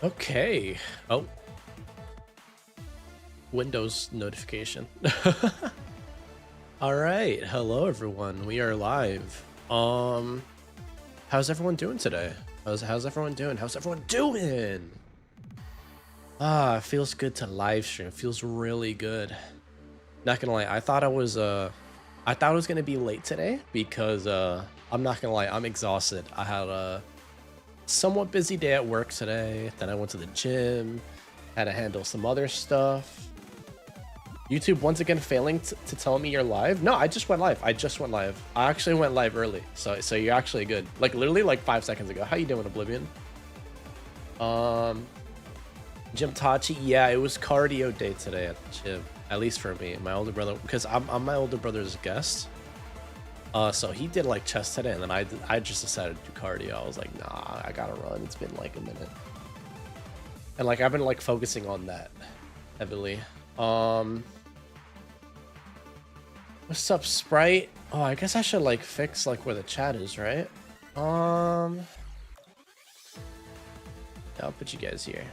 Okay. Oh. Windows notification. All right. Hello, everyone. We are live. How's everyone doing today? How's everyone doing? How's everyone doing? Ah, it feels good to live stream. It feels really good. Not gonna lie, I thought it was gonna be late today because I'm not gonna lie, I'm exhausted. I had a somewhat busy day at work today. Then I went to the gym, had to handle some other stuff. YouTube once again failing to tell me you're live. No, I just went live. I actually went live early, so you're actually good. Like literally like 5 seconds ago. How you doing, Oblivion? Gym Tachi, yeah, it was cardio day today at the gym. At least for me, my older brother, because I'm my older brother's guest. So he did like chest today, and then I just decided to do cardio. I was like, nah, I gotta run. It's been like a minute, and like I've been like focusing on that heavily. What's up, Sprite? Oh, I guess I should like fix like where the chat is, right? Yeah, I'll put you guys here.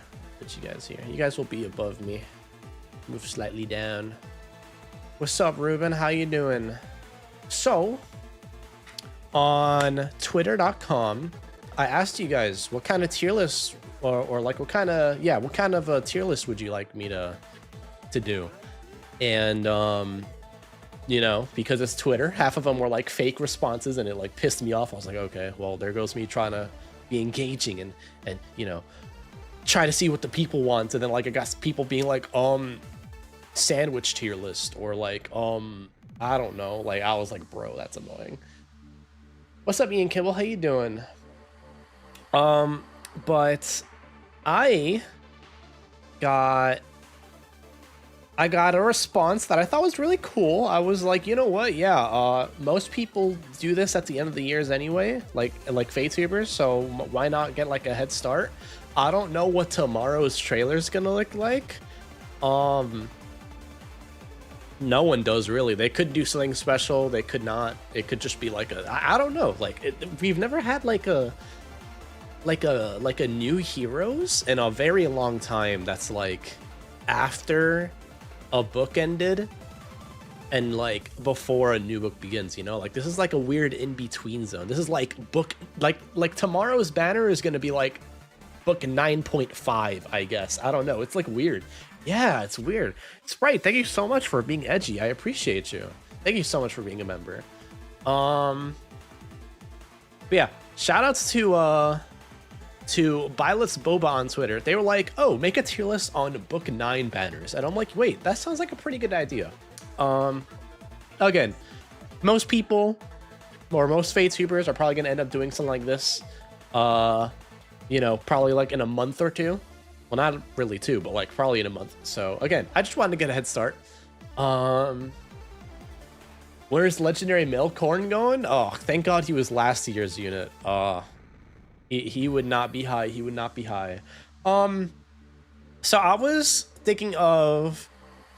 You guys will be above me. Move slightly down. What's up, Ruben? How you doing? So, on twitter.com, I asked you guys what kind of tier list or like what kind of a tier list would you like me to do? And you know, because it's Twitter, half of them were like fake responses and it like pissed me off. I was like, okay, well, there goes me trying to be engaging and you know, try to see what the people want. And then like I got people being like, sandwich tier list, or like I don't know, like I was like, bro, that's annoying. What's up, Ian Kimball? How you doing? But I got a response that I thought was really cool. I was like, you know what, yeah, most people do this at the end of the years anyway, like FEH, so why not get like a head start? I don't know what tomorrow's trailer is gonna look like. No one does really. They could do something special, they could not. It could just be like I don't know, like we've never had like a new heroes in a very long time that's like after a book ended and like before a new book begins, you know? Like this is like a weird in-between zone. This is like book like tomorrow's banner is gonna be like book 9.5, I guess. I don't know, it's like weird. Yeah, it's weird. Sprite, thank you so much for being edgy. I appreciate you. Thank you so much for being a member. But yeah, shout outs to Violet's Boba on Twitter. They were like, oh, make a tier list on book 9 banners. And I'm like, wait, that sounds like a pretty good idea. Again, most people or most FEH are probably gonna end up doing something like this. You know, probably like in a month or two. Well, not really two, but like probably in a month. So again, I just wanted to get a head start. Where's legendary Milcorn going? Oh, thank God he was last year's unit. He would not be high. He would not be high. So I was thinking of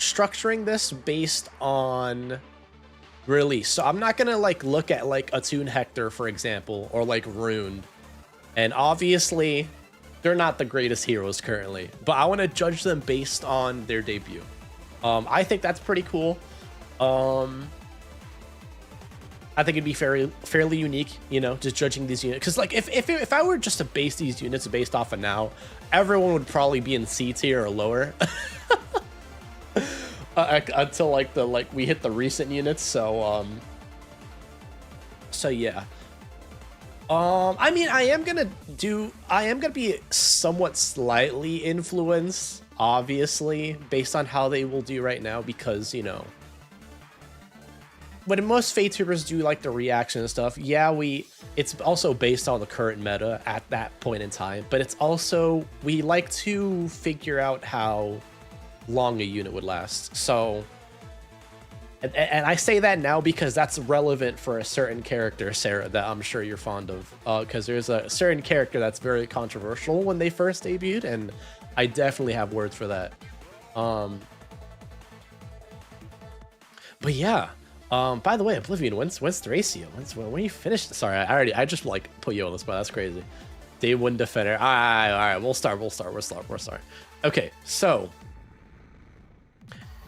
structuring this based on release. So I'm not gonna like look at like Attune Hector, for example, or like Ruined. And obviously, they're not the greatest heroes currently, but I want to judge them based on their debut. I think that's pretty cool. I think it'd be fairly unique, you know, just judging these units. Because like if I were just to base these units based off of now, everyone would probably be in C tier or lower until like we hit the recent units. So yeah. I mean, I am gonna be somewhat slightly influenced, obviously, based on how they will do right now, because, you know, when most FEH do like the reaction and stuff, yeah, it's also based on the current meta at that point in time, but it's also, we like to figure out how long a unit would last. So, and I say that now because that's relevant for a certain character, Sarah, that I'm sure you're fond of, because there's a certain character that's very controversial when they first debuted, and I definitely have words for that. But yeah, by the way, Oblivion, when's Thracia? When you finished? Sorry, I just like put you on the spot. That's crazy. Day 1 defender. All right. We'll start. Okay, so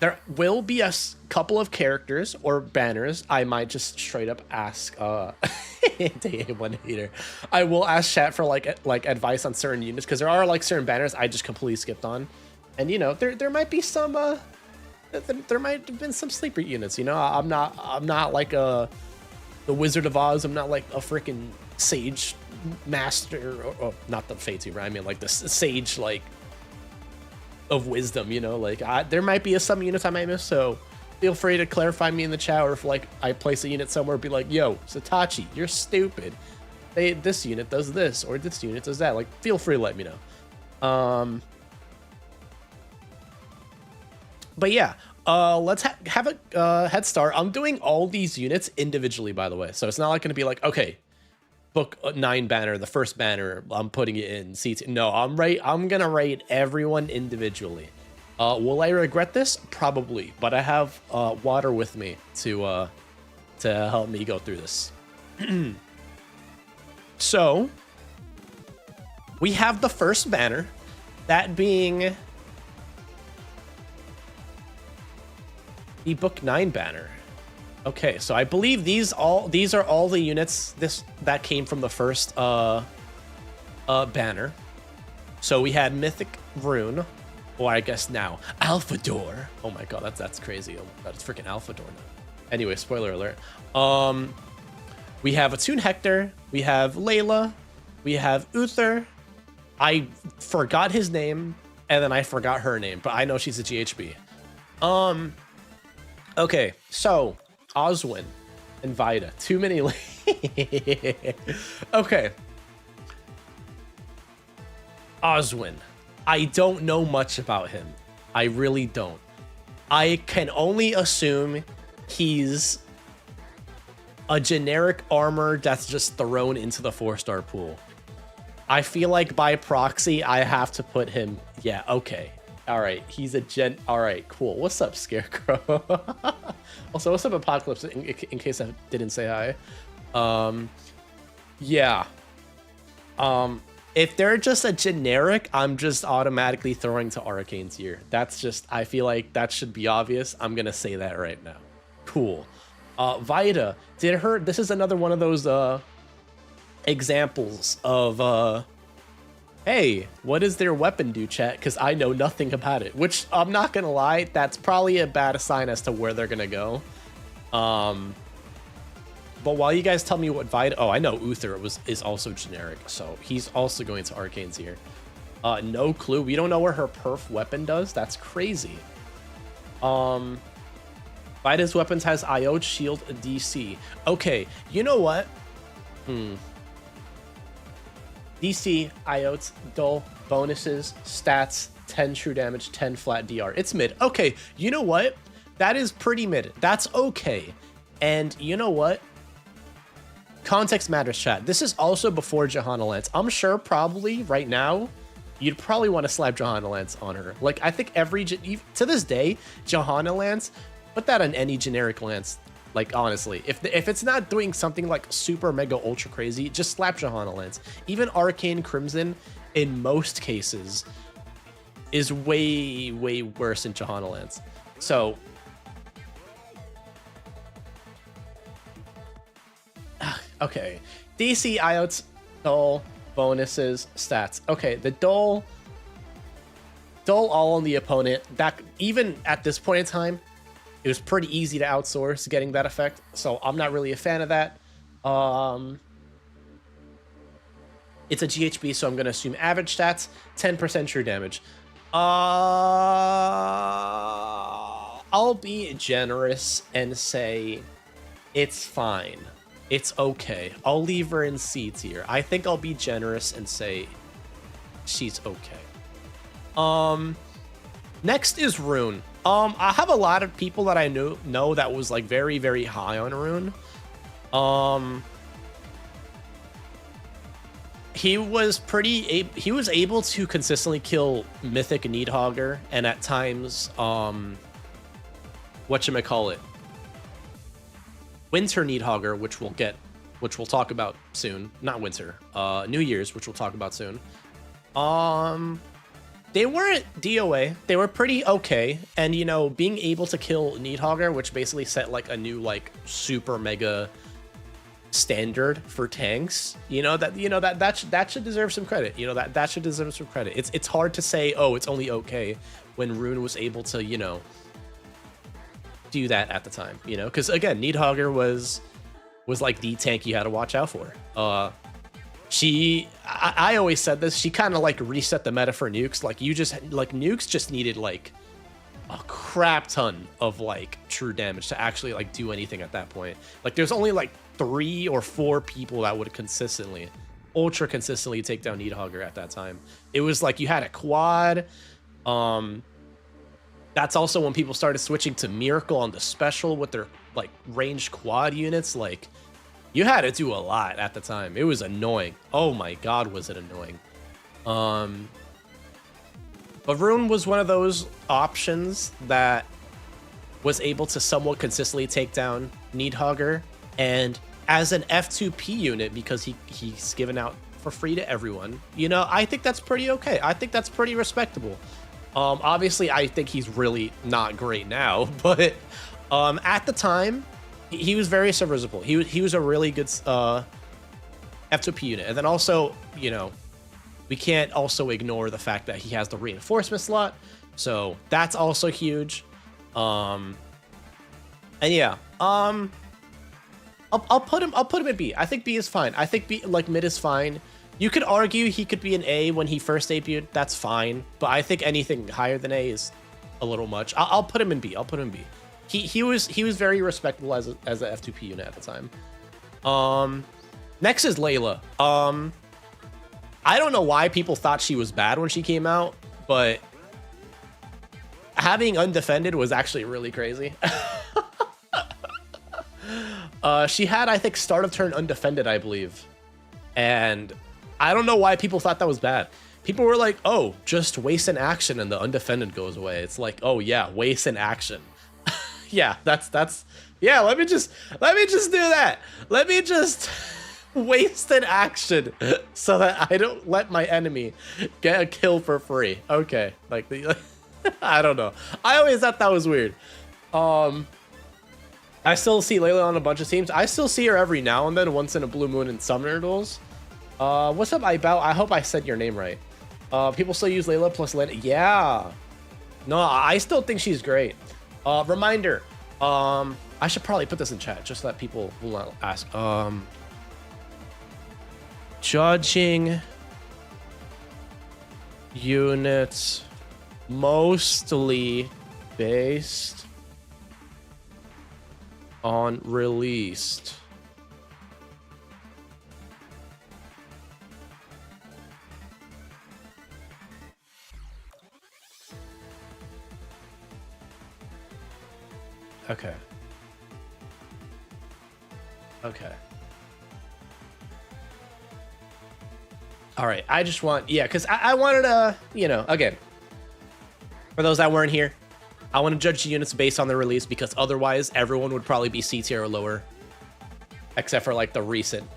there will be a couple of characters or banners I might just straight up ask Day 1 hater. I will ask chat for like advice on certain units, because there are like certain banners I just completely skipped on. And you know, there might be some there might have been some sleeper units, you know. I'm not like the Wizard of Oz. I'm not like a freaking Sage Master, or not the Fate Tuber. I mean like the Sage like of Wisdom, you know. Like there might be some units I might miss, so feel free to clarify me in the chat, or if like I place a unit somewhere, be like, yo, Satachi, you're stupid. This unit does this, or this unit does that. Like, feel free to let me know. But yeah, let's have a head start. I'm doing all these units individually, by the way, so it's not like going to be like, okay, book 9 banner, the first banner, I'm putting it in CT. No, I'm gonna rate everyone individually. Will I regret this? Probably, but I have water with me to help me go through this. So we have the first banner, that being the book 9 banner. Okay, so I believe these are all the units that came from the first banner. So we had Mythic Rune, or I guess now Alphador. Oh my god, that's crazy. Oh my god, it's freaking Alphador now. Anyway, spoiler alert. We have Attune Hector, we have Layla, we have Uther. I forgot his name, and then I forgot her name, but I know she's a GHB. Okay, so Oswin and Vida. Too many. Okay. Oswin. I don't know much about him. I really don't. I can only assume he's a generic armor that's just thrown into the 4-star pool. I feel like by proxy, I have to put him. Yeah, okay. All right, he's a all right, cool. What's up, Scarecrow? Also, what's up, Apocalypse? In case I didn't say hi. Yeah. If they're just a generic, I'm just automatically throwing to Arcane tier. That's just, I feel like that should be obvious. I'm gonna say that right now. Cool. Vida, this is another one of those examples of hey, what does their weapon do, chat? Because I know nothing about it. Which, I'm not gonna lie, that's probably a bad sign as to where they're gonna go. But while you guys tell me what Vida... Oh, I know Uther is also generic, so he's also going to Arcane's here. No clue. We don't know where her perf weapon does. That's crazy. Vida's weapons has IO, shield, DC. Okay, you know what? DC, IOTs, dull, bonuses, stats, 10 true damage, 10 flat DR. It's mid. Okay, you know what? That is pretty mid. That's okay. And you know what? Context matters, chat. This is also before Johanna Lance. I'm sure probably right now, you'd probably want to slap Johanna Lance on her. Like, I think to this day, Johanna Lance, put that on any generic Lance. Like, honestly, if it's not doing something like super mega ultra crazy, just slap Johanna Lance. Even Arcane Crimson, in most cases, is way, way worse than Johanna Lance. So, okay. DC, IOTs, dull, bonuses, stats. Okay, the dull all on the opponent. That, even at this point in time, it was pretty easy to outsource getting that effect, so I'm not really a fan of that. It's a GHB, so I'm going to assume average stats, 10% true damage. I'll be generous and say it's fine. It's okay. I'll leave her in C tier. I think I'll be generous and say she's okay. Next is Rune. I have a lot of people that I know that was like very, very high on Rune. He was able to consistently kill Mythic Needhogger, and at times, whatchamacallit, Winter Needhogger, which we'll get which we'll talk about soon. Not winter. New Year's, which we'll talk about soon. They weren't DOA. They were pretty okay. And, you know, being able to kill 𝔬𝔬𝔩𝔬𝔡, which basically set like a new like super mega standard for tanks, that should deserve some credit. That should deserve some credit. It's hard to say, oh, it's only okay when Rune was able to, do that at the time, because again, 𝔬𝔬𝔩𝔬𝔡 was like the tank you had to watch out for. I always said this, she kind of like reset the meta for nukes. Like nukes just needed like a crap ton of like true damage to actually like do anything at that point. Like there's only like 3 or 4 people that would consistently, ultra consistently take down 𝔬𝔬𝔩𝔬𝔡 at that time. It was like you had a quad. That's also when people started switching to Miracle on the special with their like ranged quad units. Like you had to do a lot at the time. It was annoying. Oh my god, was it annoying. But Rune was one of those options that was able to somewhat consistently take down 𝔬𝔬𝔩𝔬𝔡, and as an F2P unit, because he's given out for free to everyone, I think that's pretty okay. I think that's pretty respectable. Obviously, I think he's really not great now, but at the time, he was very serviceable. He was a really good F2P unit. And then also, we can't also ignore the fact that he has the reinforcement slot, so that's also huge. And yeah, I'll put him in B. I think B is fine. I think B, like mid is fine. You could argue he could be an A when he first debuted. That's fine, but I think anything higher than A is a little much. I'll put him in B. I'll put him in B. He was very respectable as a F2P unit at the time. Next is 𝔬𝔬𝔩𝔬𝔢. I don't know why people thought she was bad when she came out, but having undefended was actually really crazy. She had, I think, start of turn undefended, I believe. And I don't know why people thought that was bad. People were like, oh, just waste an action and the undefended goes away. It's like, oh yeah, waste an action. Yeah, that's yeah, let me just do that. Let me just waste an action so that I don't let my enemy get a kill for free. Okay, like I don't know. I always thought that was weird. I still see 𝔬𝔬𝔩𝔬𝔢 on a bunch of teams. I still see her every now and then, once in a blue moon and summoner duels. What's up, Ibao? I hope I said your name right. People still use 𝔬𝔬𝔩 plus Lena. Yeah. No, I still think she's great. Reminder. I should probably put this in chat just so that people will not ask. Judging units mostly based on released. Okay. Okay. All right. I just want, yeah, because I wanted to, again, for those that weren't here, I want to judge the units based on the release, because otherwise everyone would probably be C tier or lower, except for like the recent,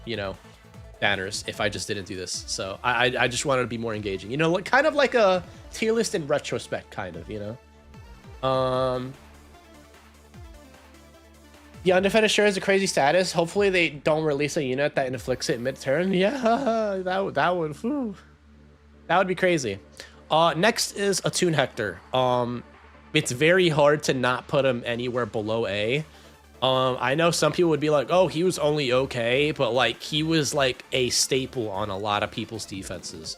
banners, if I just didn't do this. So I just wanted to be more engaging, like kind of like a tier list in retrospect, kind of, The undefended sure is a crazy status. Hopefully they don't release a unit that inflicts it mid-turn. Yeah, that would be crazy. Next is Attune Hector. It's very hard to not put him anywhere below A. I know some people would be like, oh, he was only okay, but like he was like a staple on a lot of people's defenses.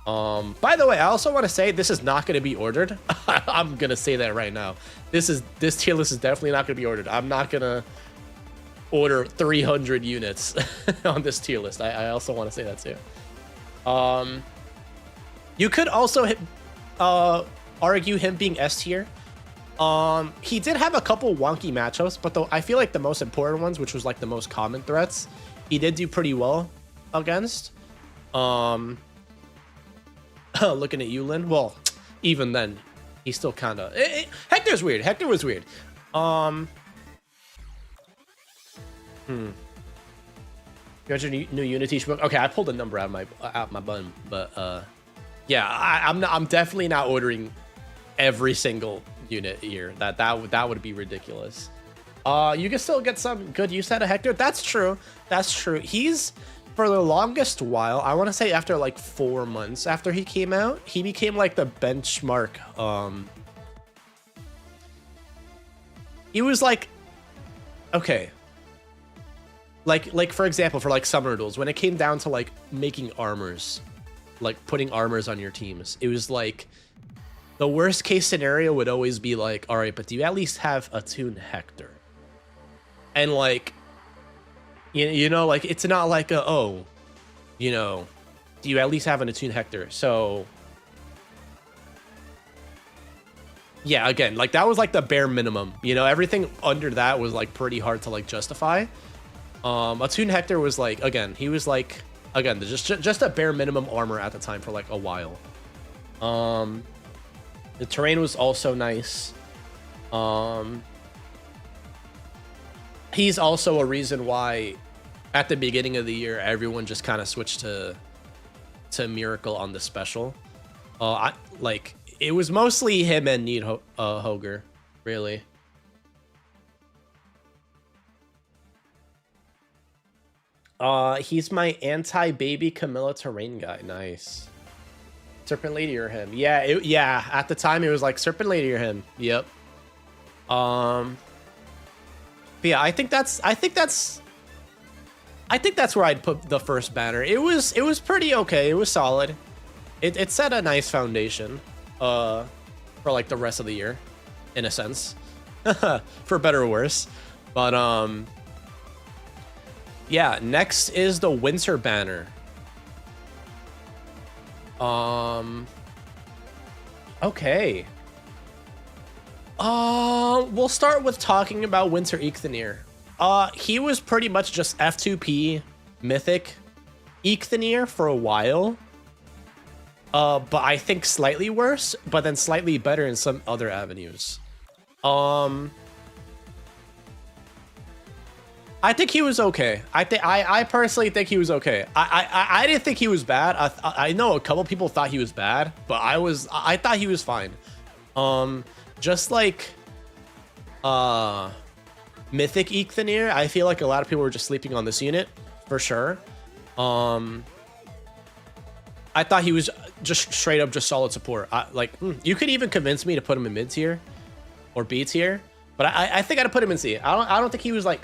By the way, I also want to say this is not going to be ordered. I'm going to say that right now. This tier list is definitely not going to be ordered. I'm not going to order 300 units on this tier list. I also want to say that too. You could also argue him being S tier. He did have a couple wonky matchups, but though I feel like the most important ones, which was like the most common threats, he did do pretty well against. Looking at Yulin, well, even then, he's still kind of... Hector's weird. Hector was weird. new unit each book. Okay, I pulled a number out my bun, but yeah, I'm definitely not ordering every single unit here. That would be ridiculous. You can still get some good use out of Hector. That's true. That's true. He's, for the longest while, I want to say after like 4 months after he came out, he became like the benchmark. He was like, okay. Like for example, for like summer duels, when it came down to like making armors, like putting armors on your teams, it was like the worst case scenario would always be like, all right, but do you at least have a tuned Hector? And like, you know, like it's not like a, oh, you know, do you at least have an attuned Hector? So yeah, again, like that was like the bare minimum, you know, everything under that was like pretty hard to like justify. Attuned Hector was like, again, he was like, again, just a bare minimum armor at the time for like a while. The terrain was also nice. He's also a reason why at the beginning of the year everyone just kind of switched to Miracle on the special. Like it was mostly him and Nidhogger, really. He's my anti-baby Camilla terrain guy. Nice. Serpent Lady or him. Yeah, yeah, at the time it was like Serpent Lady or him. Yep. But yeah, I think that's where I'd put the first banner. It was pretty okay. It was solid. It set a nice foundation for like the rest of the year, in a sense. For better or worse. But yeah, next is the winter banner. Okay. We'll start with talking about Winter 𝔬𝔸𝔢𝔸. He was pretty much just F2P mythic 𝔬𝔸𝔢𝔸 for a while. But I think slightly worse, but then slightly better in some other avenues. I think he was okay. I personally think he was okay. I didn't think he was bad. I know a couple people thought he was bad, but I thought he was fine. Just like mythic 𝔬𝔸𝔢𝔸, I feel like a lot of people were just sleeping on this unit for sure. I thought he was just straight up just solid support. You could even convince me to put him in mid tier or B tier, but I think I'd put him in C. I don't think he was like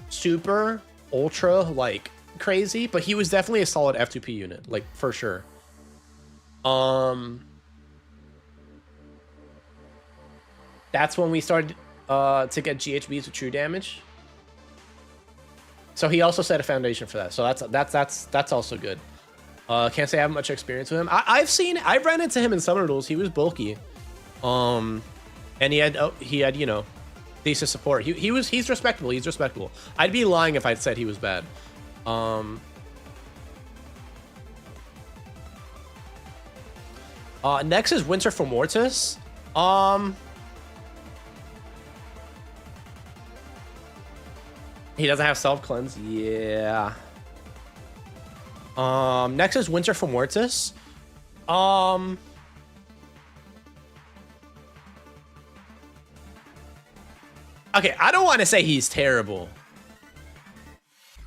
super ultra like crazy, but he was definitely a solid F2P unit, like for sure. That's when we started to get GHBs with true damage. So he also set a foundation for that. So that's also good. Can't say I have much experience with him. I've ran into him in summer duels. He was bulky. And he had, you know, decent support. He's respectable. He's respectable. I'd be lying if I'd said he was bad. Next is Winter for Mortis. He doesn't have self cleanse. Yeah. Next is Winter for Mortis. Okay, I don't want to say he's terrible.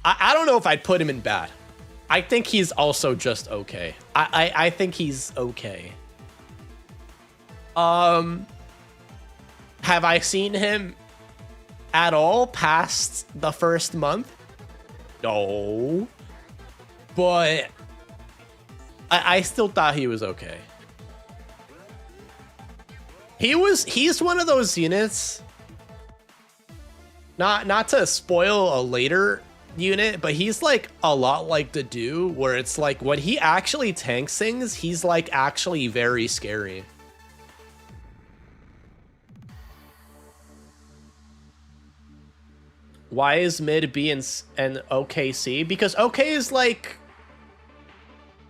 I don't know if I'd put him in bad. I think he's also just okay. I think he's okay. Have I seen him at all past the first month? No. But I still thought he was okay. He's one of those units. Not to spoil a later unit, but he's like a lot like the Do, where it's like when he actually tanks things, he's like actually very scary. Why is mid B and OKC? Because OK is like,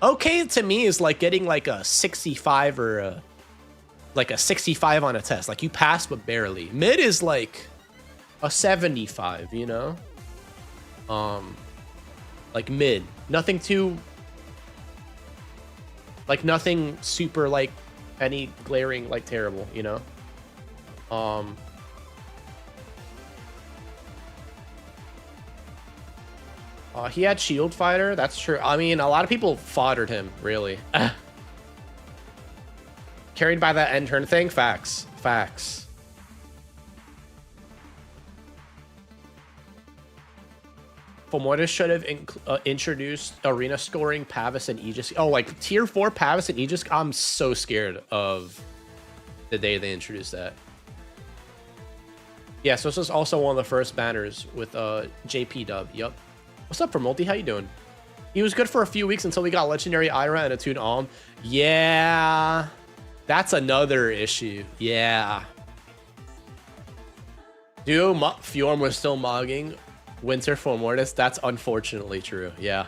OK to me is like getting like a 65 or like a 65 on a test. Like you pass but barely. Mid is like a 75, you know? Like mid. Nothing too, like nothing super like any glaring like terrible, you know? He had shield fighter, that's true. I mean, a lot of people foddered him, really. Carried by that end turn thing? Facts. Facts. 𝔬𝔦𝔱𝔱 should have introduced arena scoring, Pavis, and Aegis. Oh, like tier 4 Pavis and Aegis. I'm so scared of the day they introduced that. Yeah, so this was also one of the first banners with JP Dub. Yup. What's up for Multi? How you doing? He was good for a few weeks until we got legendary Ira and a Toon Alm. Yeah, that's another issue. Yeah. Dude, Fjorm was still mogging Winter for Mortis. That's unfortunately true. Yeah.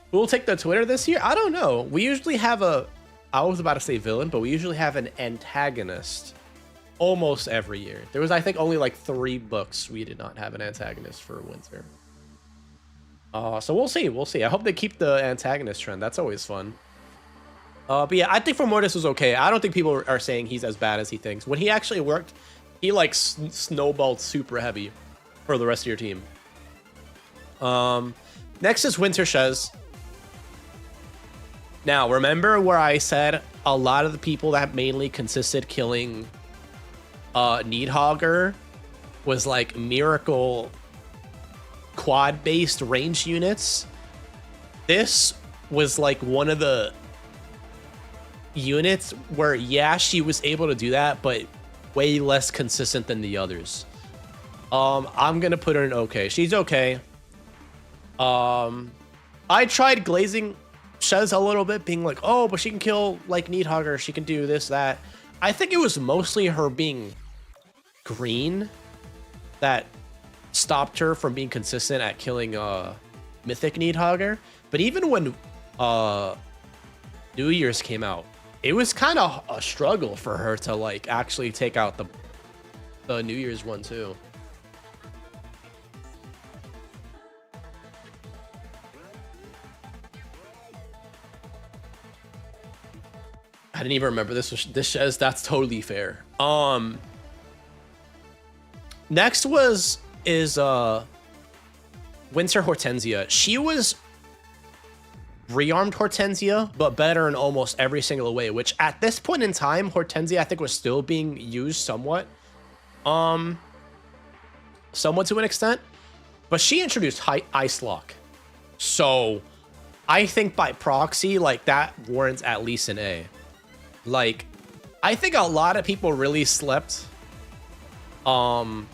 Who will take the Twitter this year? I don't know. We usually have a, I was about to say villain, but we usually have an antagonist almost every year. There was, I think, only like 3 books we did not have an antagonist for Winter. So we'll see. We'll see. I hope they keep the antagonist trend. That's always fun. But yeah, I think for Mortis was okay. I don't think people are saying he's as bad as he thinks. When he actually worked, he like snowballed super heavy for the rest of your team. Next is Winter 𝔕𝔕. Now, remember where I said a lot of the people that mainly consisted killing Needhogger was like miracle quad-based range units? This was like one of the units where, yeah, she was able to do that, but way less consistent than the others. I'm gonna put her in okay. She's okay. I tried glazing 𝔕𝔕 a little bit, being like, oh, but she can kill like Needhogger, she can do this, that. I think it was mostly her being green that stopped her from being consistent at killing Mythic Needhogger. But even when New Year's came out, it was kind of a struggle for her to like actually take out the New Year's one too. I didn't even remember this 𝔕𝔕. That's totally fair. Next is Winter Hortensia. She was rearmed Hortensia, but better in almost every single way, which at this point in time, Hortensia I think was still being used somewhat to an extent, but she introduced Ice Lock. So I think by proxy, like that warrants at least an A. Like, I think a lot of people really slept on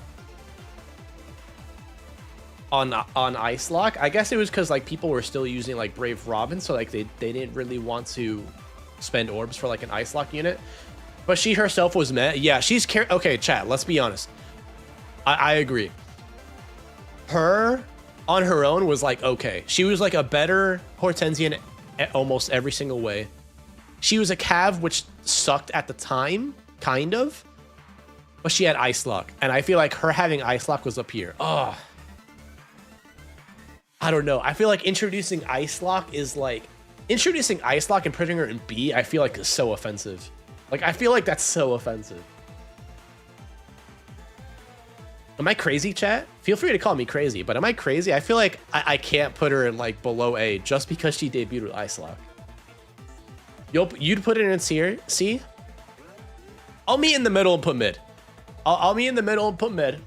Ice Lock. I guess it was because like people were still using like Brave Robin, so like they didn't really want to spend orbs for like an Ice Lock unit. But she herself was met. Yeah, she's okay, chat, let's be honest. I agree. Her on her own was like okay. She was like a better Hortensian at almost every single way. She was a Cav, which sucked at the time, kind of. But she had Ice Lock. And I feel like her having Ice Lock was up here. Oh. I don't know. I feel like introducing Ice Lock is like... Introducing Ice Lock and putting her in B, I feel like is so offensive. Like, I feel like that's so offensive. Am I crazy, chat? Feel free to call me crazy, but am I crazy? I feel like I can't put her in like below A just because she debuted with Ice Lock. You'd put it in C? I'll meet in the middle and put mid. I'll meet in the middle and put mid.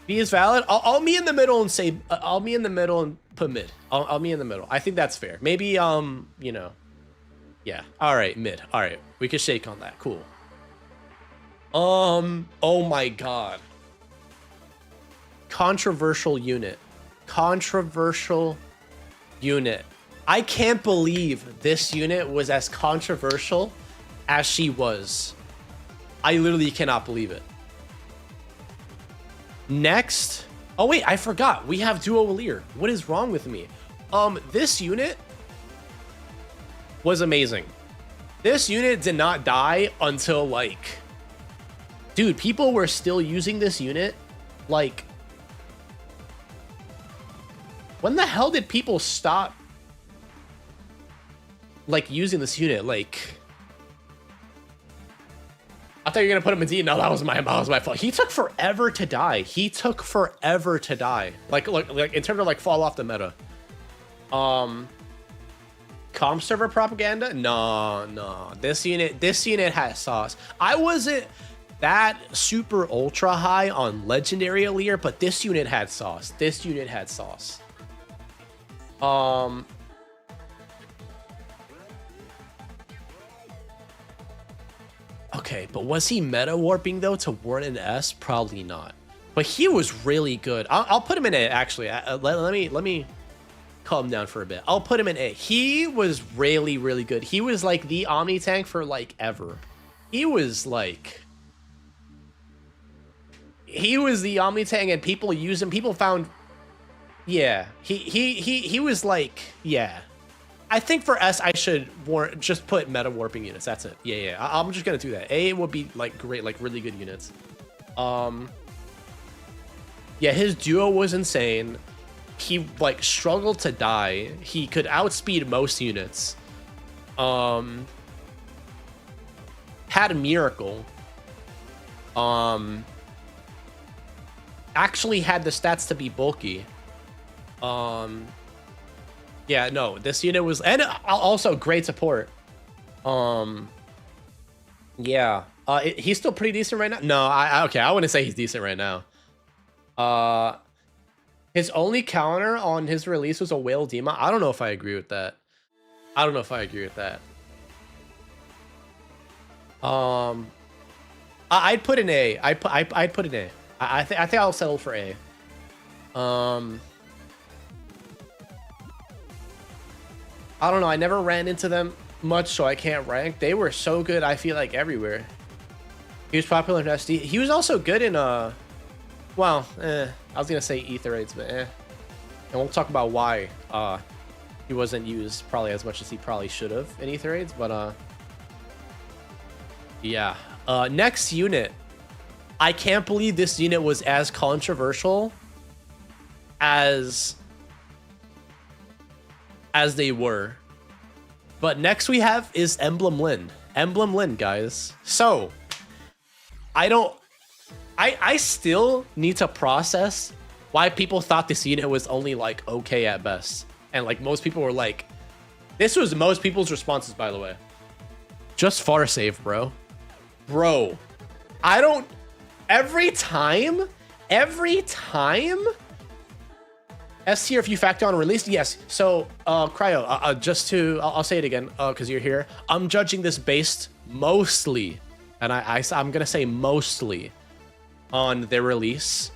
B is valid. I'll meet in the middle and say I'll meet in the middle and put mid. I'll meet in the middle. I think that's fair. Maybe you know, yeah. All right, mid. All right, we can shake on that. Cool. Oh my god. Controversial unit. Controversial unit. I can't believe this unit was as controversial as she was. I literally cannot believe it. Next. Oh wait, I forgot. We have Duo Leer. What is wrong with me? This unit was amazing. This unit did not die until like, dude, people were still using this unit. Like, when the hell did people stop like using this unit? Like, I thought you were gonna put him in D. No, that was my fault. He took forever to die. He took forever to die. Like in terms of like fall off the meta. Comp server propaganda? No. This unit has sauce. I wasn't that super ultra high on legendary Alear, but this unit had sauce. This unit had sauce. Okay, but was he meta warping though to warn an S? Probably not. But he was really good. I'll put him in A actually. Let me calm down for a bit. I'll put him in A. He was really, really good. He was like the Omni tank for like ever. He was the Omni tank, and people use him. People found, yeah. He was like, yeah. I think for S, I should just put meta warping units. That's it. Yeah. I'm just gonna do that. A would be like great, like really good units. Yeah, his duo was insane. He like struggled to die. He could outspeed most units. Had a miracle. Actually had the stats to be bulky. Yeah, no, this unit was, and also great support. Yeah, he's still pretty decent right now. No, okay, I wouldn't say he's decent right now. His only counter on his release was a Whale Dema. I don't know if I agree with that. I'd put an A. I'd put an A. I think I'll settle for A. I don't know. I never ran into them much, so I can't rank. They were so good, I feel like, everywhere. He was popular in SD. He was also good in, well, I was going to say Ether Raids, but And we'll talk about why he wasn't used probably as much as he probably should have in Ether Raids, but, yeah. Next unit. I can't believe this unit was as controversial as they were. But next we have is Emblem Lyn. Emblem Lyn, guys. So I still need to process why people thought this unit was only like okay at best. And like most people were like, this was most people's responses, by the way. Just far save, bro. Bro, I don't, every time S tier if you factor on release, yes. So Cryo, I'll say it again because you're here. I'm judging this based mostly, and I'm gonna say mostly, on their release.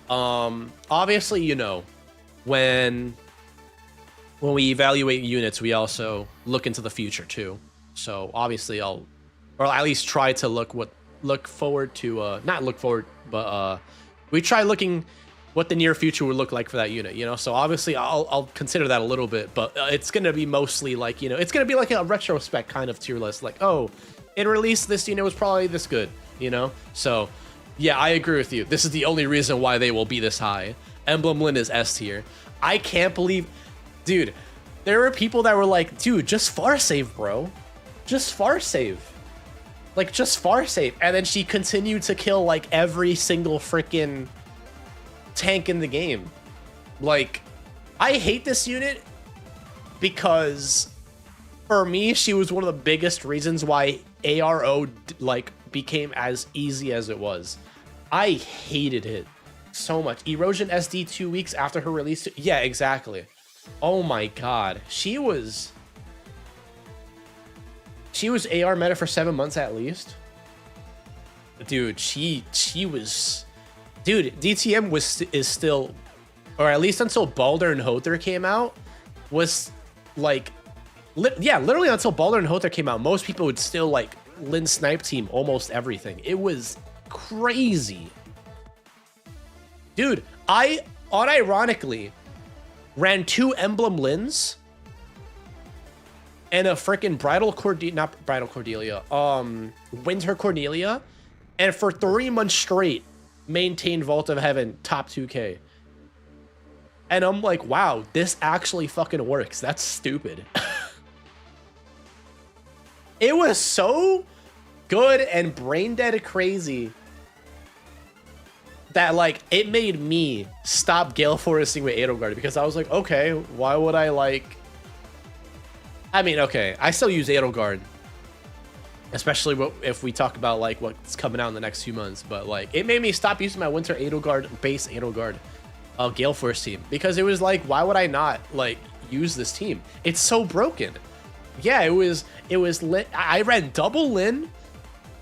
Obviously, you know, when we evaluate units, we also look into the future too. So obviously, or at least try to look forward to not look forward, but we try looking what the near future would look like for that unit, you know? So obviously I'll consider that a little bit, but it's going to be mostly like, you know, it's going to be like a retrospect kind of tier list. Like, oh, in release, this unit was probably this good, you know? So yeah, I agree with you. This is the only reason why they will be this high. Emblem Lyn is S tier. I can't believe, dude, there were people that were like, dude, just far save, bro. Just far save. Like, just far save. And then she continued to kill like every single freaking tank in the game. Like, I hate this unit because for me she was one of the biggest reasons why ARO like became as easy as it was. I hated it so much. Erosion SD 2 weeks after her release. Yeah, exactly. Oh my god, she was AR meta for 7 months at least. Dude, she was, dude, DTM is still, or at least until Baldur and Hother came out, was like, yeah, literally until Baldur and Hother came out, most people would still like Lyn snipe team almost everything. It was crazy. Dude, I unironically ran 2 Emblem Lyns and a freaking not Bridal Cordelia, Winter Cornelia, and for 3 months straight, maintained Vault of Heaven top 2K. And I'm like, wow, this actually fucking works. That's stupid. It was so good and brain dead crazy that like it made me stop Gale Foresting with Edelgard, because I was like, okay, why would I like? I mean, okay, I still use Edelgard, especially if we talk about like what's coming out in the next few months. But like, it made me stop using my Winter Edelgard base Edelgard Gale Force team, because it was like, why would I not like use this team? It's so broken. Yeah, it was lit. I ran double Lin,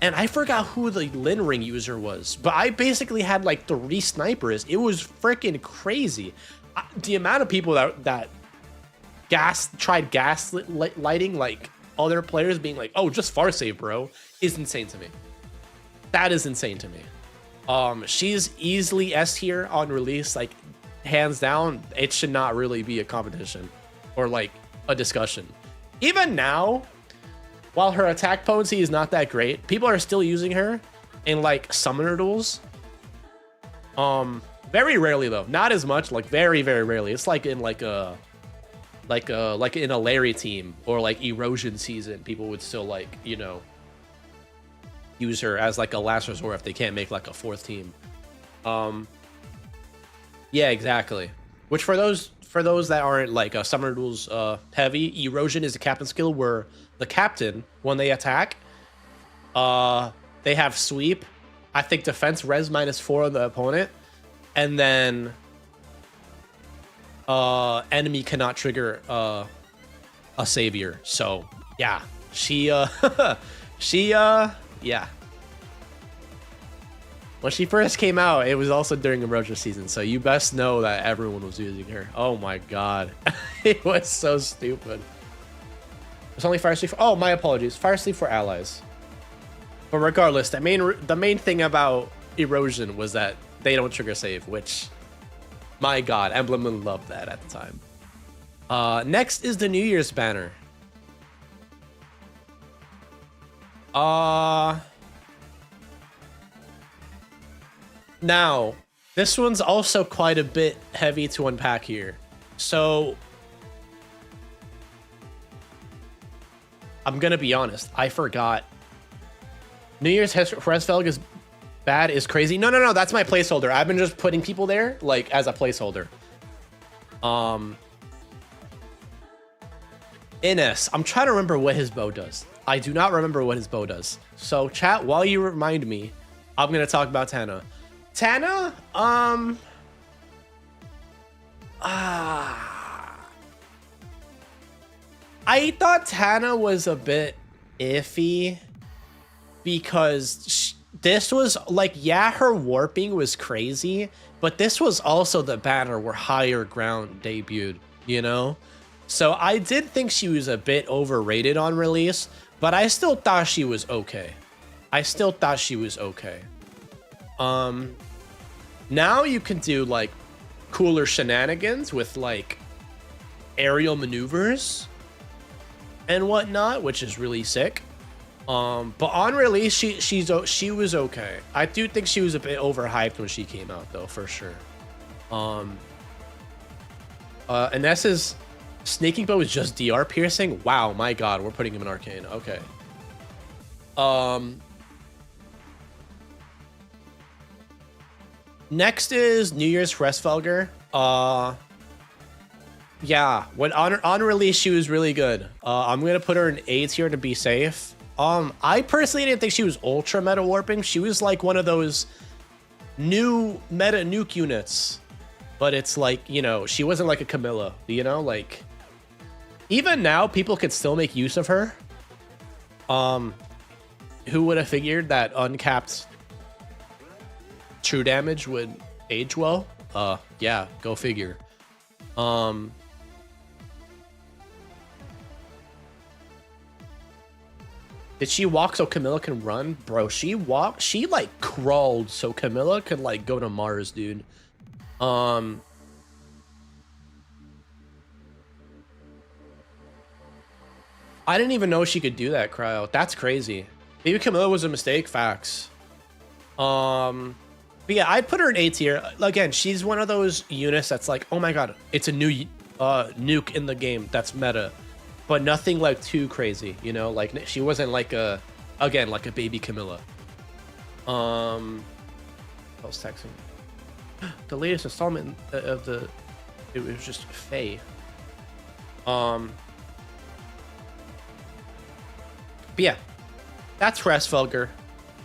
and I forgot who the Lin ring user was, but I basically had like 3 snipers. It was freaking crazy. The amount of people that tried gaslighting like other players, being like, oh, just far save, bro, is insane to me. That is insane to me. She's easily S tier on release, like hands down. It should not really be a competition or like a discussion. Even now, while her attack potency is not that great, people are still using her in like summoner duels. Very rarely though, not as much, like very, very rarely. It's like in like in a Larry team or like Erosion season, people would still like, you know, use her as like a last resort if they can't make like a 4th team. Yeah, exactly. Which for those that aren't like summoner duels heavy, Erosion is a captain skill where the captain, when they attack, they have sweep, I think defense res -4 on the opponent, and then enemy cannot trigger a savior. So yeah, she yeah. When she first came out, it was also during Erosion season, so you best know that everyone was using her. Oh my god. It was so stupid. It's only Fire Sleep. Oh, my apologies. Fire Sleep for allies. But regardless, the main thing about Erosion was that they don't trigger save, which, my god, Emblem loved that at the time. Next is the New Year's banner. Now, this one's also quite a bit heavy to unpack here. So, I'm gonna be honest, I forgot. New Year's Hresvelg is bad, is crazy. No, that's my placeholder. I've been just putting people there, like, as a placeholder. Ines, I'm trying to remember what his bow does. I do not remember what his bow does. So, chat, while you remind me, I'm gonna talk about Tana. Tana, I thought Tana was a bit iffy because this was like, yeah, her warping was crazy, but this was also the banner where Higher Ground debuted, you know? So I did think she was a bit overrated on release, but I still thought she was okay. Now you can do like cooler shenanigans with like aerial maneuvers and whatnot, which is really sick. But on release, she was okay. I do think she was a bit overhyped when she came out though, for sure. Inessa's snaking bow is just DR piercing. Wow, my god, we're putting him in arcane. Okay. Next is New Year's Hresvelger. Yeah, when on release, she was really good. I'm gonna put her in A tier to be safe. I personally didn't think she was ultra meta warping. She was like one of those new meta nuke units, but it's like, you know, she wasn't like a Camilla, you know, like even now people could still make use of her. Who would have figured that uncapped true damage would age well? Yeah, go figure. Did she walk so Camilla can run? Bro, she like crawled so Camilla could like go to Mars, dude. I didn't even know she could do that, Cryo. That's crazy. Maybe Camilla was a mistake. Facts. But yeah, I'd put her in A tier. Again, she's one of those units that's like, oh my god, it's a new nuke in the game that's meta, but nothing like too crazy, you know? Like she wasn't like a, again, like a baby Camilla. I was texting. The latest installment of the, it was just Faye. But yeah, that's Hrasfelger.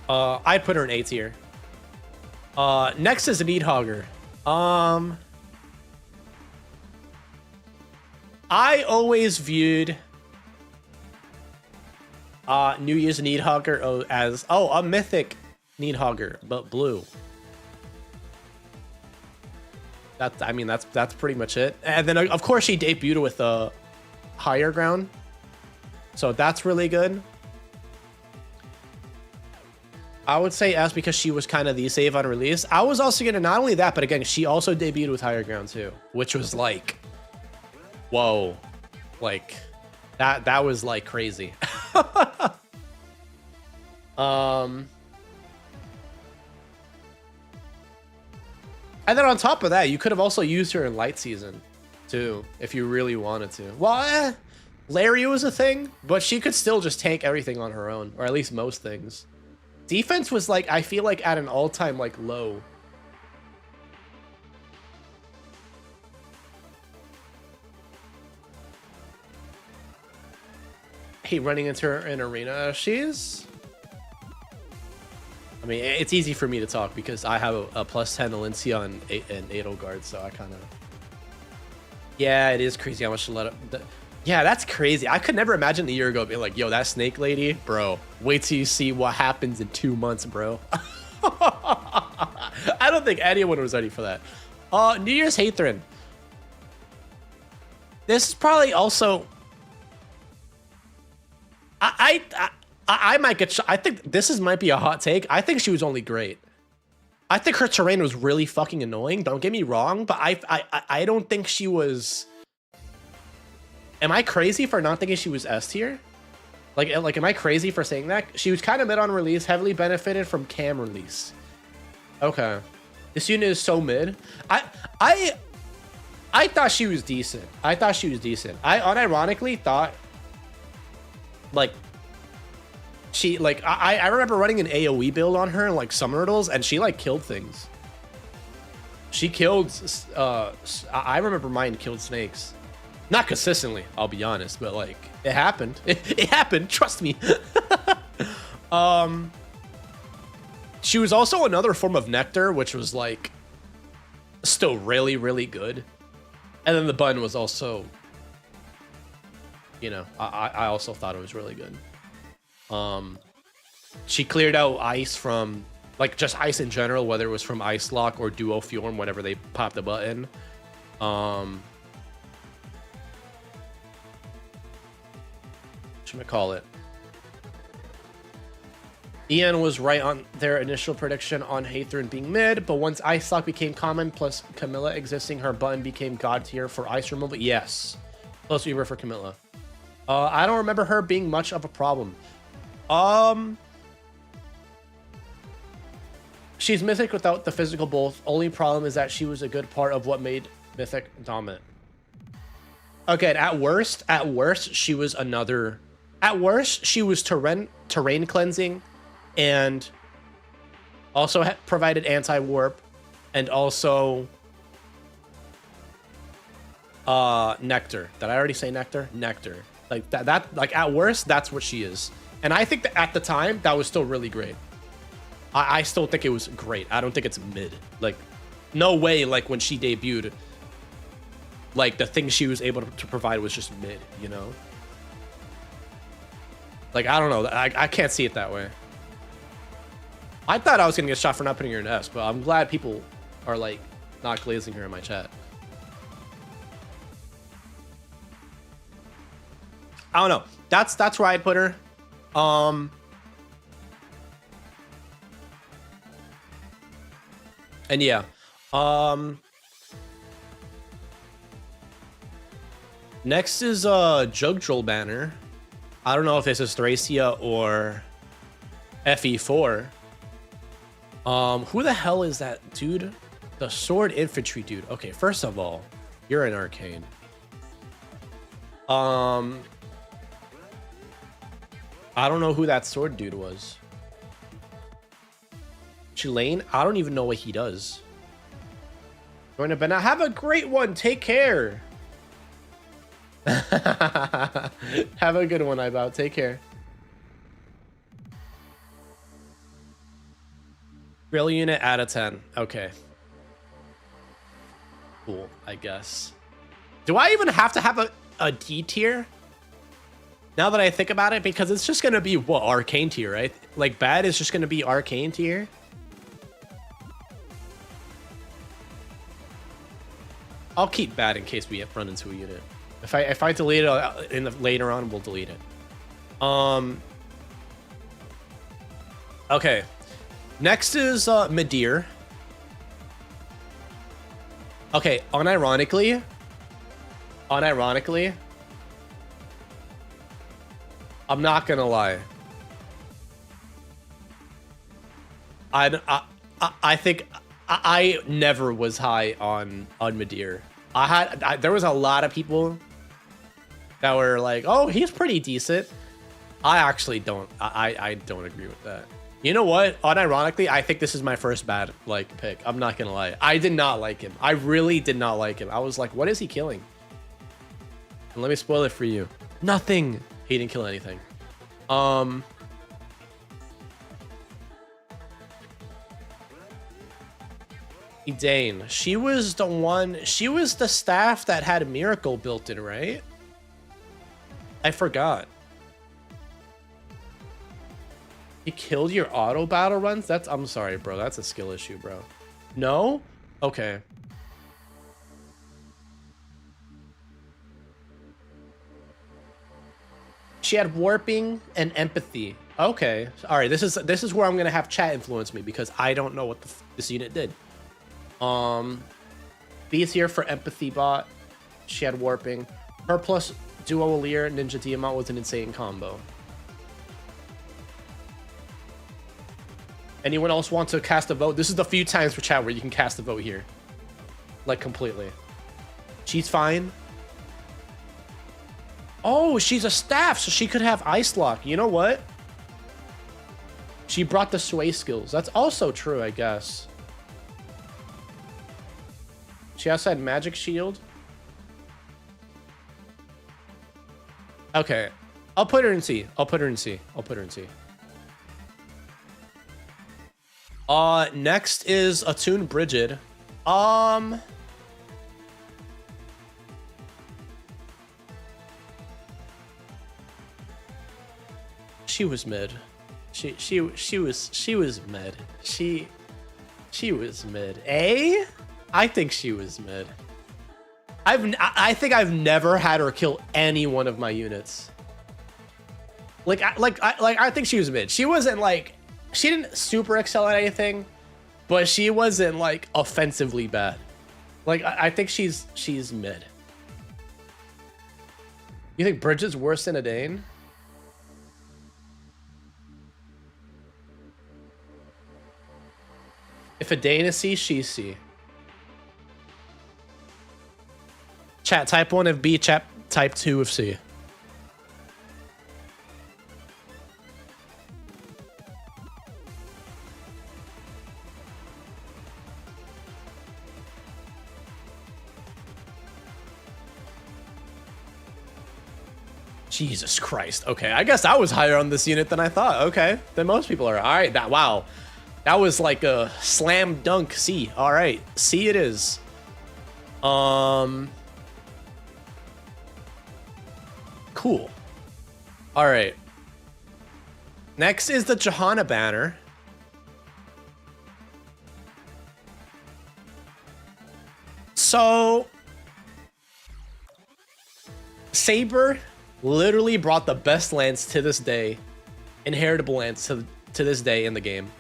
I'd put her in A tier. Next is Needhogger. I always viewed New Year's Needhogger as a mythic Needhogger, but blue. I mean that's pretty much it. And then of course she debuted with a higher ground, so that's really good. I would say S because she was kind of the save on release. I was also gonna, not only that, but again, she also debuted with higher ground too, which was like, whoa, like that was like crazy. And then on top of that, you could have also used her in light season too, if you really wanted to. Well, Larry was a thing, but she could still just tank everything on her own, or at least most things. Defense was like, I feel like at an all-time like low. Hate running into her in arena. She's, I mean, it's easy for me to talk because I have a +10 Alencia and Edelgard, so I kind of... Yeah, it is crazy how much to let up... Yeah, that's crazy. I could never imagine a year ago being like, yo, that snake lady, bro, wait till you see what happens in 2 months, bro. I don't think anyone was ready for that. New Year's Hathrin. This is probably also... I might get... I think this might be a hot take. I think she was only great. I think her terrain was really fucking annoying. Don't get me wrong, but I don't think she was... Am I crazy for not thinking she was S tier? Like, am I crazy for saying that? She was kind of mid on release, heavily benefited from cam release. Okay. This unit is so mid. I thought she was decent. I unironically thought, like, she, like, I remember running an AoE build on her, like, Summoners, and she, like, killed things. She killed, I remember mine killed snakes. Not consistently, I'll be honest, but like it happened. It happened, trust me. She was also another form of Nectar, which was like still really, really good. And then the button was also, you know, I also thought it was really good. She cleared out ice from, like, just ice in general, whether it was from Ice Lock or Duo Fjorm, whenever they popped the button. Call it. Ian was right on their initial prediction on Hathrin being mid, but once Ice Lock became common, plus Camilla existing, her button became god tier for ice removal. Yes, plus Uber for Camilla. I don't remember her being much of a problem. She's mythic without the physical both. Only problem is that she was a good part of what made mythic dominant. Again, at worst, she was another... At worst, she was terrain cleansing, and also provided anti-warp, and also Nectar. Did I already say Nectar? Nectar. Like that like at worst, that's what she is. And I think that at the time, that was still really great. I still think it was great. I don't think it's mid. Like, no way, like, when she debuted, like, the thing she was able to provide was just mid, you know? Like, I don't know. I can't see it that way. I thought I was going to get shot for not putting her in S, but I'm glad people are, like, not glazing her in my chat. I don't know. That's where I'd put her. And yeah. Next is Jugdrol banner. I don't know if this is ℉𝔬𝔩𝔗 or FE4. Who the hell is that dude? The sword infantry dude. Okay, first of all, you're an arcane. I don't know who that sword dude was. Tulane? I don't even know what he does. Join a banana. Have a great one. Take care. Have a good one, Ibout. Take care. Drill unit out of 10. Okay. Cool, I guess. Do I even have to have a D tier? Now that I think about it, because it's just going to be, what, arcane tier, right? Like, bad is just going to be arcane tier. I'll keep bad in case we run into a unit. If I delete it later on, we'll delete it. Okay. Next is Midir. Okay, unironically, I'm not gonna lie. I think I never was high on Midir. There was a lot of people that were like, "Oh, he's pretty decent." I actually don't. I don't agree with that. You know what? Unironically, I think this is my first bad pick. I'm not gonna lie. I did not like him. I really did not like him. I was like, "What is he killing?" And let me spoil it for you. Nothing. He didn't kill anything. Dane. She was the one. She was the staff that had a miracle built in, right? I forgot. He killed your auto battle runs? I'm sorry, bro. That's a skill issue, bro. No? Okay. She had warping and empathy. Okay. All right. This is where I'm gonna have chat influence me because I don't know what this unit did. B's here for empathy bot. She had warping. Her plus duo Lear Ninja Diamant was an insane combo. Anyone else want to cast a vote? This is the few times for chat where you can cast a vote here. Like, completely. She's fine. Oh, she's a staff, so she could have Ice Lock. You know what? She brought the sway skills. That's also true, I guess. She also had Magic Shield. Okay. I'll put her in C. I'll put her in C. I'll put her in C. Next is Attune Brigid. She was mid. She was mid. She was mid. A? I think she was mid. I think I've never had her kill any one of my units. I think she was mid. She wasn't like, she didn't super excel at anything, but she wasn't like offensively bad. Like I think she's mid. You think Bridget's worse than Adane? If Adane is C, she's C. Chat, type 1 of B, chat, type 2 of C. Jesus Christ. Okay, I guess I was higher on this unit than I thought. Okay, than most people are. All right, wow. That was like a slam dunk C. All right, C it is. Cool. All right. Next is the Johanna banner. So Saber literally brought the best lance to this day, inheritable lance to this day in the game.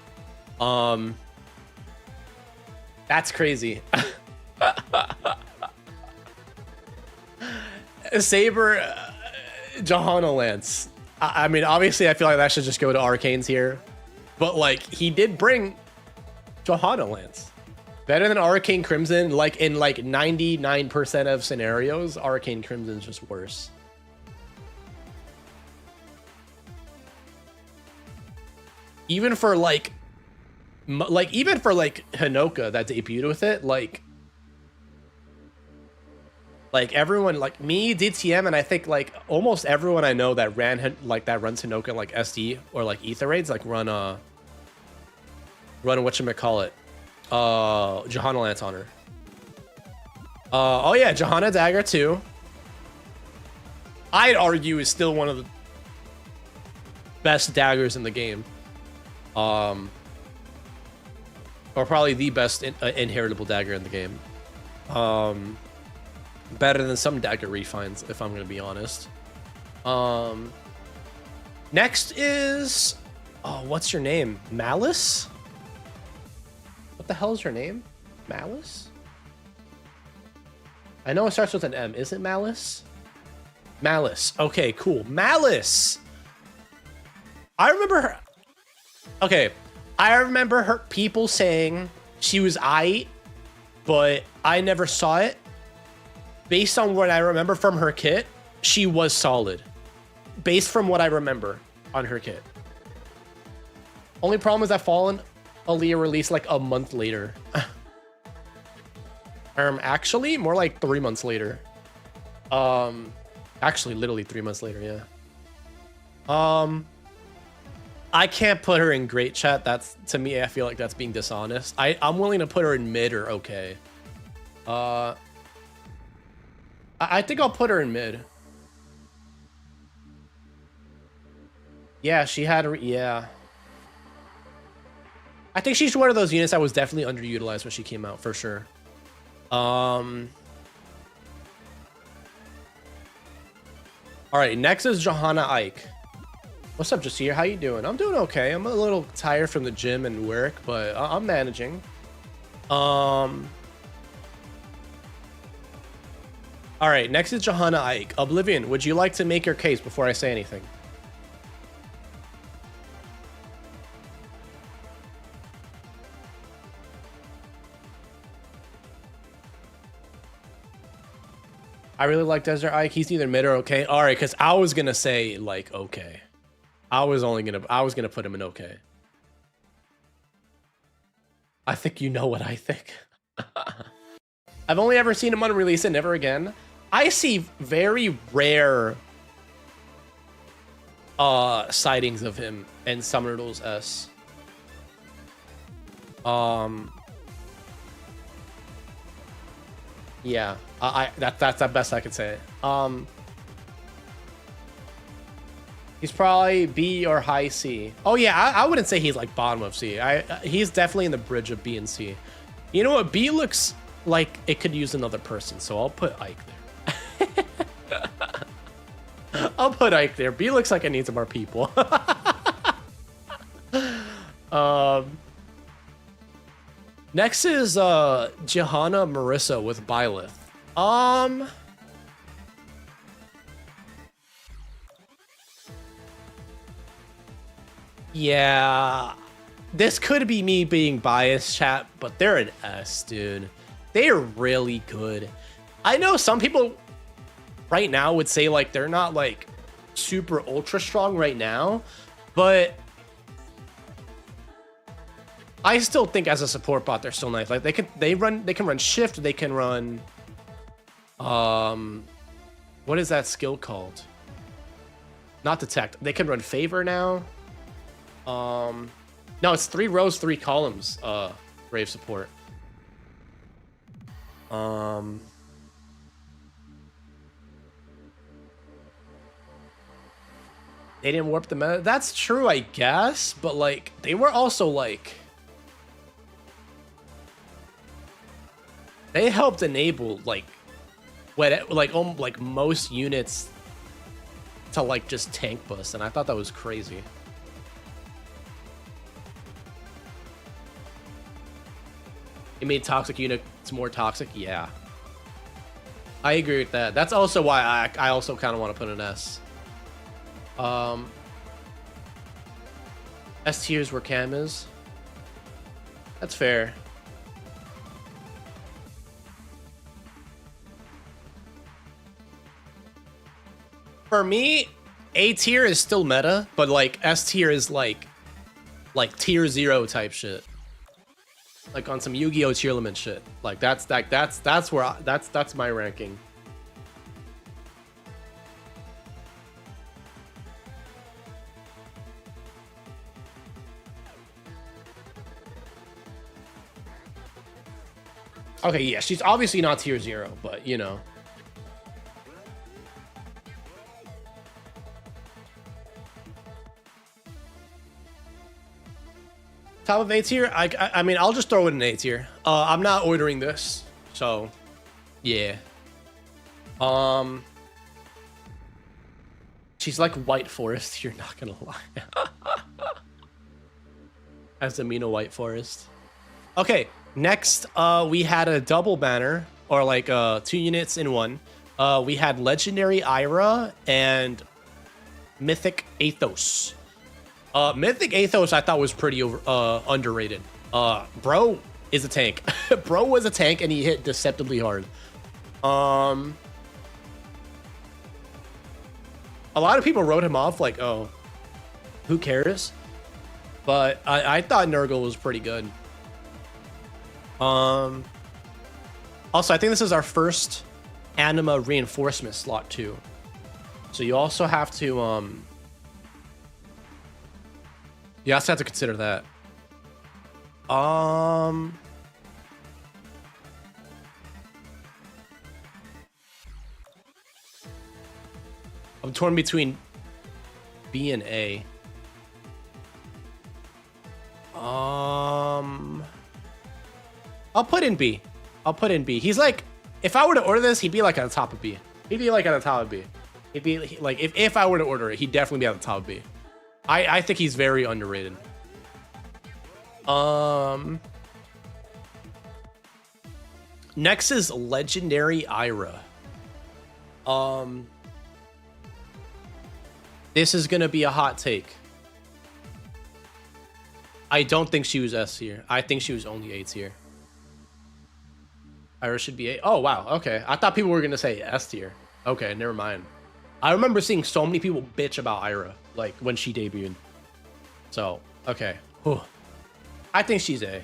That's crazy. Saber Johanna lance. I mean, obviously, I feel like that should just go to Arcanes here. But, like, he did bring Johanna Lance. Better than Arcane Crimson. Like, in, like, 99% of scenarios, Arcane Crimson's just worse. Even for, like even for, like, Hinoka that debuted with it, like, everyone, like me, DTM, and I think like almost everyone I know that runs Hinoka like SD or like Ether raids, like run whatchamacallit, Johanna Lance on her. Oh yeah, Johanna Dagger too. I'd argue is still one of the best daggers in the game. Or probably the best inheritable dagger in the game. Better than some dagger refines, if I'm gonna be honest. Next is, oh, what's your name? Malice? What the hell is your name? Malice? I know it starts with an M. Is it Malice? Malice. Okay, cool. Malice. I remember her. Okay, I remember her people saying she was aight, but I never saw it. Based on what I remember from her kit, she was solid. Based from what I remember on her kit. Only problem is that Fallen Aaliyah released like a month later. Actually, more like 3 months later. Actually, literally 3 months later, yeah. I can't put her in great chat. That's, to me, I feel like that's being dishonest. I'm willing to put her in mid or okay. I think I'll put her in mid. Yeah, she had, yeah. I think she's one of those units that was definitely underutilized when she came out, for sure. All right, next is Johanna Ike. What's up, Jasir? How you doing? I'm doing okay. I'm a little tired from the gym and work, but I'm managing. All right, next is Johanna Ike. Oblivion, would you like to make your case before I say anything? I really like Desert Ike. He's either mid or okay. All right, because I was gonna say like okay. I was gonna put him in okay. I think you know what I think. I've only ever seen him on release and never again. I see very rare sightings of him in Summoner Duels S. Yeah, that's the best I could say. He's probably B or high C. Oh yeah, I wouldn't say he's like bottom of C. He's definitely in the bridge of B and C. You know what? B looks like it could use another person, so I'll put Ike there. I'll put Ike there. B looks like it needs more people. Next is Johanna Marissa with Byleth. Yeah, this could be me being biased, chat, but they're an S, dude. They are really good. I know some people right now would say like they're not like super ultra strong right now, but I still think as a support bot they're still nice. Like they can run shift, they can run what is that skill called? Not detect. They can run favor now. No, it's 3 rows, 3 columns, Brave support. They didn't warp the meta. That's true, I guess, but like they were also like they helped enable like what like most units to like just tank bust, and I thought that was crazy. It made toxic units more toxic. Yeah, I agree with that. That's also why I also kind of want to put an S. S tier is where Cam is. That's fair. For me, A tier is still meta, but like S tier is like tier 0 type shit. Like on some Yu-Gi-Oh! ℉𝔬𝔩𝔢 shit. Like that's where that's my ranking. Okay, yeah, she's obviously not tier 0, but you know. Top of A tier? I mean, I'll just throw it in A tier. I'm not ordering this, so yeah. She's like White Forest. You're not gonna lie. As Amino White Forest. Okay, next we had a double banner, or like 2 units in one. We had Legendary Ira and Mythic Athos. Mythic Athos I thought was pretty underrated. Bro is a tank. Bro was a tank and he hit deceptively hard. A lot of people wrote him off like, oh, who cares? But I thought Nurgle was pretty good. Also, I think this is our first Anima reinforcement slot too. So you also have to you also have to consider that. I'm torn between B and A. I'll put in B. I'll put in B. He's like, if I were to order this, he'd be like at the top of B. He'd be like at the top of B. He'd be like, if I were to order it, he'd definitely be at the top of B. I think he's very underrated. Next is Legendary Ira. This is gonna be a hot take. I don't think she was S tier. I think she was only A tier. Ira should be A. Oh wow, okay. I thought people were gonna say S tier. Okay, never mind. I remember seeing so many people bitch about Ira, like when she debuted. So, okay. Whew. I think she's A.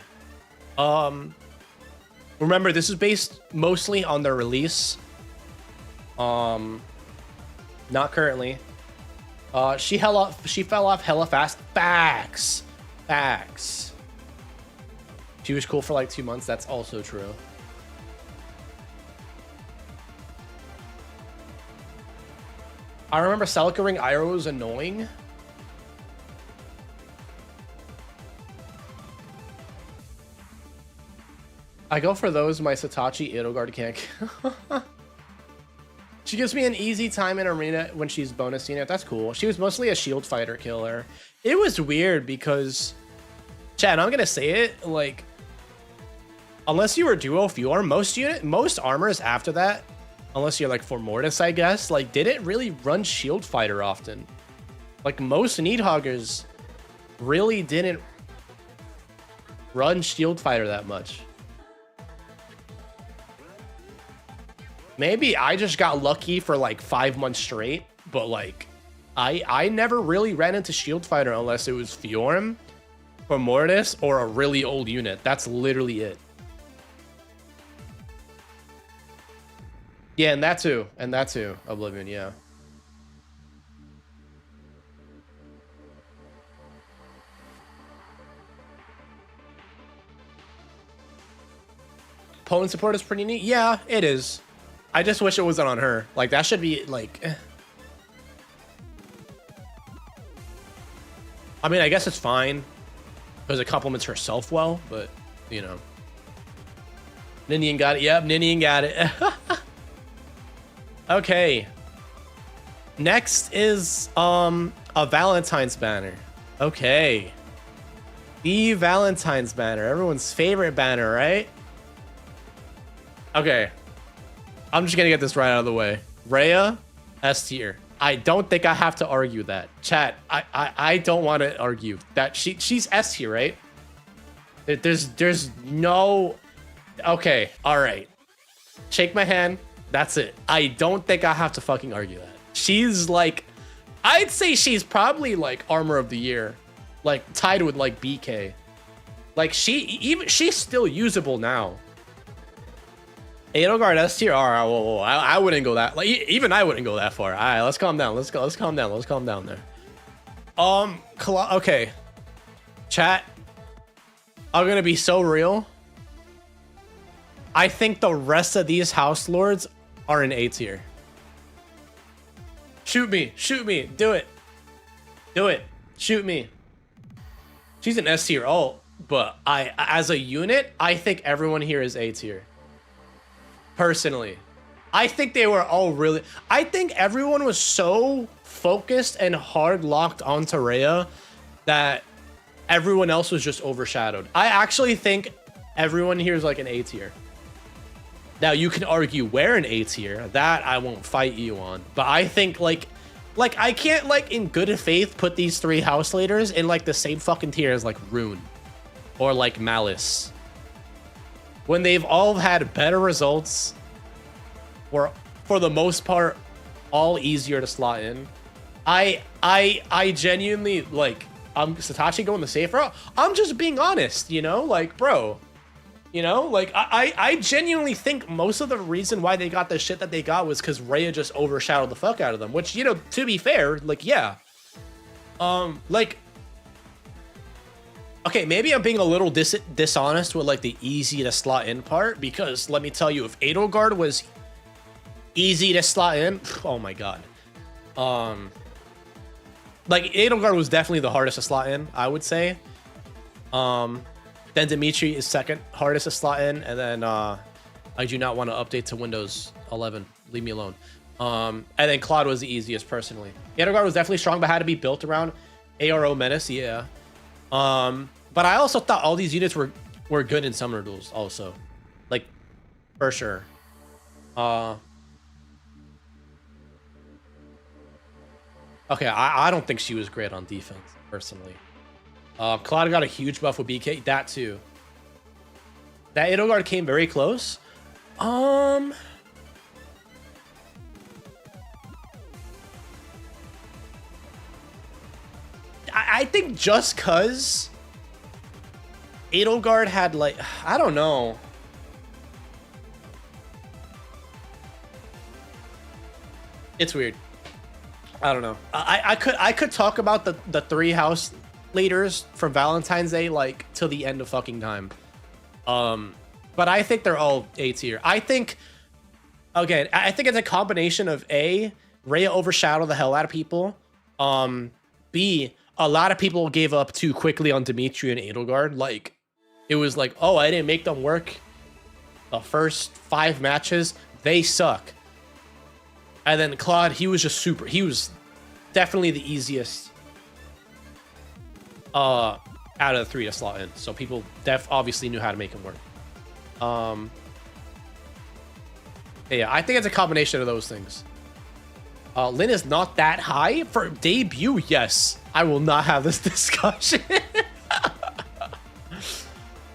Remember, this is based mostly on their release. Not currently. She fell off hella fast. Facts. She was cool for like 2 months. That's also true. I remember Celica Ring Ira was annoying. I go for those, my Satachi Edelgard Kank. She gives me an easy time in arena when she's bonus unit. That's cool. She was mostly a shield fighter killer. It was weird because, Chad, I'm gonna say it, like, unless you were duo Fjord, most armors after that, unless you're like for Mortis, I guess, like, didn't really run shield fighter often. Like, most Needhoggers really didn't run shield fighter that much. Maybe I just got lucky for like 5 months straight, but like I never really ran into shield fighter unless it was Fjorm or Mortis or a really old unit. That's literally it. Yeah, and that too, Oblivion, yeah. Potent support is pretty neat. Yeah, it is. I just wish it wasn't on her. Like, that should be, like... I mean, I guess it's fine. Because it complements herself well, but, you know. Ninian got it. Yep, Ninian got it. Okay. Next is, a Valentine's banner. Okay. The Valentine's banner. Everyone's favorite banner, right? Okay. I'm just gonna get this right out of the way. Rhea, S tier. I don't think I have to argue that. Chat, I don't want to argue that she's S tier, right? There's no... Okay, all right. Shake my hand. That's it. I don't think I have to fucking argue that. She's like... I'd say she's probably like Armor of the Year. Like tied with like BK. Like she's still usable now. Edelgard S tier. All right, whoa. I wouldn't go that. Like even I wouldn't go that far. All right, let's calm down. Let's calm down. Let's calm down there. Okay. Chat. I'm gonna be so real. I think the rest of these house lords are in A tier. Shoot me. Do it. Shoot me. She's an S tier. Oh, but as a unit, I think everyone here is A tier. Personally, I think they were all really... I think everyone was so focused and hard locked onto Rhea that everyone else was just overshadowed. I actually think everyone here is like an A tier. Now, you can argue where an A tier. That I won't fight you on. But I think, like I can't, like, in good faith, put these three house leaders in, like, the same fucking tier as, like, Rune. Or, like, Malice. When they've all had better results, were for the most part all easier to slot in. I genuinely, like, I'm Satoshi going the safe route. I'm just being honest, you know, like, bro, you know, like I genuinely think most of the reason why they got the shit that they got was because Rhea just overshadowed the fuck out of them, which, you know, to be fair, like, yeah, like, okay, maybe I'm being a little dishonest with, like, the easy to slot in part, because let me tell you, if Edelgard was easy to slot in, oh my god. Like, Edelgard was definitely the hardest to slot in, I would say. Then Dimitri is second hardest to slot in, and then I do not want to update to Windows 11. Leave me alone. And then Claude was the easiest, personally. Edelgard was definitely strong, but had to be built around ARO Menace, yeah. But I also thought all these units were good in summoner duels also. Like, for sure. Okay, I don't think she was great on defense, personally. Claude got a huge buff with BK. That too. That Edelgard came very close. I think just cause Edelgard had, like, I don't know. It's weird. I don't know. I could talk about the three house leaders from Valentine's Day, like, till the end of fucking time. But I think they're all A tier. I think, again, I think it's a combination of A, Rhea overshadowed the hell out of people. B, a lot of people gave up too quickly on Dimitri and Edelgard. Like, it was like, oh, I didn't make them work the first 5 matches. They suck. And then Claude, he was definitely the easiest out of the 3 to slot in. So people obviously knew how to make him work. Yeah, I think it's a combination of those things. Lyn is not that high for debut. Yes, I will not have this discussion.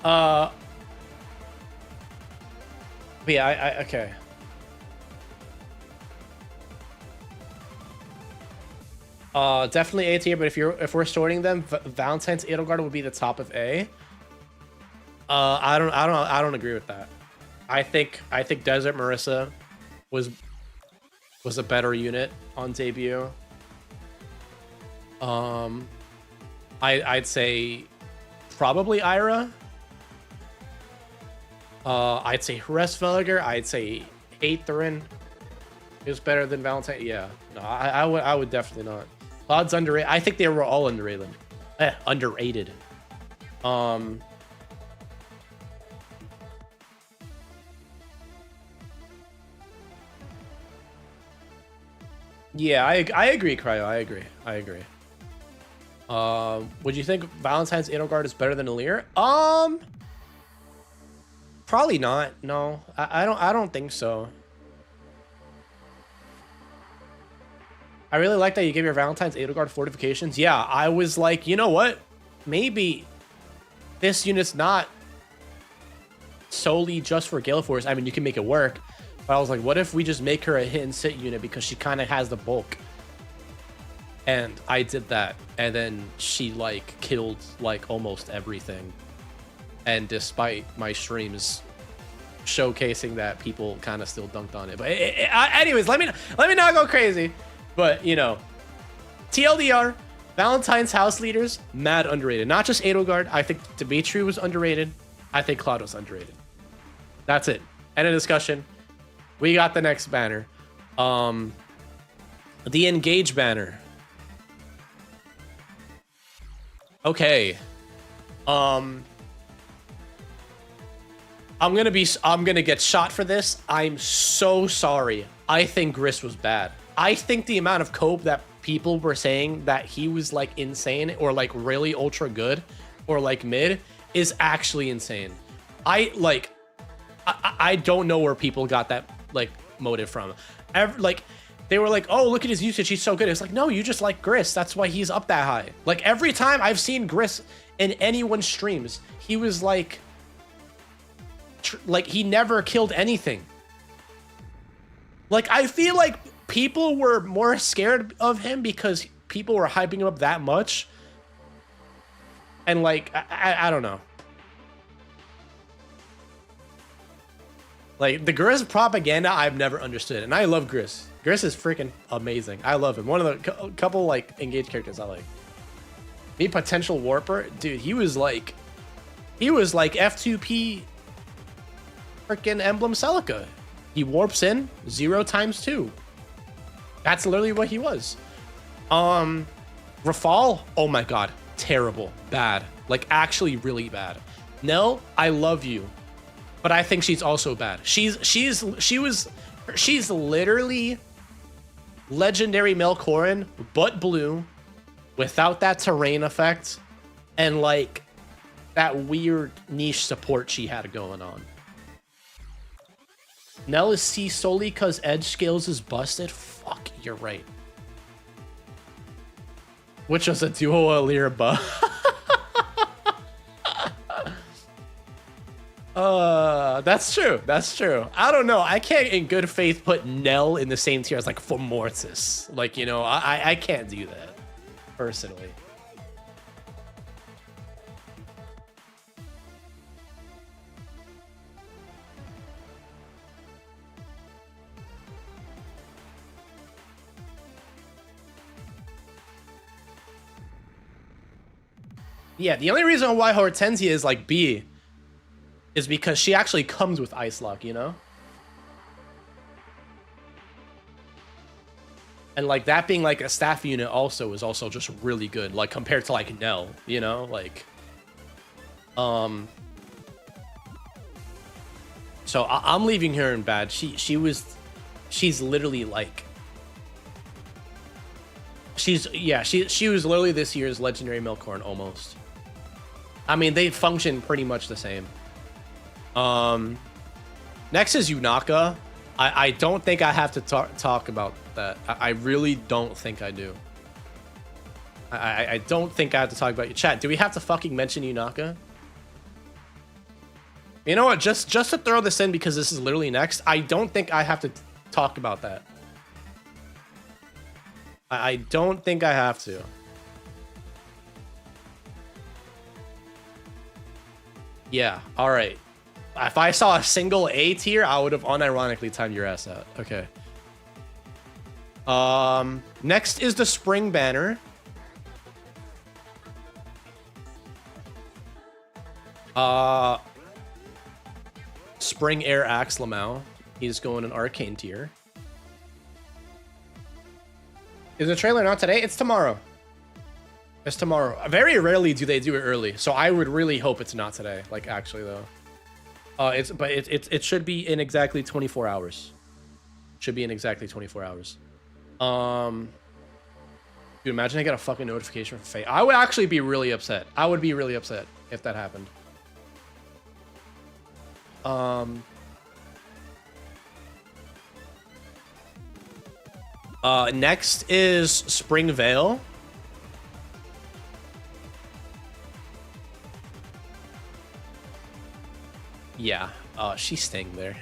But yeah, okay. Definitely A tier, but if we're sorting them, Valentine's Edelgard would be the top of A. I don't agree with that. I think Desert Marissa was a better unit on debut. I'd say probably Ira. I'd say Hresvelger. I'd say Aetherin is better than Valentine. Yeah, no, I would definitely not. Claude's underrated. I think they were all underrated. Underrated. Yeah, I agree, Cryo. I agree. Would you think Valentine's Edelgard is better than Alir? Probably not. No, I don't think so. I really like that you give your Valentine's Edelgard fortifications. Yeah, I was like, you know what? Maybe this unit's not solely just for Gale Force. I mean, you can make it work. But I was like, what if we just make her a hit and sit unit because she kind of has the bulk? And I did that. And then she, like, killed, like, almost everything. And despite my streams showcasing that, people kind of still dunked on it. But anyways, let me not go crazy. But, you know, TLDR, Valentine's house leaders, mad underrated. Not just Edelgard. I think Dimitri was underrated. I think Cloud was underrated. That's it. End of discussion. We got the next banner. The Engage banner. Okay. I'm gonna get shot for this. I'm so sorry. I think Gris was bad. I think the amount of cope that people were saying that he was like insane or like really ultra good or like mid is actually insane. I don't know where people got that like motive from. Like they were like, oh, look at his usage, he's so good. It's like, no, you just like Gris. That's why he's up that high. Like every time I've seen Gris in anyone's streams, he was like he never killed anything. Like I feel like people were more scared of him because people were hyping him up that much. And like, I don't know. Like the Gris propaganda, I've never understood. And I love Gris. Gris is freaking amazing. I love him. One of the couple like engaged characters I like. Me potential warper, dude, he was like F2P freaking emblem Celica. He warps in 0 times 2. That's literally what he was. Rafal, oh my god, terrible, bad, like actually really bad. Nell, I love you, but I think she's also bad. She's literally legendary Melkoran, but blue, without that terrain effect, and like that weird niche support she had going on. Nell is C solely because edge scales is busted. Fuck, you're right. Which was a duo Alir buff. That's true. That's true. I don't know. I can't in good faith put Nell in the same tier as like Formortis. Like, you know, I can't do that personally. Yeah, the only reason why Hortensia is like B is because she actually comes with Ice Lock, you know? And like that being like a staff unit also is also just really good, like compared to like Nell, you know? Like, so I'm leaving her in bad. She's literally like, she was literally this year's legendary Melkorn almost. I mean, they function pretty much the same. Next is Yunaka. I don't think I have to talk about that. I really don't think I do. I don't think I have to talk about your chat. Do we have to fucking mention Yunaka? You know what? Just to throw this in because this is literally next. I don't think I have to talk about that. I don't think I have to. Yeah, all right. If I saw a single A tier, I would have unironically timed your ass out. Okay. Next is the spring banner. Spring Air Axe Lamau. He's going an arcane tier. Is the trailer not today? It's tomorrow. It's tomorrow. Very rarely do they do it early, so I would really hope it's not today. Like actually though, it should be in exactly 24 hours. Should be in exactly 24 hours. Dude, imagine I get a fucking notification from Fate. I would actually be really upset. I would be really upset if that happened. Next is Spring Veil. Yeah, she's staying there.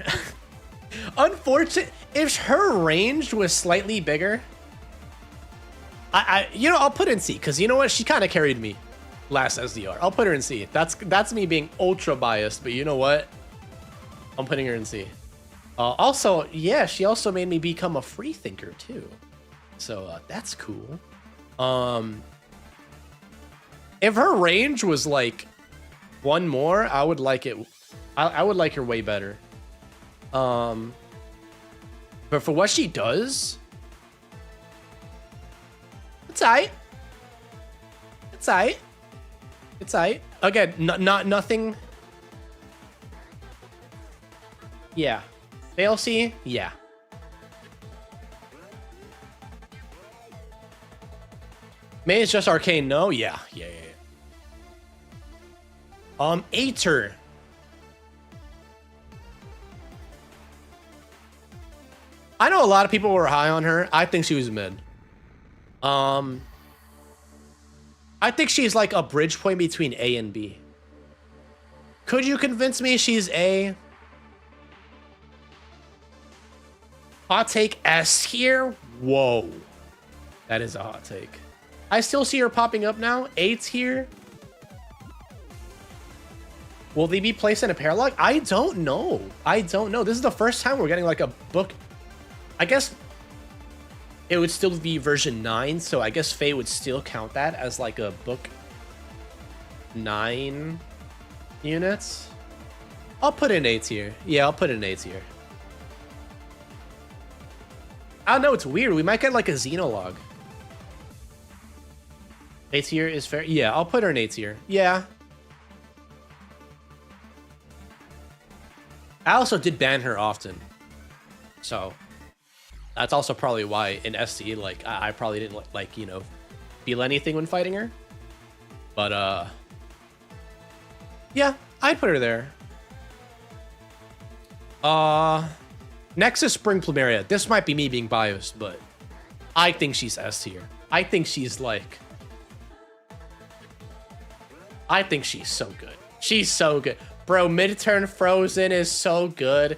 Unfortunate. If her range was slightly bigger, you know, I'll put her in C, because you know what? She kind of carried me last SDR. I'll put her in C. That's me being ultra biased, but you know what? I'm putting her in C. Also, yeah, she also made me become a free thinker too. So that's cool. If her range was like one more, I would like it. I would like her way better. But for what she does, it's aight. It's aight. It's aight. Again, nothing. Yeah. ALC? Yeah. May is just arcane? No? Yeah. Yeah. Aether. I know a lot of people were high on her. I think she was mid. I think she's like a bridge point between A and B. Could you convince me she's A? Hot take S here? Whoa. That is a hot take. I still see her popping up now. 8's here. Will they be placed in a pair lock? I don't know. I don't know. This is the first time we're getting like a book. I guess it would still be version 9, so I guess Faye would still count that as like a book 9 units. I'll put in 8 here. Yeah, I'll put in 8 here. I don't know, it's weird. We might get like a Xenologue. 8 tier is fair. Yeah, I'll put her in 8 tier. Yeah. I also did ban her often. So that's also probably why in SC, like, I probably didn't like, you know, feel anything when fighting her. But yeah, I'd put her there. Next is Spring Plumeria. This might be me being biased, but I think she's S tier. I think she's like, I think she's so good. She's so good. Bro, mid-turn Frozen is so good.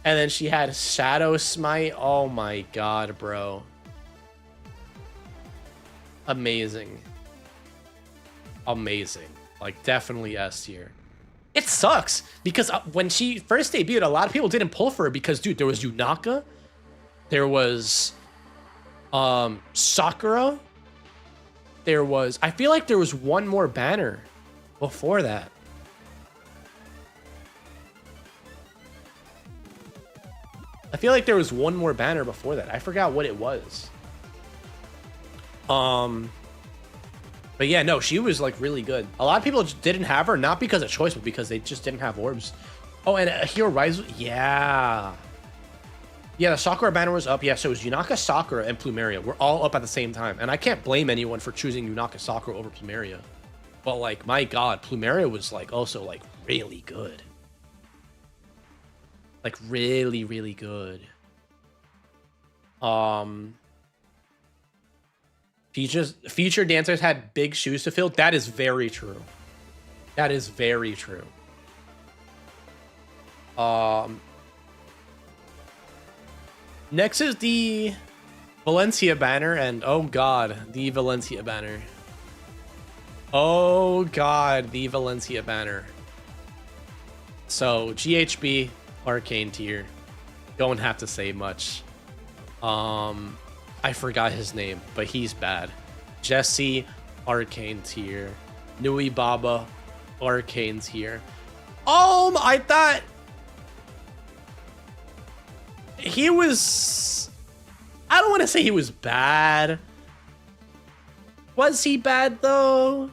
And then she had Shadow Smite. Oh my god, bro. Amazing. Amazing. Like, definitely S tier. It sucks because when she first debuted, a lot of people didn't pull for her because, dude, there was Yunaka, there was Sakura, there was, I feel like there was one more banner before that. I feel like there was one more banner before that. I forgot what it was. But yeah, no, she was like really good. A lot of people just didn't have her, not because of choice, but because they just didn't have orbs. Oh, and Hero Rise, yeah. Yeah, the Sakura banner was up. Yeah, so it was Yunaka, Sakura, and Plumeria. We're all up at the same time. And I can't blame anyone for choosing Yunaka, Sakura over Plumeria. But like, my god, Plumeria was like also like really good. Like really, really good. Feature dancers had big shoes to fill. That is very true. That is very true. Next is the Valencia banner, and oh god, the Valencia banner. Oh god, the Valencia banner. So GHB, arcane tier. Don't have to say much. I forgot his name, but he's bad. Jesse, arcane tier. Nui Baba, arcane tier. I thought he was, I don't want to say he was bad. Was he bad though?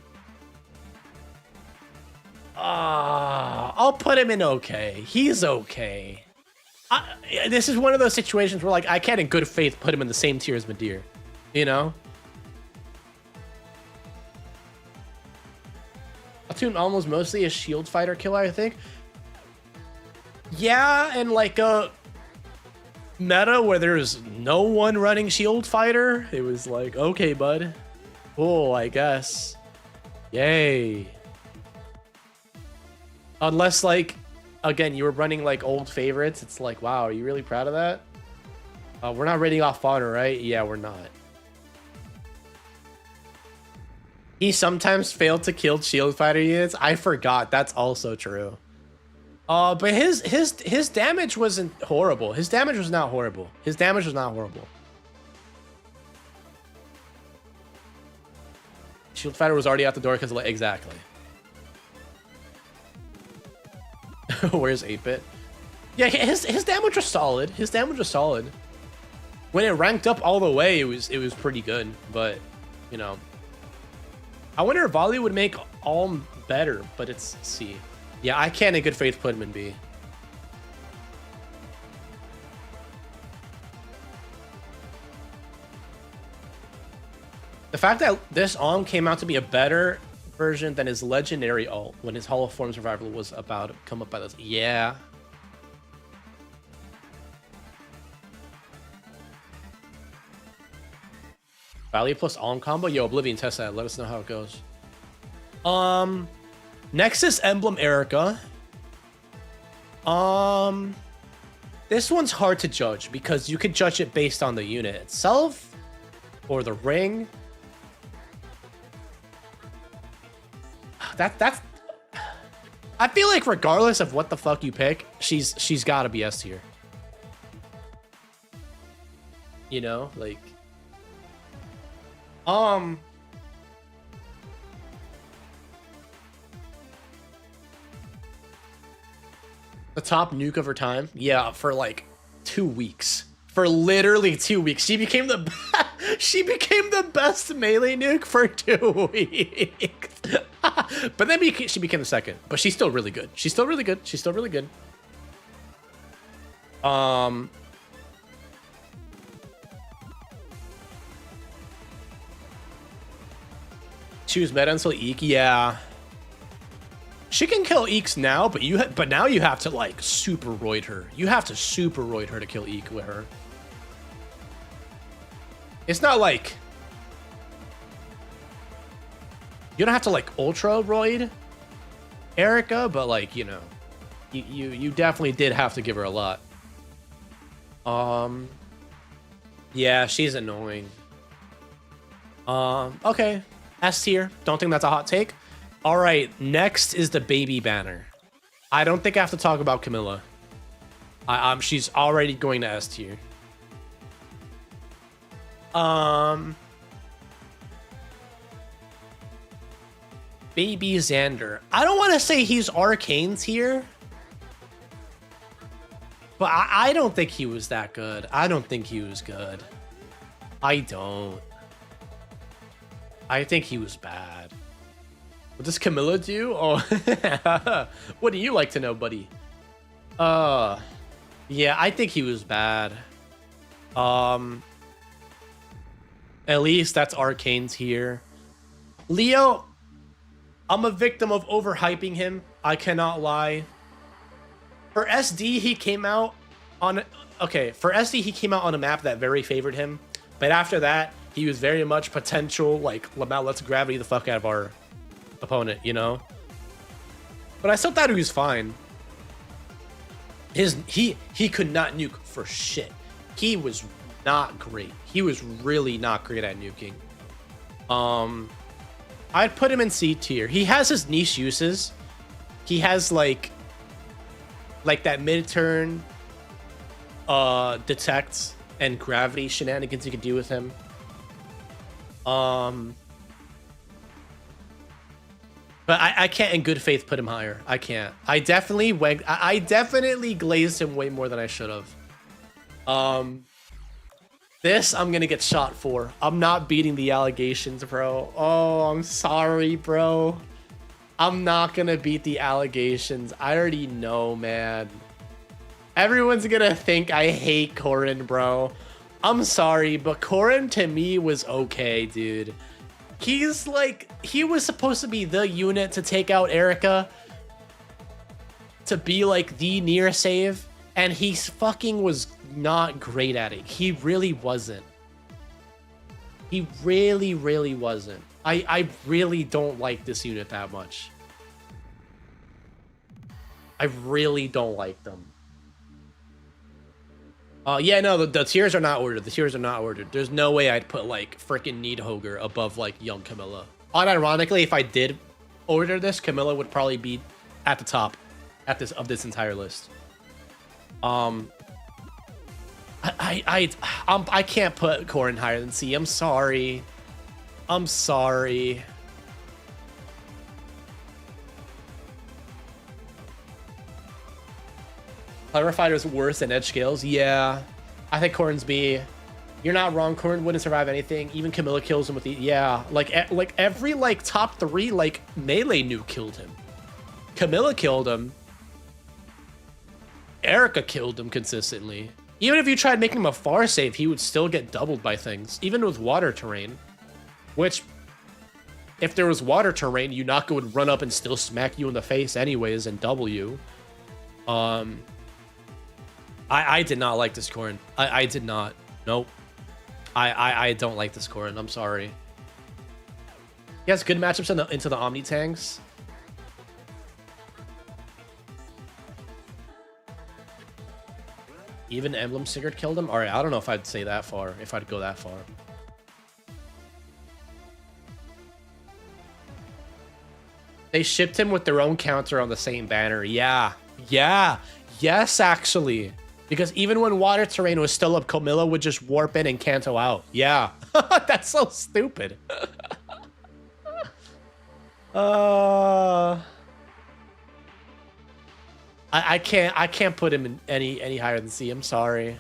I'll put him in okay. He's okay. This is one of those situations where, like, I can't in good faith put him in the same tier as Madir, you know? Platoon almost mostly a shield fighter killer, I think. Yeah, and like meta where there's no one running shield fighter, it was like, okay, bud. Cool, I guess. Yay. Unless, like, again, you were running, like, old favorites. It's like, wow, are you really proud of that? We're not rating off fodder, right? Yeah, we're not. He sometimes failed to kill shield fighter units. I forgot. That's also true. But his damage wasn't horrible. His damage was not horrible. His damage was not horrible. Shield fighter was already out the door because, like, exactly. Where's 8-bit? Yeah, his damage was solid. His damage was solid. When it ranked up all the way, it was pretty good. But, you know, I wonder if volley would make all better. But it's C. Yeah, I can't in good faith put him in B. The fact that this Alm came out to be a better version than his legendary ult when his Hall of Form survival was about to come up by this. Yeah. Valley plus Alm combo? Yo, Oblivion, test that. Let us know how it goes. Nexus Emblem Erica. This one's hard to judge because you could judge it based on the unit itself or the ring. That's I feel like regardless of what the fuck you pick, she's got to be S tier. You know, like the top nuke of her time. Yeah, for like 2 weeks. For literally 2 weeks. She became the best melee nuke for 2 weeks. But then she became the second. But she's still really good. She's still really good. She's still really good. She was meta until Eek. Yeah. She can kill Eeks now, but now you have to like super roid her. You have to super roid her to kill Eek with her. It's not like you don't have to like ultra roid Erica, but like, you know, you definitely did have to give her a lot. Yeah, she's annoying. Okay, S tier. Don't think that's a hot take. All right, next is the baby banner. I don't think I have to talk about Camilla. She's already going to S tier. Baby Xander. I don't want to say he's Arcane tier, but I don't think he was that good. I don't think he was good. I don't. I think he was bad. What does Camilla do? Oh, what do you like to know, buddy? Yeah, I think he was bad. At least that's Arcane's here. Leo, I'm a victim of overhyping him. I cannot lie. For SD, he came out on... Okay, for SD, he came out on a map that very favored him. But after that, he was very much potential, like, Lamau, let's gravity the fuck out of our opponent, you know? But I still thought he was fine. He could not nuke for shit. He was not great. He was really not great at nuking. I'd put him in C tier. He has his niche uses. He has like that mid-turn detect and gravity shenanigans you can do with him. But I can't in good faith put him higher. I can't. I definitely glazed him way more than I should have. This I'm gonna get shot for. I'm not beating the allegations, bro. Oh, I'm sorry, bro. I'm not gonna beat the allegations. I already know, man. Everyone's gonna think I hate Corrin, bro. I'm sorry, but Corrin to me was okay, dude. He's like, he was supposed to be the unit to take out Erica, to be like the near save, and he fucking was not great at it. He really wasn't. He really, really wasn't. I really don't like this unit that much. I really don't like them. Yeah, no, the tiers are not ordered. The tiers are not ordered. There's no way I'd put, like, freaking Nidhogre above, like, young Camilla. Unironically, if I did order this, Camilla would probably be at the top of this entire list. I can't put Corrin higher than C. I'm sorry. I'm sorry. Clarifier is worse than Edge Scales. Yeah, I think Corrin's B. You're not wrong. Corrin wouldn't survive anything. Even Camilla kills him with the like every like top 3 like melee nuke killed him. Camilla killed him. Erica killed him consistently. Even if you tried making him a far save, he would still get doubled by things, even with water terrain. Which, if there was water terrain, Yunaka would run up and still smack you in the face anyways and double you. I did not like this Corrin. I did not. Nope. I don't like this Corrin. I'm sorry. He has good matchups into the Omni tanks. Even Emblem Sigurd killed him? Alright, I don't know if I'd say that far. If I'd go that far. They shipped him with their own counter on the same banner. Yeah. Yeah. Yes, actually. Because even when water terrain was still up, Camilla would just warp in and Kanto out. Yeah. That's so stupid. I can't put him in any higher than C. I'm sorry.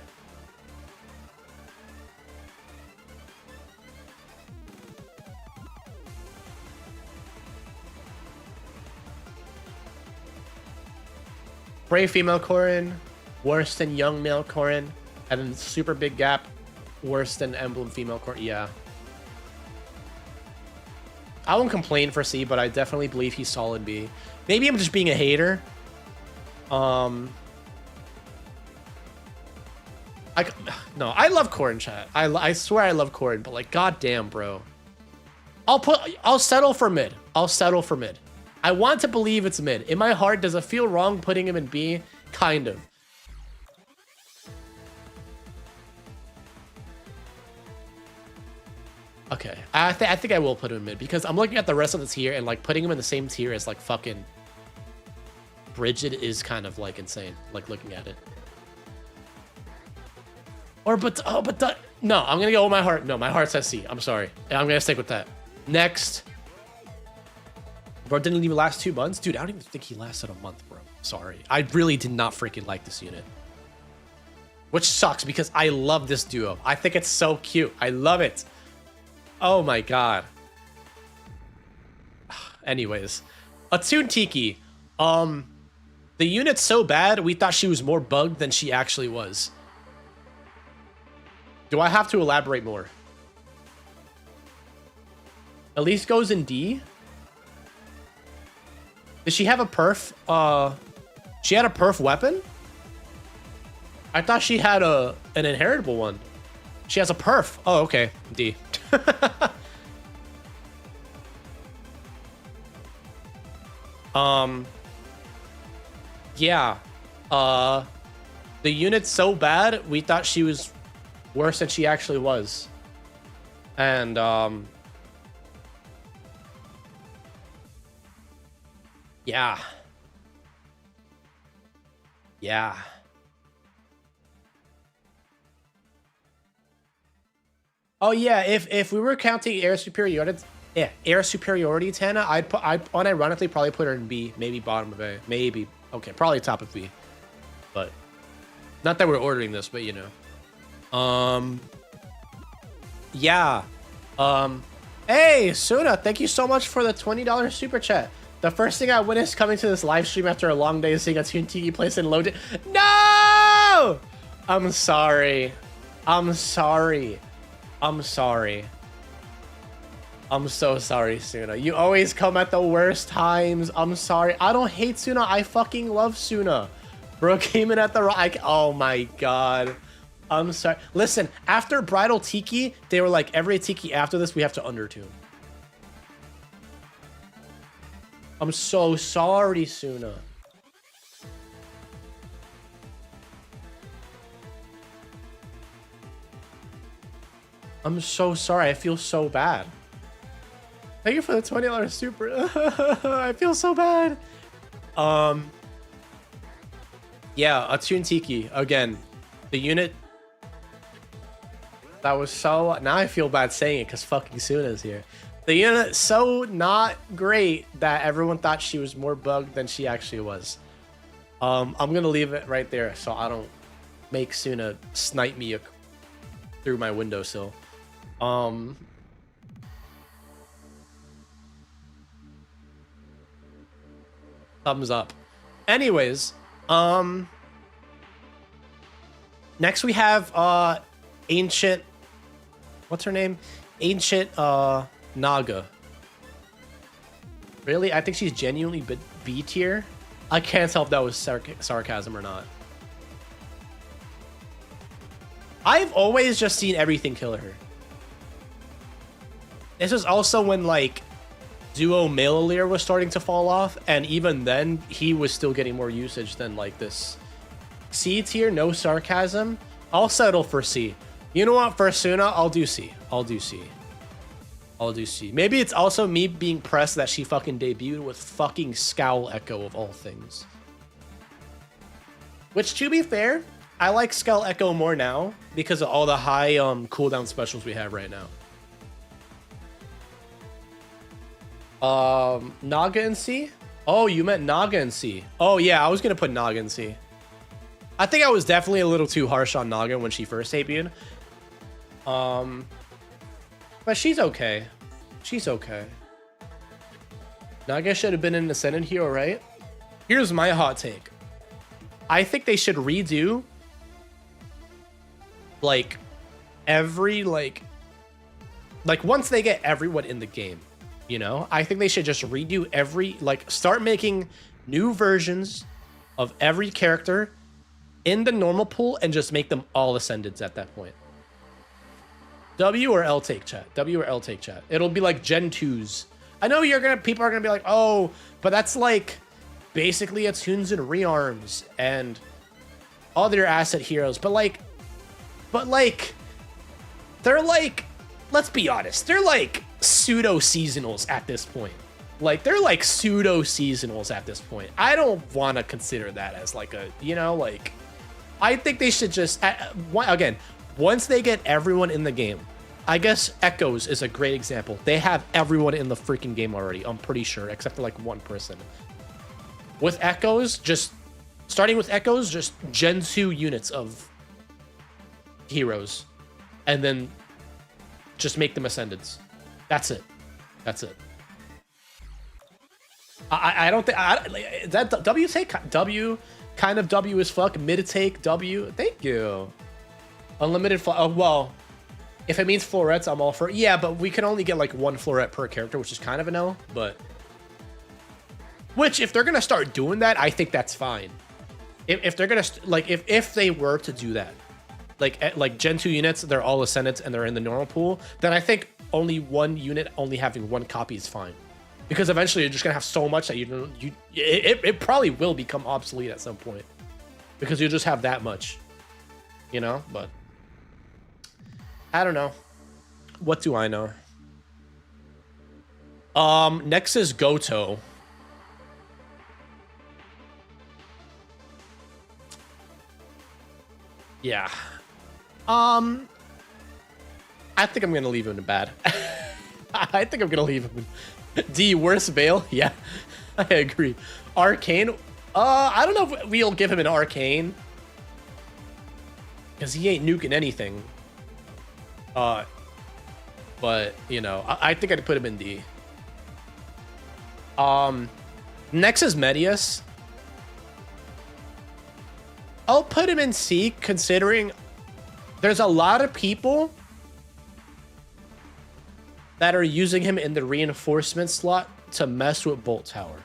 Brave female Corrin, worse than young male Corrin, and then super big gap, worse than Emblem female Corrin. Yeah. I won't complain for C, but I definitely believe he's solid B. Maybe I'm just being a hater. No, I love Corrin, chat. I swear I love Corrin, but like, goddamn, bro. I'll settle for mid. I'll settle for mid. I want to believe it's mid. In my heart, does it feel wrong putting him in B? Kind of. Okay, I think I will put him in mid because I'm looking at the rest of the tier and like putting him in the same tier as like fucking Bridget is kind of like insane. Like looking at it. No, I'm gonna go with my heart. No, my heart says C. I'm sorry. I'm gonna stick with that. Next. Bro, didn't even last 2 months? Dude, I don't even think he lasted a month, bro. Sorry. I really did not freaking like this unit. Which sucks because I love this duo. I think it's so cute. I love it. Oh my god. Anyways. Attune Tiki. The unit's so bad, we thought she was more bugged than she actually was. Do I have to elaborate more? Elise goes in D. Does she have a perf? She had a perf weapon? I thought she had an inheritable one. She has a perf. Oh, okay. D. Yeah. The unit's so bad, we thought she was worse than she actually was. And, yeah. Yeah. Oh yeah, if we were counting air superiority, yeah, air superiority Tana, I'd unironically probably put her in B, maybe bottom of A, maybe. Okay, probably top of B. But not that we're ordering this, but you know. Yeah. Hey, Suna, thank you so much for the $20 super chat. The first thing I witnessed coming to this live stream after a long day is seeing Attune Tiki place in loaded. No! I'm sorry. I'm sorry. I'm sorry. I'm so sorry, Suna. You always come at the worst times. I'm sorry. I don't hate Suna. I fucking love Suna. Bro came in at the right. Oh my god. I'm sorry. Listen, after Bridal Tiki, they were like, every Tiki after this, we have to undertune. I'm so sorry, Suna. I'm so sorry. I feel so bad. Thank you for the $20 super. I feel so bad. Yeah, Attune Tiki. Again, the unit. That was so... Now I feel bad saying it because fucking Suna's here. The unit so not great that everyone thought she was more bugged than she actually was. I'm going to leave it right there so I don't make Suna snipe me through my windowsill. Thumbs up. Anyways, next we have Ancient... What's her name? Ancient Naga. Really? I think she's genuinely B tier. I can't tell if that was sarcasm or not. I've always just seen everything kill her. This was also when like Duo ℒ𝔬𝔩𝔬𝔡 was starting to fall off, and even then he was still getting more usage than like this. C tier, no sarcasm. I'll settle for C. You know what? For Suna, I'll do C. I'll do C. I'll do C. Maybe it's also me being pressed that she fucking debuted with fucking 𝔬𝔬𝔩𝔬𝔡 of all things. Which, to be fair, I like 𝔬𝔬𝔩𝔬𝔡 more now because of all the high cooldown specials we have right now. Naga and C? Oh, you meant Naga and C. Oh yeah, I was gonna put Naga and C. I think I was definitely a little too harsh on Naga when she first debuted. But she's okay. She's okay. Naga should have been an Ascendant hero, right? Here's my hot take. I think they should redo like every like once they get everyone in the game, you know, I think they should just redo every, like, start making new versions of every character in the normal pool and just make them all Ascendants at that point. W or L take chat. W or L take chat. It'll be like Gen 2s. I know people are gonna be like, oh, but that's like basically Attunes and Rearms and other asset heroes. But like, they're like, let's be honest, they're like pseudo seasonals at this point. Like, they're like pseudo seasonals at this point. I don't want to consider that as like a, you know, like, I think they should just, again, once they get everyone in the game, I guess Echoes is a great example. They have everyone in the freaking game already, I'm pretty sure, except for like one person. With Echoes, starting with Echoes, just Gen 2 units of heroes, and then just make them Ascendants. That's it. That's it. I don't think that W take W kind of W as fuck. Mid take W. Thank you. Unlimited. Oh, well, if it means florets, I'm all for it. Yeah, but we can only get like one floret per character, which is kind of a no. But which, if they're gonna start doing that, I think that's fine. If they're gonna like if they were to do that, like Gen 2 units, they're all Ascendants and they're in the normal pool, then I think only one unit only having one copy is fine. Because eventually you're just gonna have so much that it probably will become obsolete at some point. Because you'll just have that much. You know? But I don't know. What do I know? Next is Goto. Yeah. I think I'm gonna leave him in bad. I think I'm gonna leave him in D, worst Veil? Yeah, I agree. Arcane? I don't know if we'll give him an Arcane. Because he ain't nuking anything. But, you know, I think I'd put him in D. Next is Medius. I'll put him in C, considering there's a lot of people that are using him in the reinforcement slot to mess with Bolt Tower.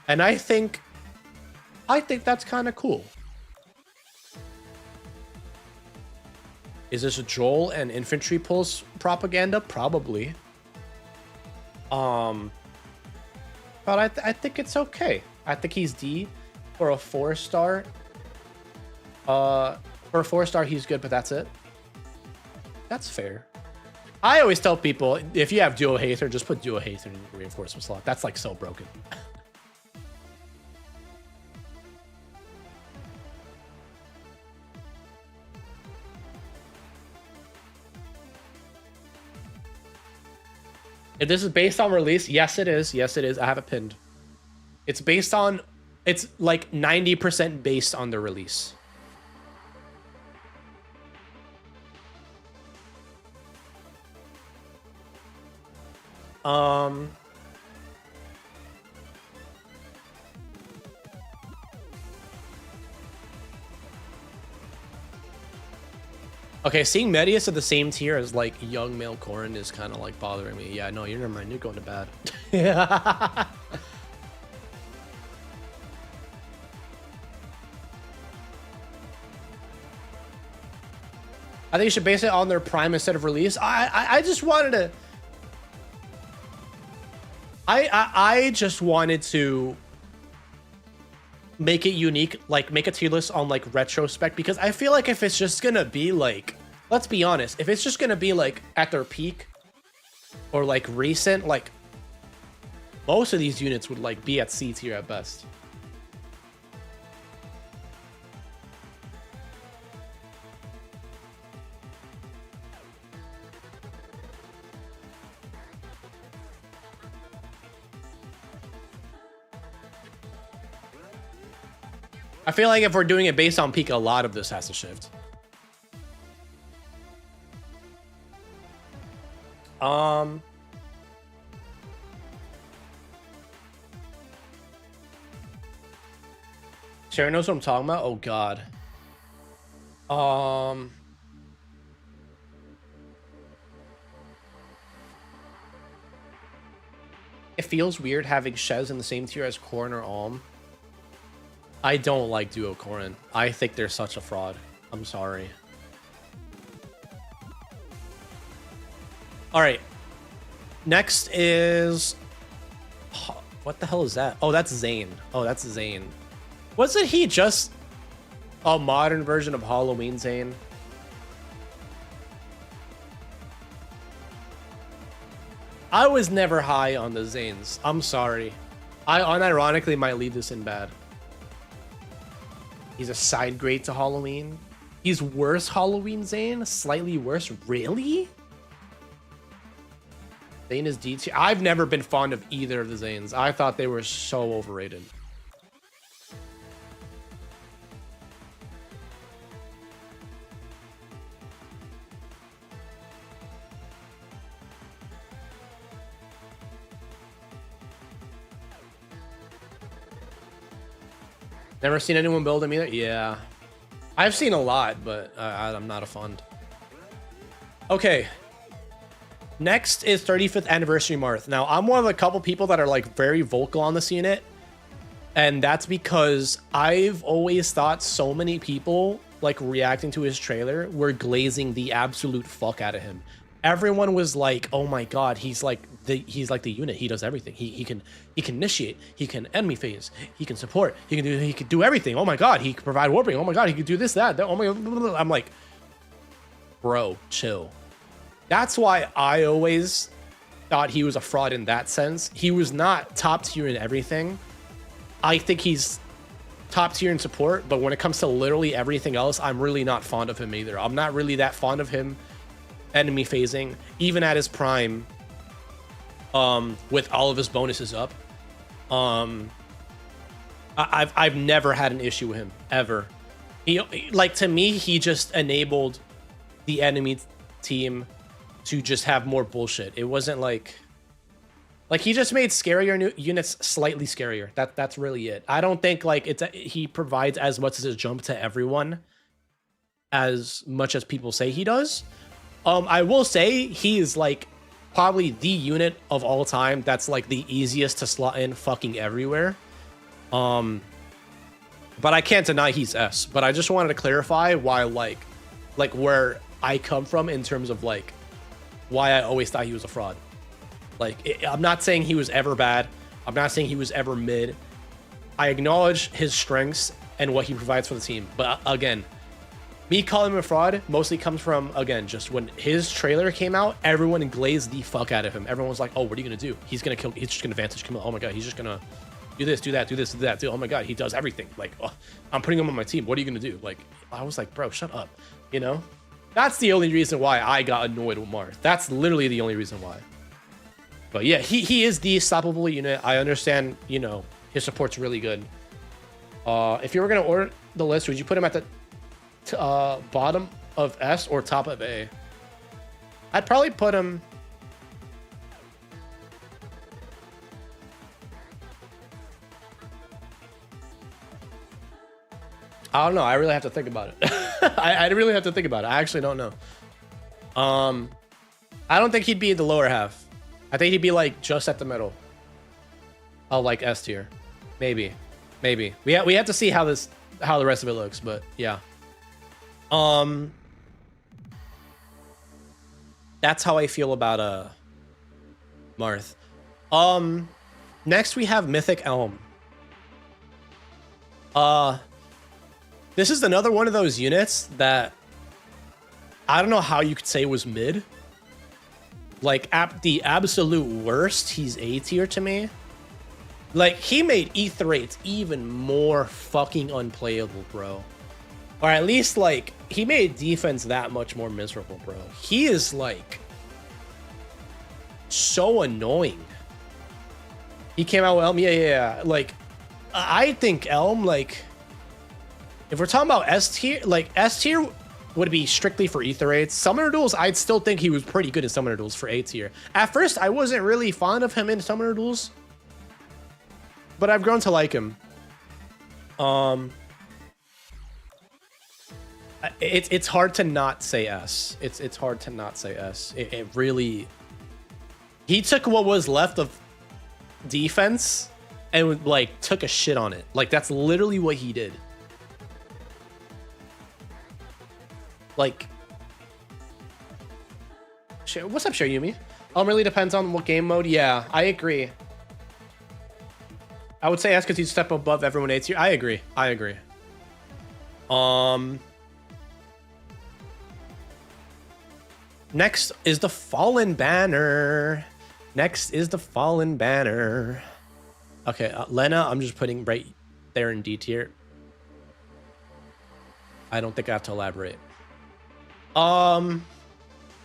And I think that's kind of cool. Is this a Joel and infantry pulse propaganda? Probably. But I think it's okay. I think he's D for a 4-star. For a 4-star, he's good, but that's it. That's fair. I always tell people, if you have Duo Hater, just put Duo Hater in the reinforcement slot. That's like so broken. If this is based on release, yes it is. Yes it is. I have it pinned. It's based on, it's like 90% based on the release. Okay, seeing Medius at the same tier as like young male Corrin is kind of like bothering me. Yeah, no, you're never mind. You're going to bad. I think you should base it on their prime instead of release. I just wanted to. I just wanted to make it unique, like make a tier list on like retrospect, because I feel like if it's just gonna be like, let's be honest, if it's just gonna be like at their peak or like recent, like most of these units would like be at C tier at best. I feel like if we're doing it based on peak, a lot of this has to shift. Sharon knows what I'm talking about? Oh god. It feels weird having Shez in the same tier as Corrin or Alm. I don't like Duo Corrin. I think they're such a fraud. I'm sorry. All right. Next is... what the hell is that? Oh, that's Zane. Oh, that's Zane. Wasn't he just a modern version of Halloween Zane? I was never high on the Zanes. I'm sorry. I unironically might leave this in bad. He's a side grade to Halloween. He's worse Halloween Zane? Slightly worse? Really? Zane is D tier. I've never been fond of either of the Zanes. I thought they were so overrated. Never seen anyone build him either? Yeah. I've seen a lot, but I'm not a fond. Okay. Next is 35th Anniversary Marth. Now, I'm one of the couple people that are like very vocal on this unit. And that's because I've always thought so many people like reacting to his trailer were glazing the absolute fuck out of him. Everyone was like, oh my god, he's like the unit. He does everything. He can initiate, he can enemy phase, he can support, he can do everything. Oh my god, he can provide warping. Oh my god, he can do this, that. Oh my god. I'm like, bro, chill. That's why I always thought he was a fraud in that sense. He was not top tier in everything. I think he's top tier in support, but when it comes to literally everything else, I'm really not fond of him either. I'm not really that fond of him enemy phasing, even at his prime, with all of his bonuses up. I've never had an issue with him ever. He, like, to me, he just enabled the enemy team to just have more bullshit. It wasn't like he just made scarier units slightly scarier. That's really it. I don't think like he provides as much as a jump to everyone as much as people say he does. I will say he is like probably the unit of all time that's like the easiest to slot in fucking everywhere. But I can't deny he's S. But I just wanted to clarify why like where I come from in terms of like why I always thought he was a fraud. Like, I'm not saying he was ever bad. I'm not saying he was ever mid. I acknowledge his strengths and what he provides for the team. But again, me calling him a fraud mostly comes from, again, just when his trailer came out, everyone glazed the fuck out of him. Everyone was like, oh, what are you going to do? He's going to kill. He's just going to Vantage kill. Oh my God, he's just going to do this, do that, do this, do that. Oh my God, he does everything. Like, oh, I'm putting him on my team. What are you going to do? Like, I was like, bro, shut up. You know? That's the only reason why I got annoyed with Marth. That's literally the only reason why. But yeah, he is the stoppable unit. I understand, you know, his support's really good. If you were going to order the list, would you put him at the bottom of S or top of A? I'd probably put him... I don't know. I really have to think about it. I really have to think about it. I actually don't know. I don't think he'd be in the lower half. I think he'd be like just at the middle. Oh, like S tier. Maybe. We have to see how the rest of it looks, but yeah. That's how I feel about Marth. Next we have Mythic Elm. This is another one of those units that I don't know how you could say was mid. Like, the absolute worst, he's A tier to me. Like, he made ℏ even more fucking unplayable, bro. Or at least, like, he made defense that much more miserable, bro. He is, like, so annoying. He came out with Elm, yeah. Like, I think Elm, like, if we're talking about S tier, like, S tier would be strictly for ℏ. Summoner duels, I'd still think he was pretty good in summoner duels for A tier. At first, I wasn't really fond of him in summoner duels, but I've grown to like him. It's hard to not say S. It's hard to not say S. It really... He took what was left of defense and, like, took a shit on it. Like, that's literally what he did. Like, what's up, Xiaoyumi? Really depends on what game mode. Yeah, I agree. I would say S because he'd step above everyone A tier. I agree. Next is the Fallen Banner. Okay, Lena, I'm just putting right there in D tier. I don't think I have to elaborate.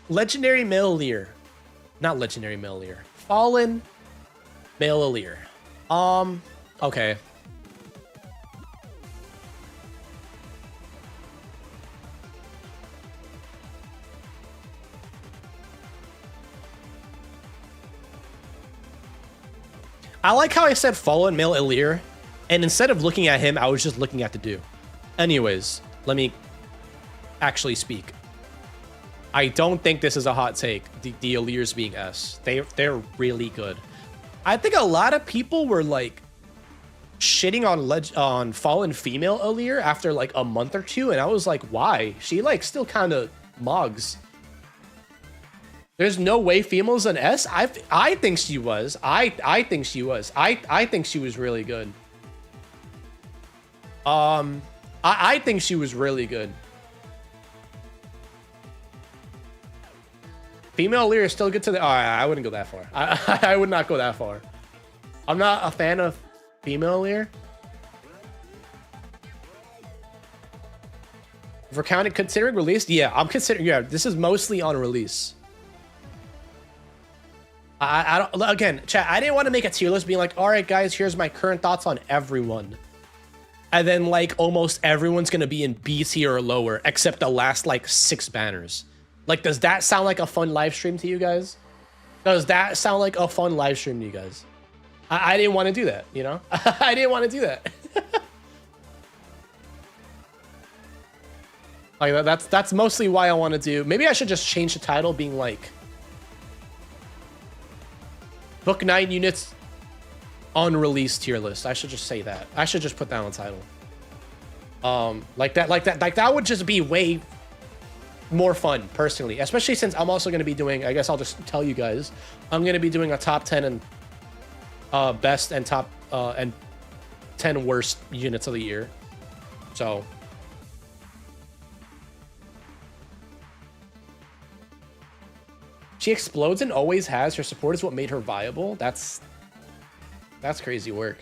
Legendary Male Leer. Not Legendary Male Leer. Fallen Male Leer. Okay. I like how I said Fallen Male Leer, and instead of looking at him, I was just looking at the do. Anyways, let me actually speak. I don't think this is a hot take, the Aleers being S. They're really good. I think a lot of people were like shitting on Fallen Female Aleer after like a month or two, and I was like, why? She like still kind of mogs. There's no way female's an S. I think she was. I think she was. I think she was really good. I think she was really good. Female Leer is still good to the... I wouldn't go that far. I would not go that far. I'm not a fan of female Leer. If we're considering release, yeah, I'm considering... Yeah, this is mostly on release. I don't... Again, chat, I didn't want to make a tier list being like, all right, guys, here's my current thoughts on everyone. And then, like, almost everyone's going to be in B tier or lower, except the last, like, 6 banners. Like, does that sound like a fun live stream to you guys? Does that sound like a fun live stream to you guys? I didn't want to do that, you know? I didn't want to do that. Like, that's mostly why I want to do... Maybe I should just change the title being like... Book 9 units unreleased tier list. I should just say that. I should just put that on the title. Like that would just be way... more fun personally, especially since I'm also going to be doing, I guess I'll just tell you guys, I'm going to be doing a top 10 and best and top and 10 worst units of the year. So she explodes and always has. Her support is what made her viable. That's crazy work.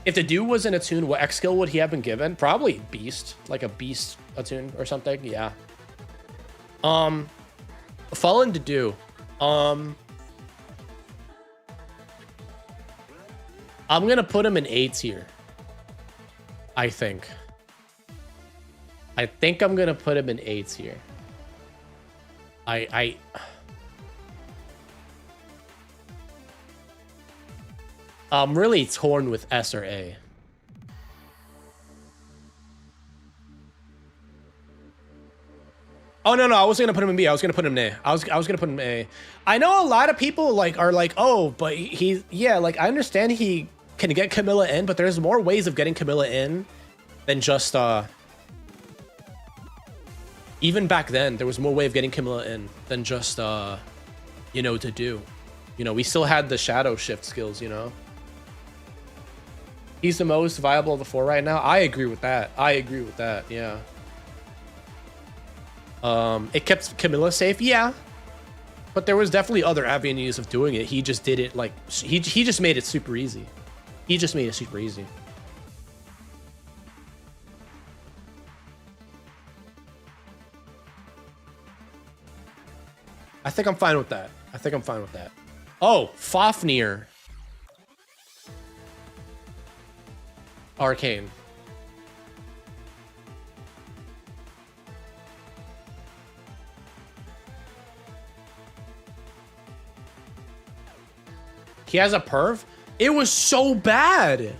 If the dude was in a tune, what X skill would he have been given? Probably Beast, like a Beast attune or something. Yeah. Fallen to do. I'm gonna put him in A tier. I think I'm gonna put him in A tier. I'm really torn with S or A. Oh no, I wasn't gonna put him in B. I was gonna put him in A. I was gonna put him in A. I know a lot of people like are like, oh, but yeah, like I understand he can get Camilla in, but there's more ways of getting Camilla in than just even back then there was more way of getting Camilla in than just you know, to do. You know, we still had the shadow shift skills, you know. He's the most viable of the four right now. I agree with that. Yeah. It kept Camilla safe, yeah. But there was definitely other avenues of doing it. He just did it like he just made it super easy. I think I'm fine with that. Oh, Fafnir. Arcane. He has a perv? It was so bad.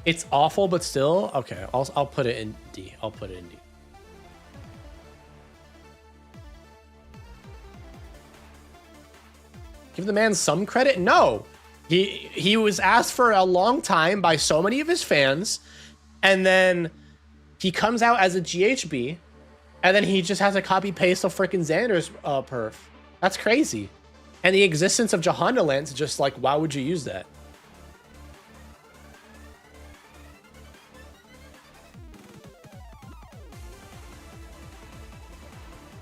It's awful, but still okay. I'll put it in D. Give the man some credit. No, he was asked for a long time by so many of his fans, and then he comes out as a GHB, and then he just has to copy paste of freaking Xander's perf. That's crazy. And the existence of Johanna Lance, just like, why would you use that?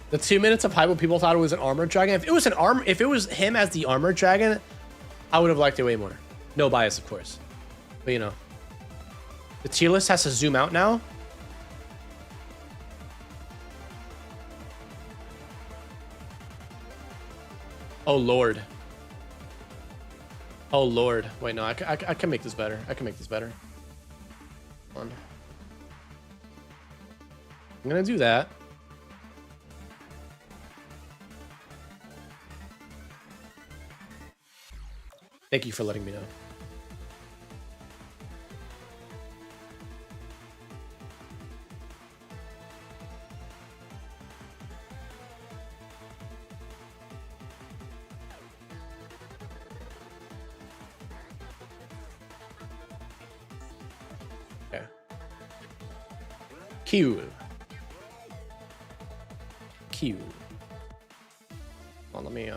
The 2 minutes of hype when people thought it was an armored dragon. If it was him as the armored dragon, I would have liked it way more. No bias, of course. But you know. The tier list has to zoom out now. Oh Lord. Wait, no, I can make this better. Hold on. I'm gonna do that. Thank you for letting me know. Okay. Q. Well, let me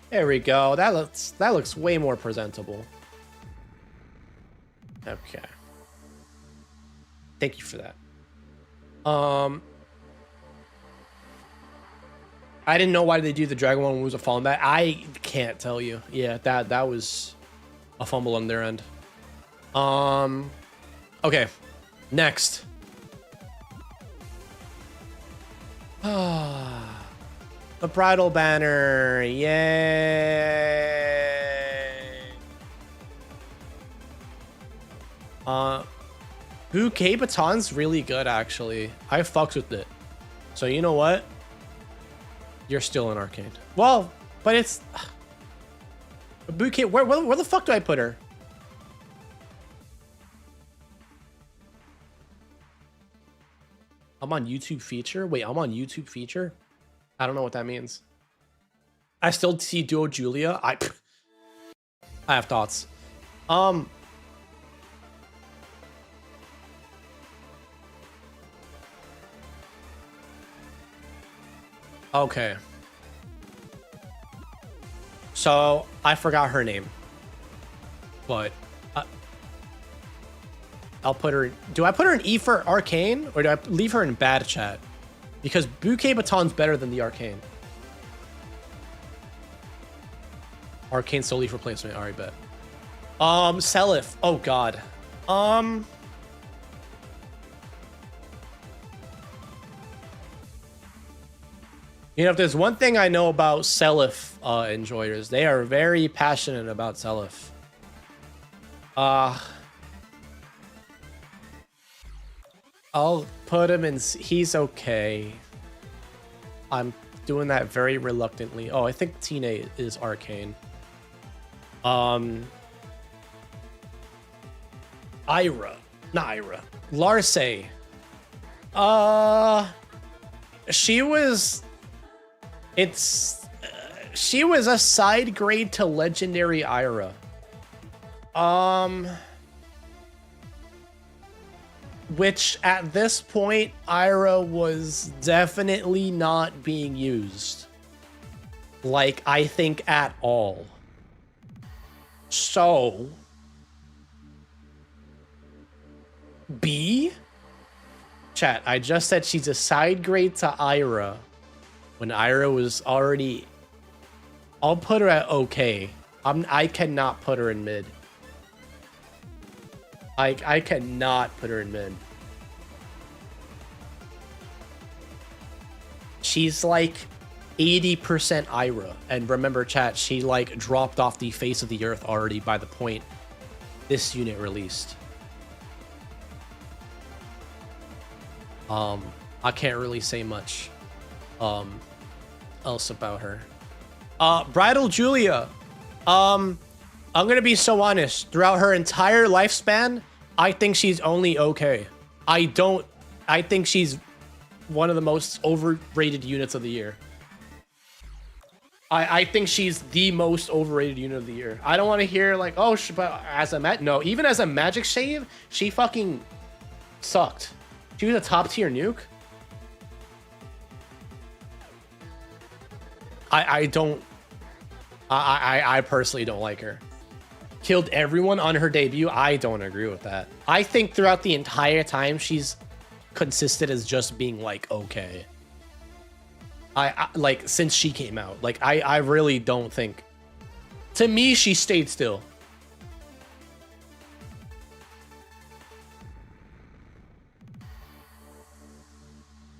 there we go. That looks way more presentable. Okay. Thank you for that. I didn't know why they do the dragon one when it was a fallen back. I can't tell you. Yeah, that was a fumble on their end. Okay. Next. The bridal banner. Yay. Bouquet Baton's really good, actually. I fucks with it. So you know what? You're still in Arcane. Well, but it's... Bouquet, where the fuck do I put her? I'm on YouTube feature. Wait, I'm on YouTube feature? I don't know what that means. I still see Duo Julia. I have thoughts. Okay. So I forgot her name, but I'll put her. Do I put her in E for Arcane, or do I leave her in bad chat? Because Bouquet Baton's better than the Arcane. Arcane solely for placement. Alright, bet. 𝔐𝔬𝔩𝔗𝔐𝔏. Oh god. You know, if there's one thing I know about 𝔐𝔬𝔩 enjoyers, they are very passionate about 𝔐𝔬𝔩. I'll put him in. He's okay. I'm doing that very reluctantly. Oh, I think Tina is Arcane. Ira. Not Ira. 𝔗𝔤. She was... she was a side grade to Legendary Ira. Which at this point, Ira was definitely not being used. Like, I think at all. So... B? Chat, I just said she's a side grade to Ira. When Ira was already... I'll put her at okay. I cannot put her in mid. I cannot put her in mid. She's like 80% Ira. And remember, chat, she like dropped off the face of the earth already by the point this unit released. I can't really say much else about her. Bridal Julia. I'm gonna be so honest. Throughout her entire lifespan, I think she's only okay. I think she's one of the most overrated units of the year. I think she's the most overrated unit of the year. I don't want to hear like, oh, but as a no, even as a magic shave, she fucking sucked. She was a top tier nuke. I personally don't like her. Killed everyone on her debut. I don't agree with that. I think throughout the entire time she's consisted as just being like okay. I like since she came out. Like I really don't think. To me, she stayed still.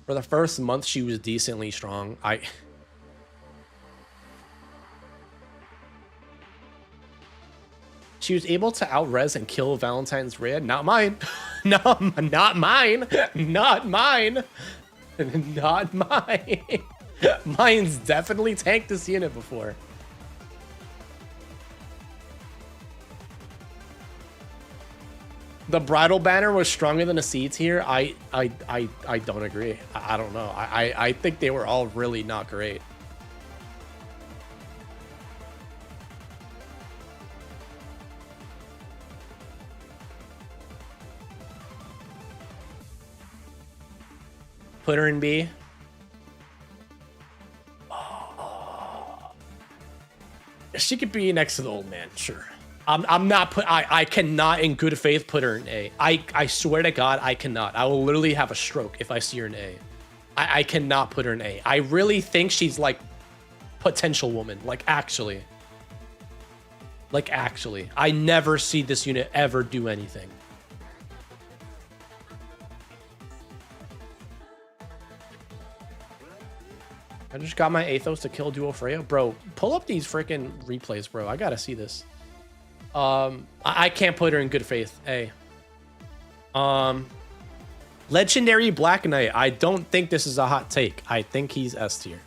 For the first month, she was decently strong. She was able to out-res and kill Valentine's Red. Not mine. No, not mine. Not mine. Not mine. Mine's definitely tanked this unit before. The bridal banner was stronger than a C tier. I don't agree. I don't know. I think they were all really not great. Put her in B. Oh. She could be next to the old man, sure. I'm not put. I cannot, in good faith, put her in A. I swear to God, I cannot. I will literally have a stroke if I see her in A. I cannot put her in A. I really think she's like potential woman. Like actually. Like actually. I never see this unit ever do anything. I just got my Athos to kill Duo Freya. Bro, pull up these freaking replays, bro. I gotta see this. I can't put her in good faith. A. Legendary Black Knight. I don't think this is a hot take. I think he's S tier.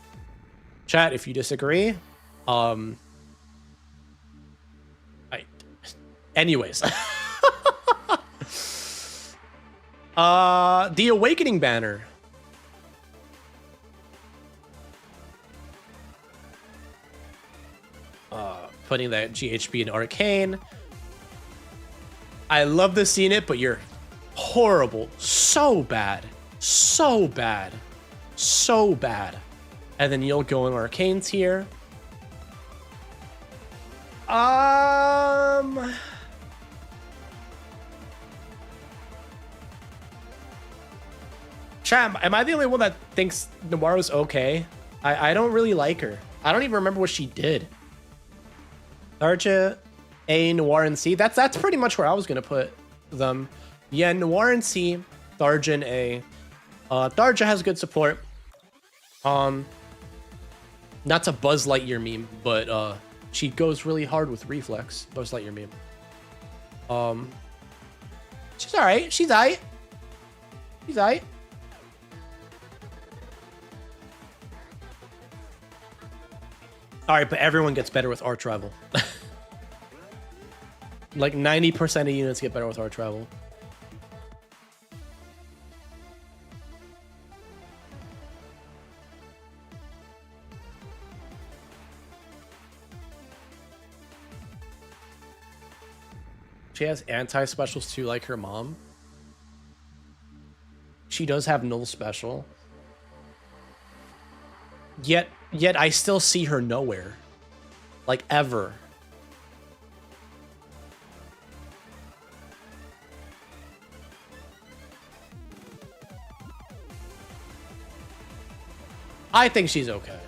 Chat, if you disagree. Anyways. The Awakening banner. putting that GHB in Arcane. I love this unit, but you're horrible. So bad. So bad. So bad. And then you'll go in Arcane's here. Chat, am I the only one that thinks Noira's okay? I don't really like her. I don't even remember what she did. Tharja, A, Noir, and C. That's pretty much where I was gonna put them. Yeah, Noir and C, Tharja and A. Tharja has good support. Not to Buzz Lightyear meme, but she goes really hard with reflex. Buzz Lightyear meme. She's alright. She's alright. She's alright. Alright, but everyone gets better with Arch Rival. Like 90% of units get better with Arch Rival. She has anti-specials too, like her mom. She does have null special. Yet I still see her nowhere. Like, ever. I think she's okay.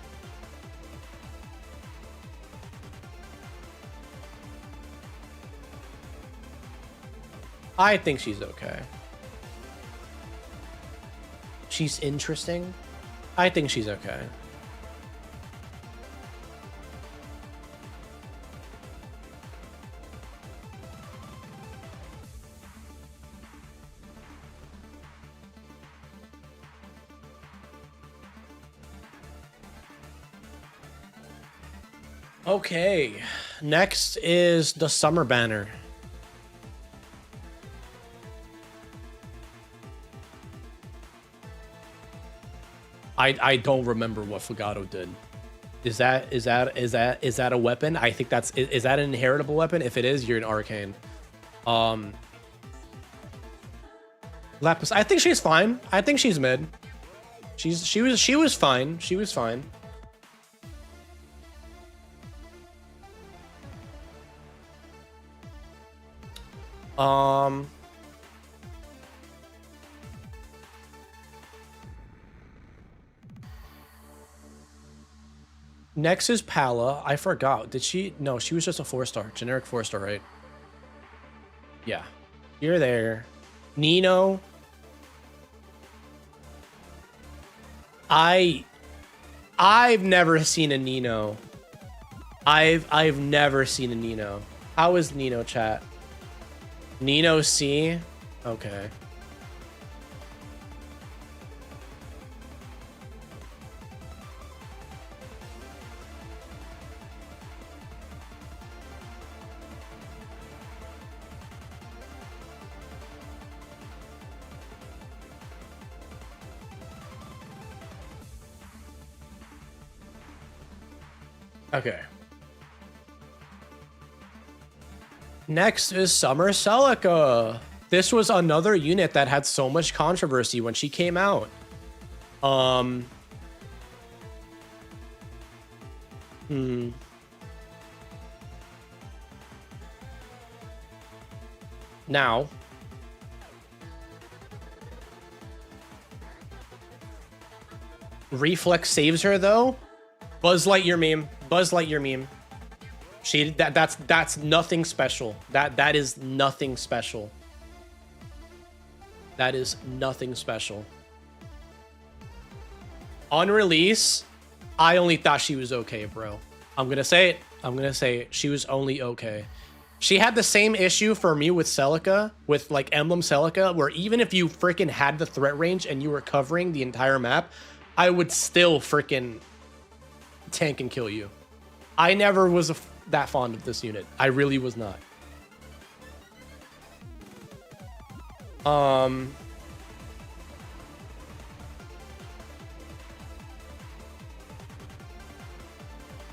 I think she's okay. She's interesting. I think she's okay. Okay, next is the summer banner. I don't remember what Fugato did. Is that a weapon? I think that's is that an inheritable weapon? If it is, you're an arcane. Lapis, I think she's fine. I think she's mid. She was fine. She was fine. Next is Pala. I forgot. Did she? No, she was just a 4-star. Generic 4-star, right? Yeah. You're there. Nino. I've never seen a Nino. I've never seen a Nino. How is Nino, chat? Nino C? Okay. Okay. Next is Summer Celica. This was another unit that had so much controversy when she came out. Now, reflex saves her though. Buzz Lightyear meme. Buzz Lightyear meme. That's nothing special. That is nothing special. That is nothing special. On release, I only thought she was okay, bro. I'm gonna say it. I'm gonna say it. She was only okay. She had the same issue for me with Celica, with like Emblem Celica, where even if you freaking had the threat range and you were covering the entire map, I would still freaking tank and kill you. I never was that fond of this unit. I really was not.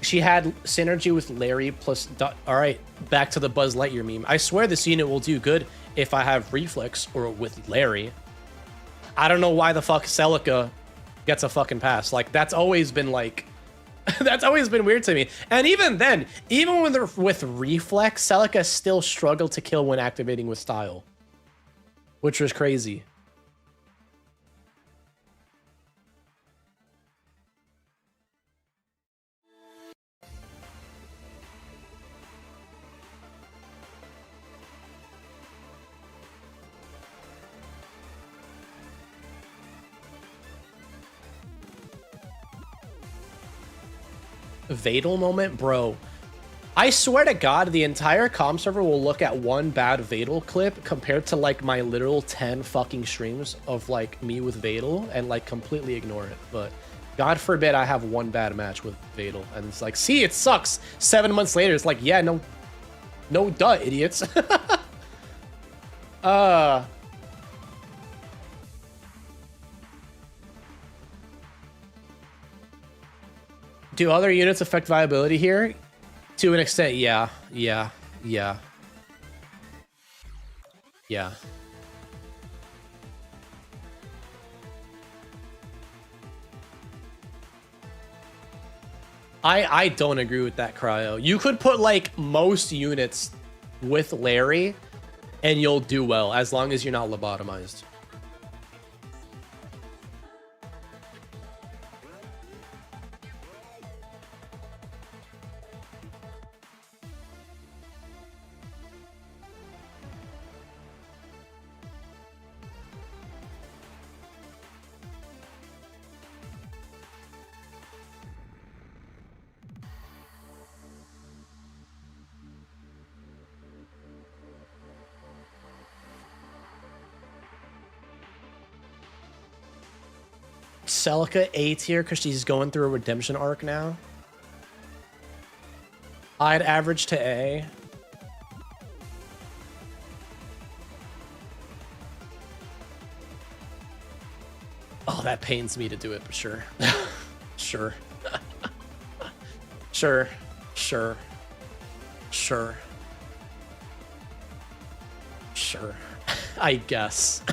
She had synergy with Larry plus... All right, back to the Buzz Lightyear meme. I swear this unit will do good if I have Reflex or with Larry. I don't know why the fuck Celica gets a fucking pass. Like, that's always been like... that's always been weird to me. And even then, even with Reflex, Celica still struggled to kill when activating with Style. Which was crazy. Vadal moment, bro. I swear to God, the entire comm server will look at one bad Vadal clip compared to like my literal 10 fucking streams of like me with Vadal and like completely ignore it. But God forbid I have one bad match with Vadal and it's like, see, it sucks. 7 months later, it's like, yeah, no duh, idiots. Do other units affect viability here? To an extent, yeah. I don't agree with that, Cryo. You could put like most units with Larry and you'll do well as long as you're not lobotomized. Celica A tier because she's going through a redemption arc now. I'd average to A. Oh, that pains me to do it, but sure. Sure. Sure. I guess.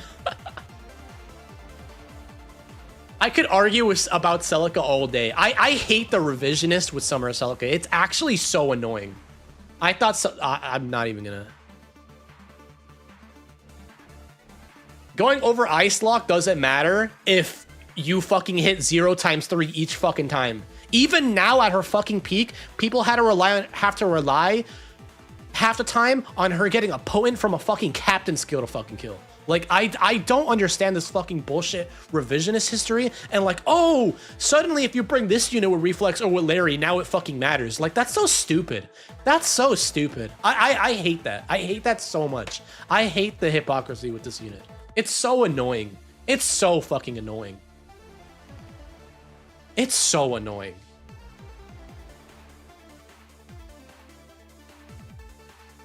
I could argue about Celica all day. I hate the revisionist with Summer Celica. It's actually so annoying. I thought so. I'm not even gonna. Going over Ice Lock doesn't matter if you fucking hit 0 times 3 each fucking time. Even now at her fucking peak, people have to rely half the time on her getting a potent from a fucking captain skill to fucking kill. Like, I don't understand this fucking bullshit revisionist history. And like, oh, suddenly if you bring this unit with Reflex or with Larry, now it fucking matters. Like, that's so stupid. That's so stupid. I hate that. I hate that so much. I hate the hypocrisy with this unit. It's so annoying. It's so fucking annoying. It's so annoying.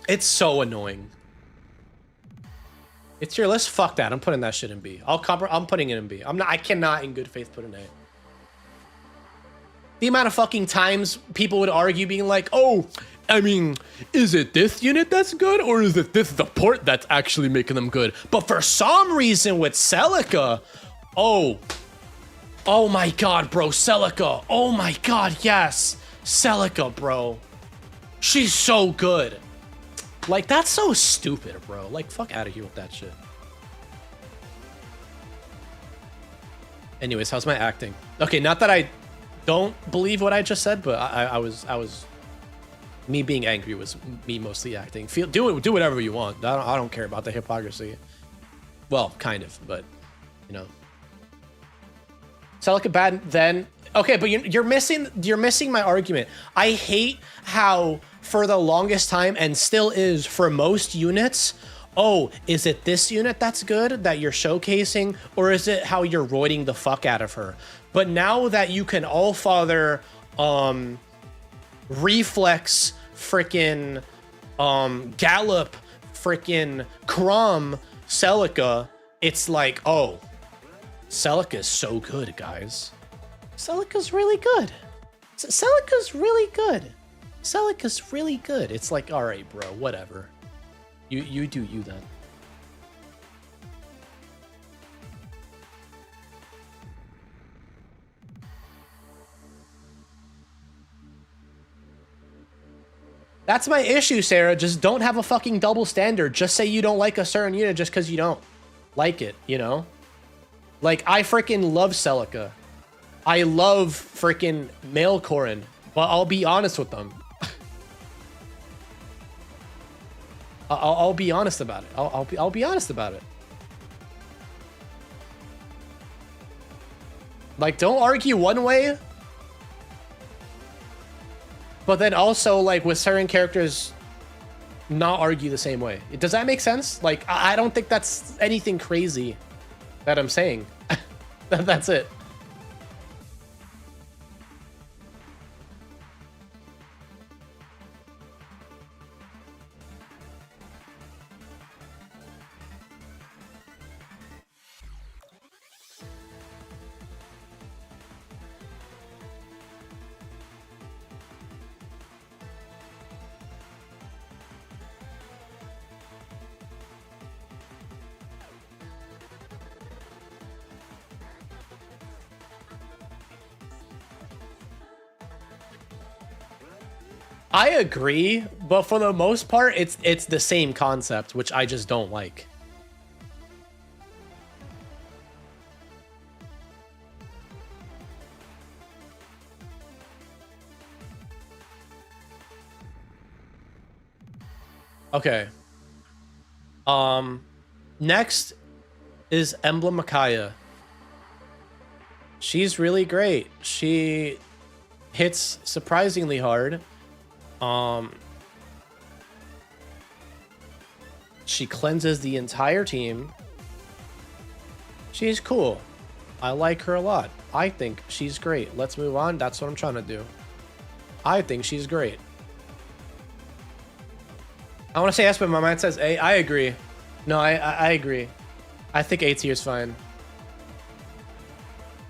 It's so annoying. It's your list? Fuck that. I'm putting that shit in B. I'm putting it in B. I cannot in good faith put an A. The amount of fucking times people would argue being like, oh, I mean, is it this unit that's good or is it this support that's actually making them good? But for some reason with Celica, oh my God, bro, Celica. Oh my God, yes. Celica, bro. She's so good. Like, that's so stupid, bro. Like, fuck out of here with that shit. Anyways, how's my acting? Okay, not that I don't believe what I just said, but I was me being angry was me mostly acting. Do whatever you want. I don't care about the hypocrisy. Well, kind of, but you know. Celica bad then. Okay, but you're missing my argument. I hate how for the longest time, and still is for most units, oh, is it this unit that's good that you're showcasing, or is it how you're roiding the fuck out of her? But now that you can all-father Reflex frickin' Gallop frickin' Crumb Celica, it's like, oh, Celica's so good, guys. Celica's really good. Celica's really good. Celica's really good. It's like, all right, bro, whatever. You do you then. That's my issue, Sarah. Just don't have a fucking double standard. Just say you don't like a certain unit just because you don't like it, you know? Like, I freaking love Celica. I love freaking male Corrin, but I'll be honest with them. I'll be honest about it. I'll be honest about it. Like, don't argue one way, but then also, like, with certain characters, not argue the same way. Does that make sense? Like, I don't think that's anything crazy that I'm saying. That's it. I agree, but for the most part, it's the same concept, which I just don't like. Okay. Next is ℭ𝔯𝔗𝔗𝔦𝔱𝔱. She's really great. She hits surprisingly hard. She cleanses the entire team. She's cool. I like her a lot. I think she's great. Let's move on. That's what I'm trying to do. I think she's great. I want to say S, but my mind says A. I agree. No, I agree. I think A tier is fine.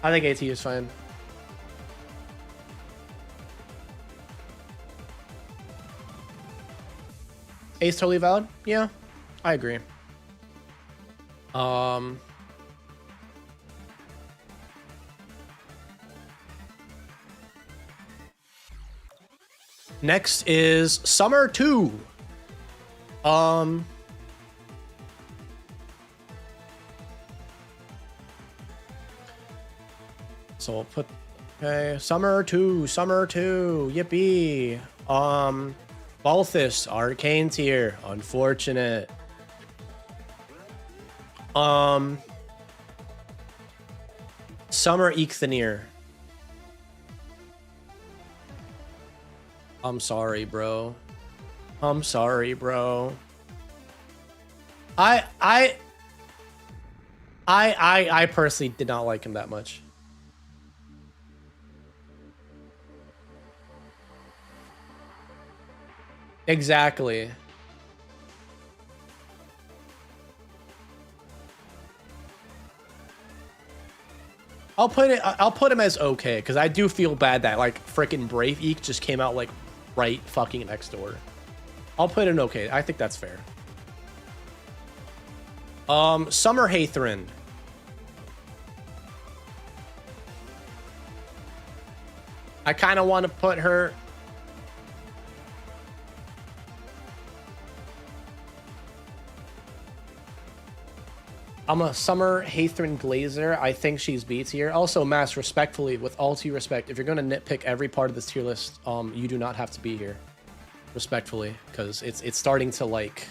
I think A tier is fine. A is totally valid? Yeah, I agree. Next is Summer 2. So we'll put, okay, Summer 2, yippee. Balthus, Arcane tier, unfortunate. Summer 𝔉𝔬𝔩𝔗𝔢. I'm sorry, bro. I'm sorry, bro. I personally did not like him that much. Exactly. I'll put him as okay, because I do feel bad that like freaking Brave Eek just came out like right fucking next door. I'll put it okay. I think that's fair. Summer 𝔬𝔬𝔦𝔱𝔮. I kind of want to put her. I'm a Summer 𝔬𝔬𝔦𝔱𝔮. I think she's B tier. Also, Mass, respectfully, with all due respect, if you're going to nitpick every part of this tier list, you do not have to be here. Respectfully, because it's starting to, like,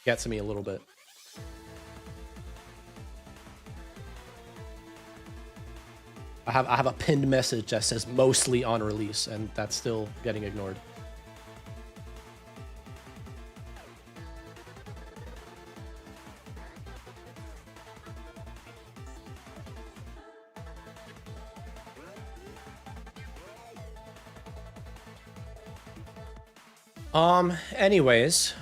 get to me a little bit. I have a pinned message that says mostly on release, and that's still getting ignored. Anyways,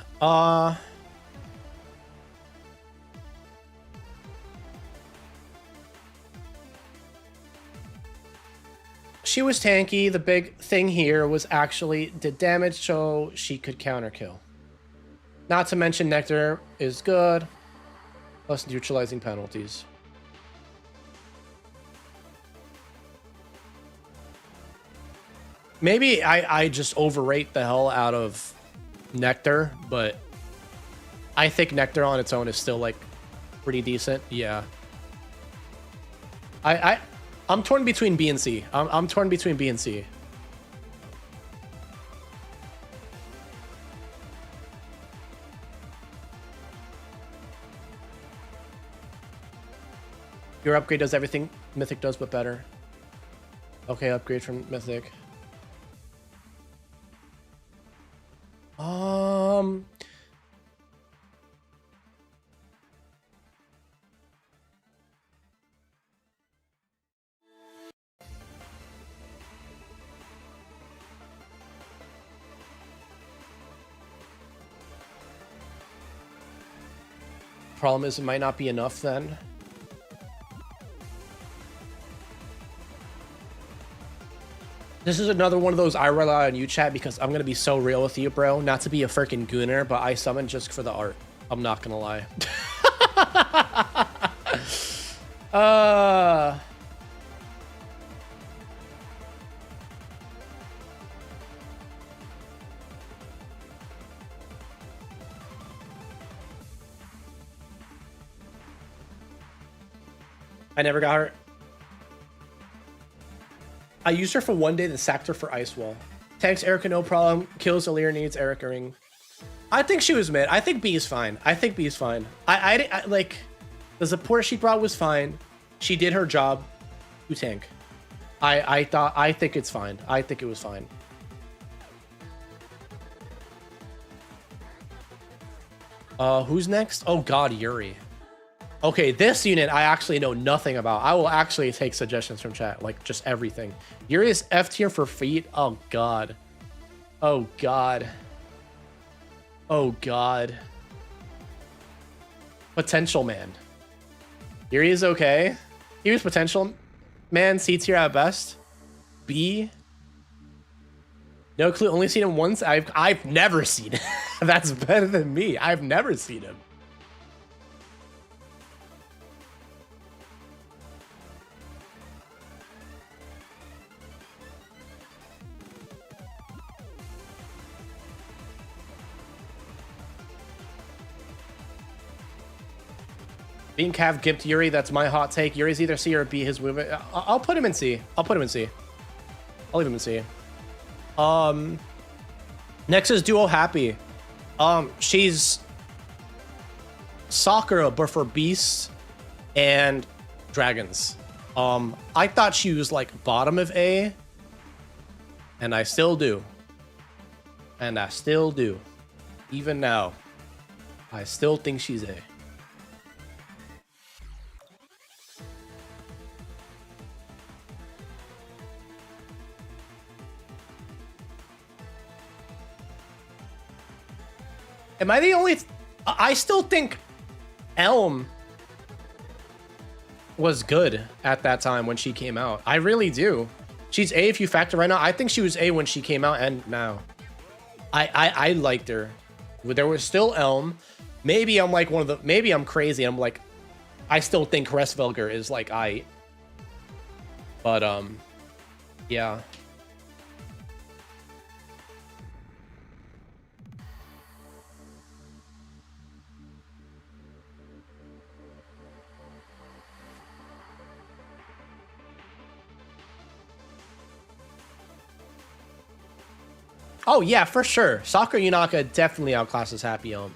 she was tanky. The big thing here was actually did damage so she could counter kill. Not to mention Nectar is good, plus neutralizing penalties. Maybe I just overrate the hell out of Nectar, but I think Nectar on its own is still like pretty decent. Yeah. I'm torn between B and C. I'm torn between B and C. Your upgrade does everything Mythic does, but better. Okay, upgrade from Mythic. Problem is, it might not be enough then. This is another one of those I rely on you, chat, because I'm gonna be so real with you, bro. Not to be a freaking gooner, but I summon just for the art. I'm not gonna lie. I never got her. I used her for one day, then sacked her for Ice Wall. Tanks Erica, no problem. Kills Alir, needs Erica Ring. I think she was mid. I think B is fine. I think B is fine. I like, the support she brought was fine. She did her job to tank. I think it's fine. I think it was fine. Who's next? Oh god, Yuri. Okay, this unit I actually know nothing about. I will actually take suggestions from chat, like just everything. Yuri is F tier for feet. Oh god. Oh god. Oh god. Potential man. Yuri is okay. He was potential man, C tier at best. B. No clue. Only seen him once. I've never seen him. That's better than me. I've never seen him. Being Cav gimped Yuri, that's my hot take. Yuri's either C or B. His movement. I'll put him in C. I'll put him in C. I'll leave him in C. Next is Duo Happy. She's Sakura, but for beasts and dragons. I thought she was like bottom of A, and I still do. And I still do. Even now, I still think she's A. Am I the only... I still think Elm was good at that time when she came out. I really do. She's A if you factor right now. I think she was A when she came out and now. I liked her. There was still Elm. Maybe I'm like one of the... Maybe I'm crazy. I'm like... I still think Hresvelger is like I... But, yeah. Oh, yeah, for sure. Sakura Yunaka definitely outclasses Happy Elm.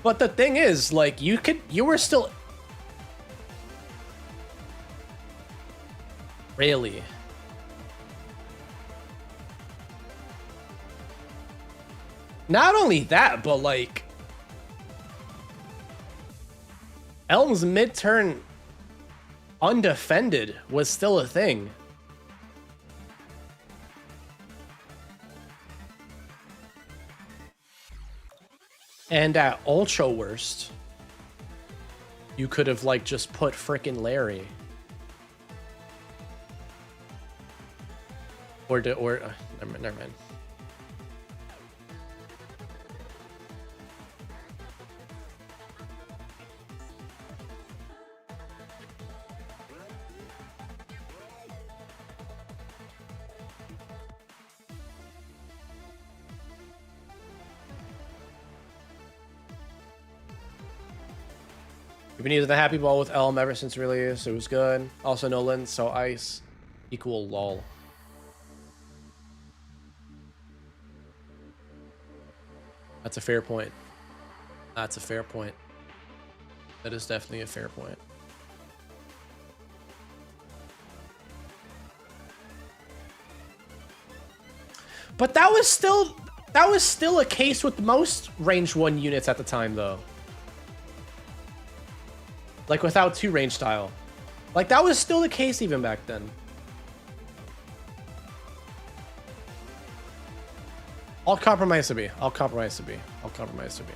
But the thing is, like, you were still... Really? Not only that, but, like... Elm's mid-turn undefended was still a thing. And at ultra worst, you could have like just put frickin' Larry. Never mind. We've been using the Happy Ball with Elm ever since release. It was good. Also no lens, so ice equal lol. That's a fair point. That's a fair point. That is definitely a fair point. But that was still a case with most range 1 units at the time though. Like without 2 range style. Like that was still the case even back then. I'll compromise to be. I'll compromise to be. I'll compromise to be.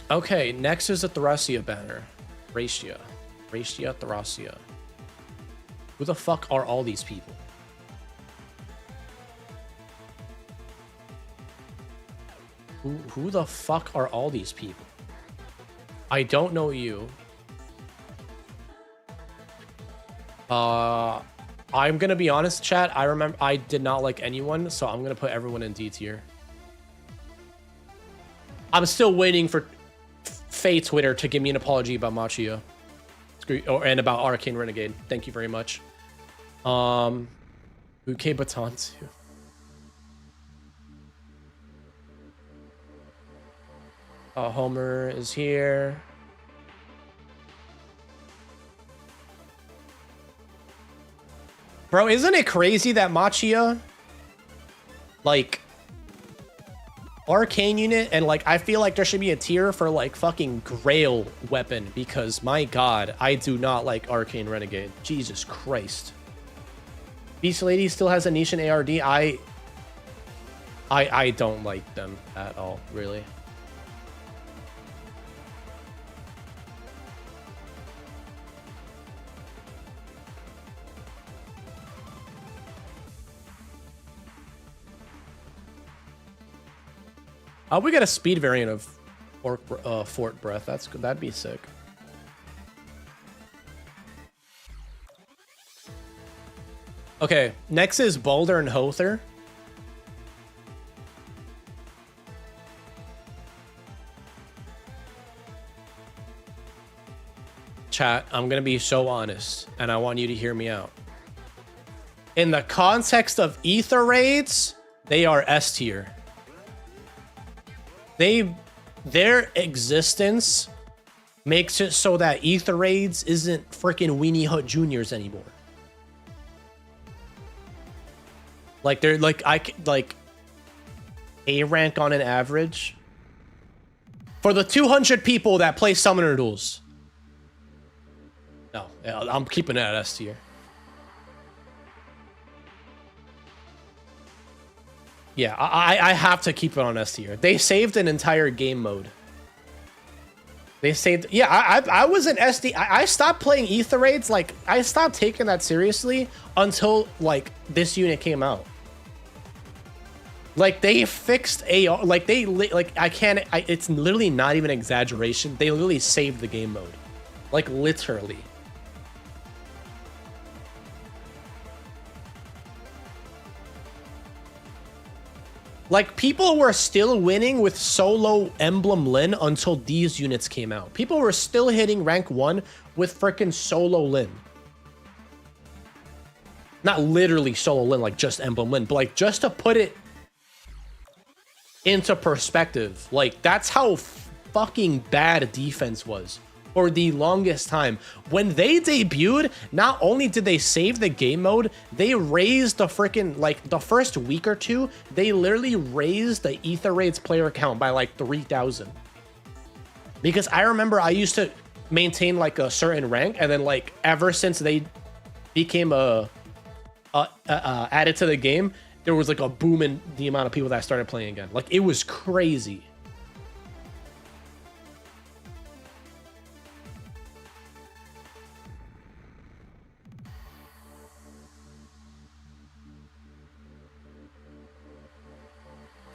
Okay, next is the Thracia banner. Thracia. Thracia. Who the fuck are all these people? Who the fuck are all these people? I don't know you. I'm gonna be honest, chat. I did not like anyone, so I'm gonna put everyone in D tier. I'm still waiting for Faye Twitter to give me an apology about Machia. And about Arcane Renegade. Thank you very much. Bouquet Baton too. Homer is here. Bro, isn't it crazy that Machia, like, Arcane unit, and like I feel like there should be a tier for like fucking Grail weapon, because my god, I do not like Arcane Renegade. Jesus Christ. Beast Lady still has a niche in ARD. I don't like them at all, really. We got a speed variant of Fort Breath. That'd be sick. Okay, next is Boulder and Hother. Chat, I'm gonna be so honest, and I want you to hear me out. In the context of Ether raids, they are S tier. Their existence makes it so that Ether raids isn't freaking Weenie Hut Juniors anymore. Like they're like A rank on an average for the 200 people that play Summoner Duels. No, I'm keeping it at S tier. Yeah, I have to keep it on S tier. They saved an entire game mode. They saved... Yeah, I was in SD... I stopped playing Ether raids. Like, I stopped taking that seriously until, like, this unit came out. Like, they fixed AR... Like, they... Like, I can't... it's literally not even exaggeration. They literally saved the game mode. Like, literally. Like, people were still winning with solo Emblem Lin until these units came out. People were still hitting rank 1 with freaking solo Lin. Not literally solo Lin, like just Emblem Lin, but like just to put it into perspective. Like, that's how fucking bad defense was for the longest time. When they debuted, not only did they save the game mode, they raised the freaking, like, the first week or two, they literally raised the Ether Raids player count by like 3,000. Because I remember I used to maintain like a certain rank, and then like ever since they became added to the game, there was like a boom in the amount of people that started playing again. Like, it was crazy.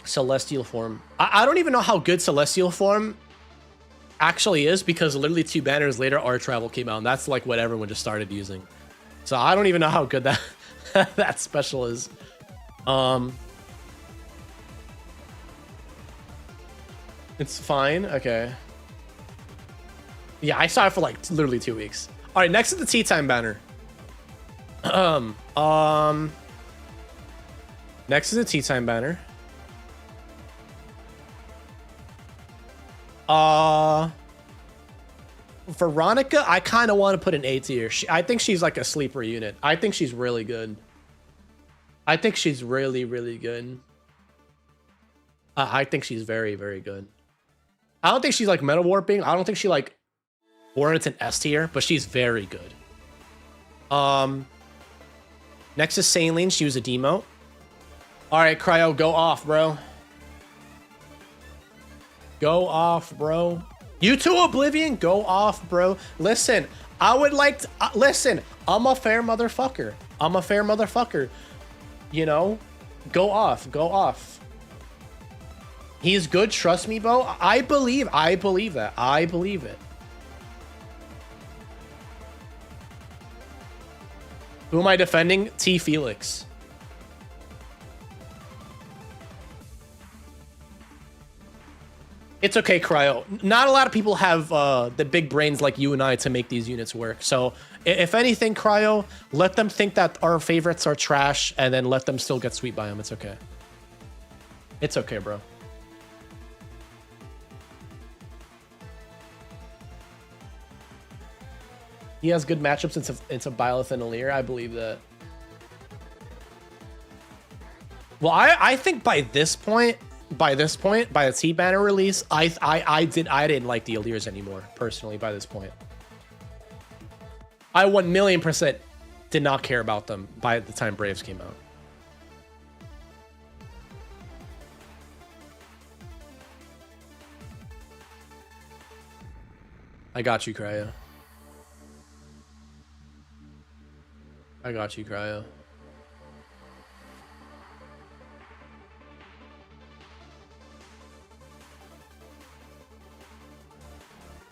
Celestial form. I don't even know how good celestial form actually is, because literally 2 banners later Art Travel came out, and that's like what everyone just started using. So I don't even know how good that that special is. It's fine. Okay. Yeah, I saw it for like literally 2 weeks. All right, next is the Tea Time banner. Next is the Tea Time banner. Veronica, I kind of want to put an A tier. I think she's like a sleeper unit. I think she's really good. I think she's really, really good. I think she's very, very good. I don't think she's like meta warping. I don't think she like warrants an S tier, but she's very good. Next is Saline. She was a demote. All right, Cryo, go off, bro. Go off, bro. You two Oblivion, go off, bro. Listen, I would like to... listen, I'm a fair motherfucker. I'm a fair motherfucker. You know? Go off. Go off. He's good, trust me, bro. I believe that. I believe it. Who am I defending? T. Felix. It's okay, Cryo. Not a lot of people have the big brains like you and I to make these units work. So if anything, Cryo, let them think that our favorites are trash, and then let them still get sweet by them. It's okay. It's okay, bro. He has good matchups into Byleth and Alir. I believe that. Well, I think by this point, by the T banner release, I didn't like the Alirs anymore personally. By this point, I 1,000,000% did not care about them by the time Braves came out. I got you, Cryo. I got you, Cryo.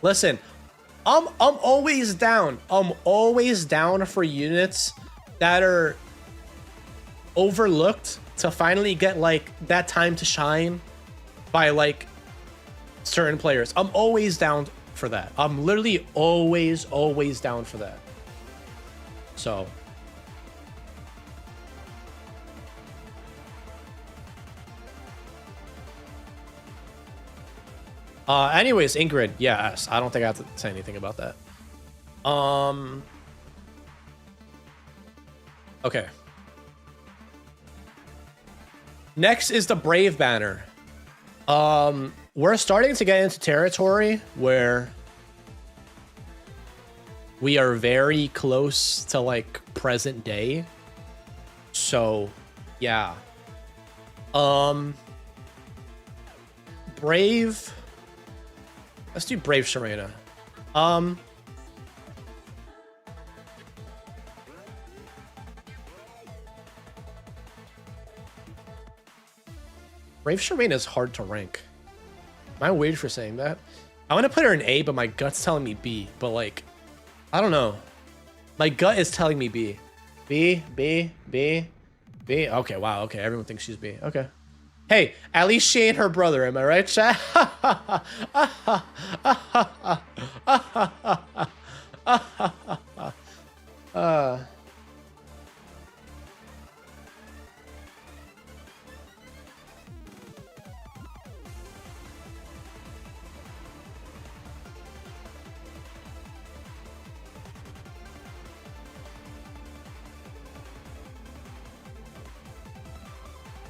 Listen, I'm always down. I'm always down for units that are overlooked to finally get like that time to shine by like certain players. I'm always down for that. I'm literally always down for that. So anyways, Ingrid, yes. I don't think I have to say anything about that. Okay. Next is the Brave banner. We're starting to get into territory where we are very close to like present day. So, yeah. Brave. Let's do Brave 𝔬𝔗. Brave 𝔬𝔗 is hard to rank. Am I weird for saying that? I want to put her in A, but my gut's telling me B. But like, I don't know. My gut is telling me B. B. Okay, wow. Okay, everyone thinks she's B. Okay. Hey, at least she ain't her brother, am I right, chat?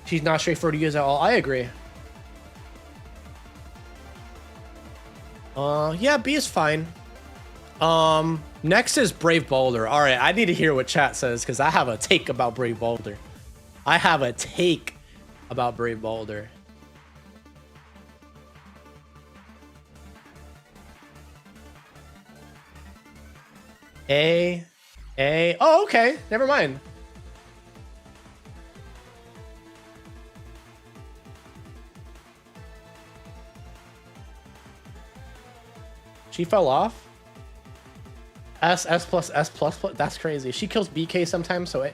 She's not straightforward to use at all. I agree. Yeah, B is fine. Next is Brave Boulder. All right, I need to hear what chat says because I have a take about Brave Boulder. I have a take about Brave Boulder. A. Oh, okay. Never mind. She fell off. S plus. That's crazy. She kills BK sometimes, so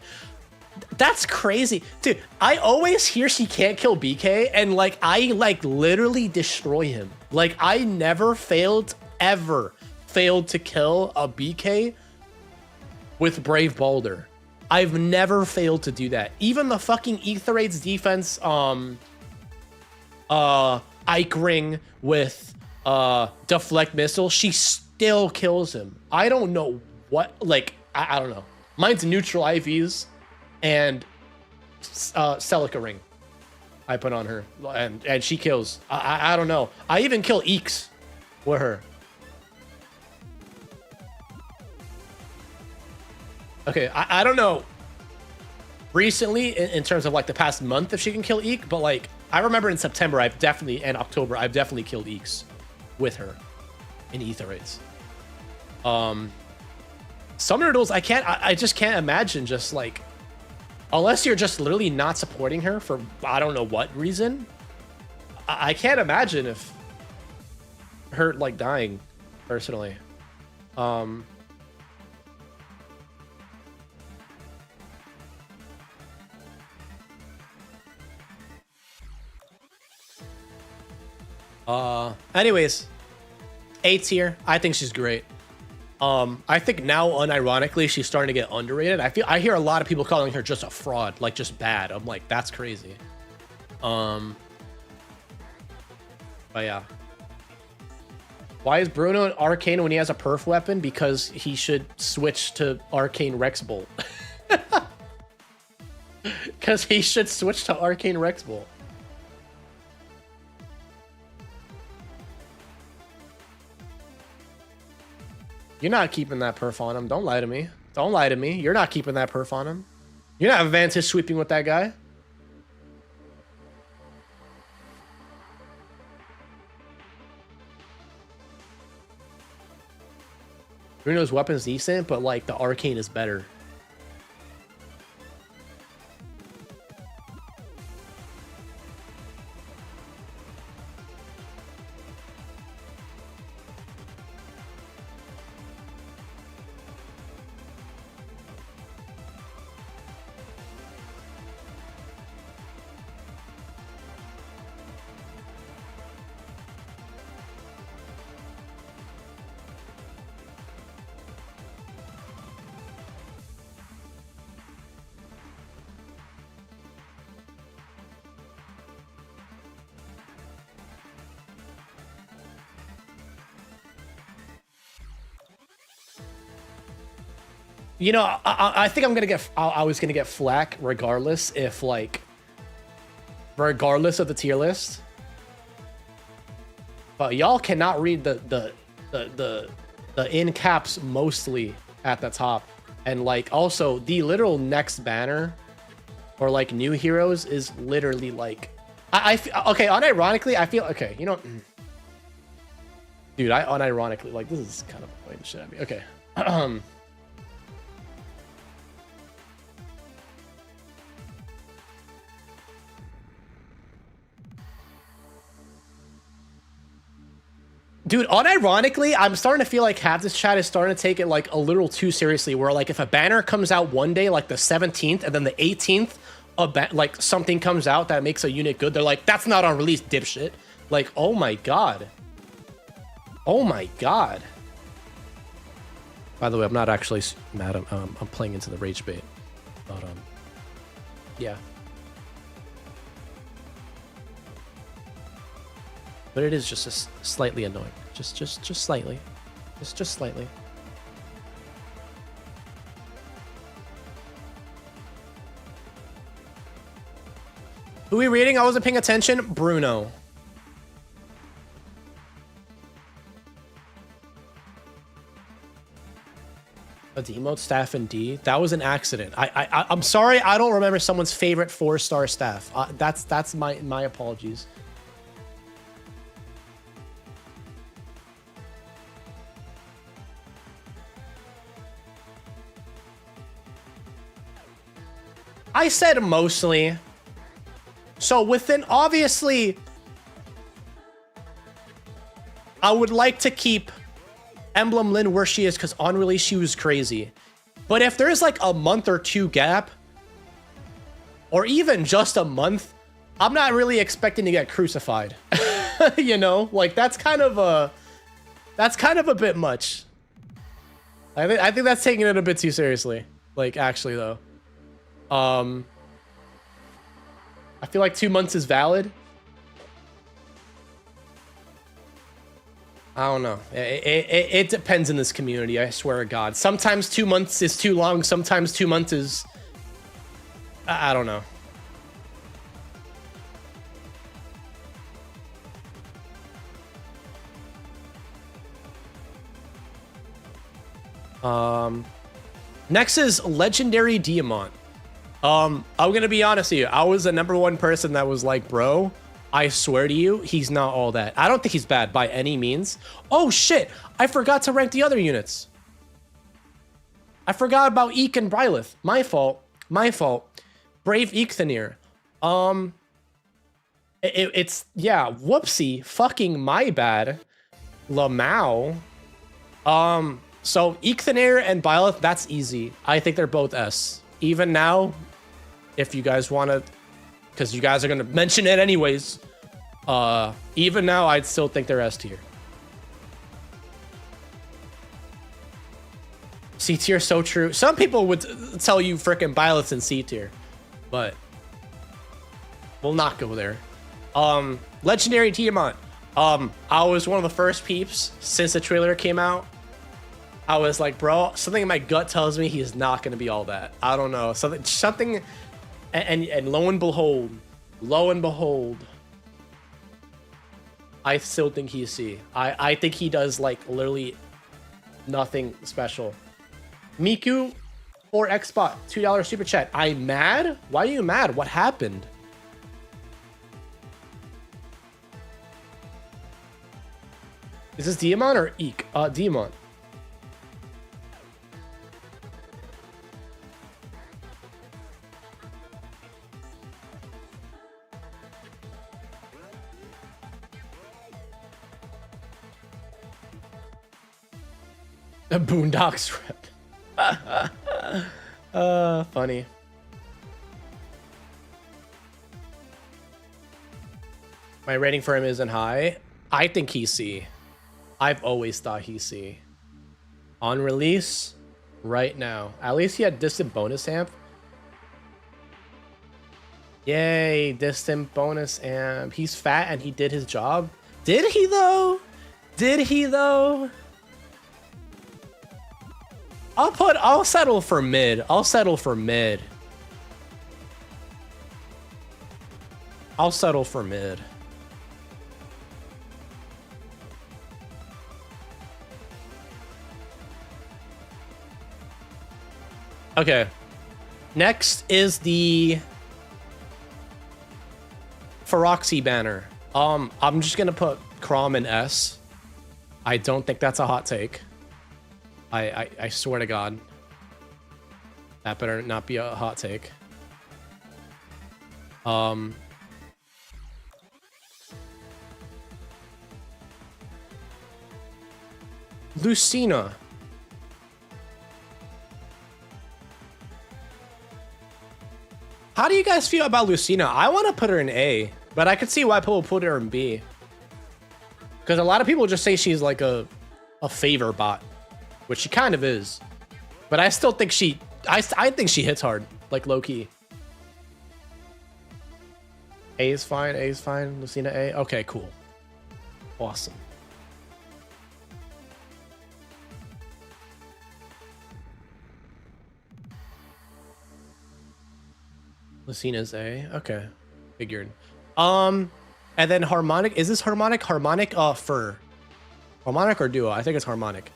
that's crazy, dude. I always hear she can't kill BK, and like I literally destroy him. Like I never ever failed to kill a BK with Brave Boulder. I've never failed to do that. Even the fucking Aetherate's defense, Ike Ring with deflect missile, she still kills him. I don't know what, like, I don't know. Mine's neutral IVs and Celica ring I put on her, and she kills. I don't know. I even kill Eeks with her. Okay, I don't know recently in terms of like the past month if she can kill Eek, but like I remember in September and October I've definitely killed Eeks with her in Aetherates. Summoner duels, I just can't imagine, just like, unless you're just literally not supporting her for I don't know what reason. I can't imagine if her like dying personally. Anyways, A tier. I think she's great. I think now, unironically, she's starting to get underrated. I hear a lot of people calling her just a fraud, like just bad. I'm like, that's crazy. But yeah. Why is Bruno an arcane when he has a perf weapon? Because he should switch to arcane Rex Bolt. Because he should switch to arcane Rex Bolt. You're not keeping that perf on him. Don't lie to me. Don't lie to me. You're not keeping that perf on him. You're not advantage sweeping with that guy. Bruno's weapon's decent, but like the arcane is better. You know, I think I'm gonna get. I was gonna get flack regardless if like, regardless of the tier list. But y'all cannot read the in caps mostly at the top, and like also the literal next banner, or like new heroes is literally like, okay. Unironically, I feel okay. You know, dude, I unironically like this is kind of annoying shit at me. Okay. Dude, unironically, I'm starting to feel like half this chat is starting to take it like a little too seriously, where like if a banner comes out one day, like the 17th, and then the 18th, like something comes out that makes a unit good, they're like, that's not on release, dipshit. Like, oh my god. Oh my god. By the way, I'm not actually mad. I'm playing into the rage bait. But, yeah. But it is just slightly annoying. Just slightly. Just slightly. Who are we reading? I wasn't paying attention. Bruno. A demote staff in D. That was an accident. I'm sorry. I don't remember someone's favorite 4-star staff. That's my apologies. I said mostly. So within, obviously, I would like to keep Emblem Lynn where she is because on release she was crazy. But if there's like a month or two gap, or even just a month, I'm not really expecting to get crucified. You know, like that's kind of a bit much. I think that's taking it a bit too seriously. Like actually though. I feel like 2 months is valid. I don't know. It depends in this community, I swear to God. Sometimes 2 months is too long. Sometimes 2 months is... I don't know. Next is Legendary Diamant. I'm gonna be honest with you. I was the #1 person that was like, bro, I swear to you, he's not all that. I don't think he's bad by any means. Oh shit, I forgot to rank the other units. I forgot about Eek and Brilith. My fault. My fault. Brave 𝔉𝔬𝔩𝔬𝔡. It's yeah, whoopsie. Fucking my bad. 𝔬𝔬𝔢. So 𝔉𝔬𝔢 and Byleth, that's easy. I think they're both S. Even now, if you guys want to, because you guys are going to mention it anyways, even now, I'd still think they're S tier. C tier, so true. Some people would tell you frickin' Byleth's in C tier, but we'll not go there. Legendary Tiamat. I was one of the first peeps since the trailer came out. I was like, bro, something in my gut tells me he's not going to be all that. I don't know. Something, and lo and behold, I still think he's C. I think he does like literally nothing special. Miku or Xbot, $2 super chat. I'm mad? Why are you mad? What happened? Is this Diamond or Eek? Diamond. The Boondocks rep. Funny. My rating for him isn't high. I think he's C. I've always thought he's C. On release, right now. At least he had distant bonus amp. Yay, distant bonus amp. He's fat and he did his job. Did he though? Did he though? I'll settle for mid. I'll settle for mid. I'll settle for mid. Okay. Next is the Feroxy banner. I'm just gonna put Chrom in S. I don't think that's a hot take. I swear to God. That better not be a hot take. Lucina. How do you guys feel about Lucina? I want to put her in A, but I could see why people put her in B. Because a lot of people just say she's like a favor bot, which she kind of is. But I still think I think she hits hard, like low key. A is fine, A is fine. Lucina A. Okay, cool. Awesome. Lucina's A. Okay. Figured. And then harmonic. Is this harmonic? Harmonic fur. Harmonic or duo? I think it's harmonic.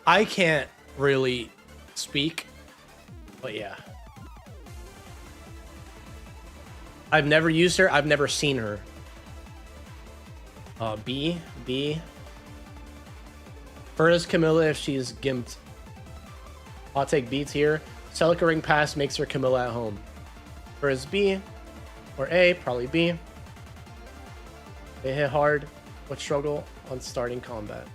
I can't really speak, but yeah. I've never used her. I've never seen her. B. First Camilla if she's gimped. I'll take B tier. Celica ring pass makes her Camilla at home. First B or A, probably B. They hit hard, but struggle on starting combat.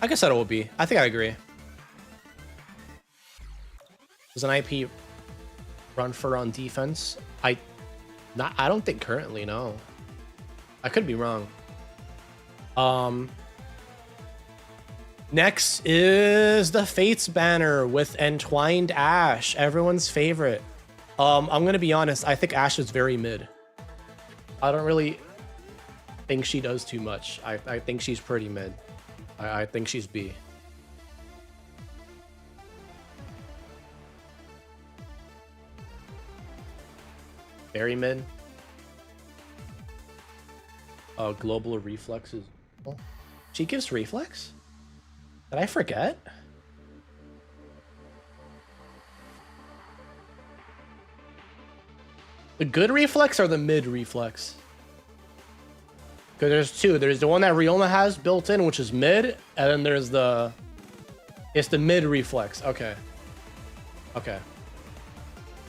I guess that will be. I think I agree. Does an IP run for on defense? I don't think currently, no. I could be wrong. Next is the Fates banner with Entwined Ash, everyone's favorite. I'm gonna be honest, I think Ash is very mid. I don't really think she does too much. I think she's pretty mid. I think she's B. Very mid. Global reflexes. Oh, she gives reflex? Did I forget? The good reflex or the mid reflex? Because there's two. There's the one that Ryoma has built in, which is mid, and then there's the... It's the mid reflex. Okay. Okay.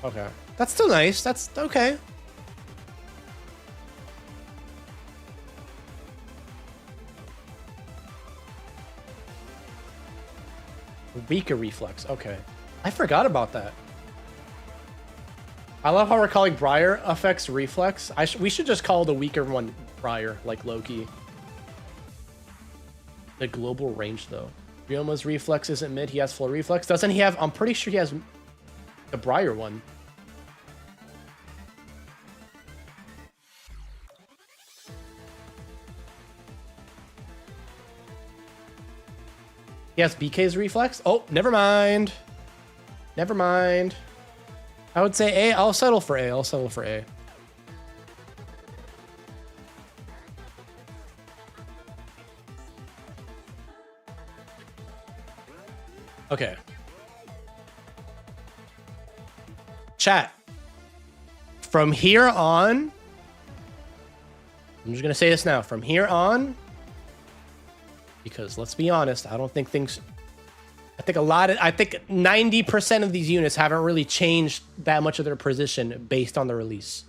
Okay. That's still nice. That's okay. Weaker reflex. Okay. I forgot about that. I love how we're calling Briar affects reflex. We should just call the weaker one Briar, like Loki. The global range, though. Ryoma's reflex isn't mid. He has full reflex. Doesn't he have... I'm pretty sure he has the Briar one. He has BK's reflex? Oh, never mind. Never mind. I would say A. I'll settle for A. I'll settle for A. Okay. Chat. From here on... I'm just going to say this now. From here on... Because let's be honest, I don't think things... I think 90% of these units haven't really changed that much of their position based on the release.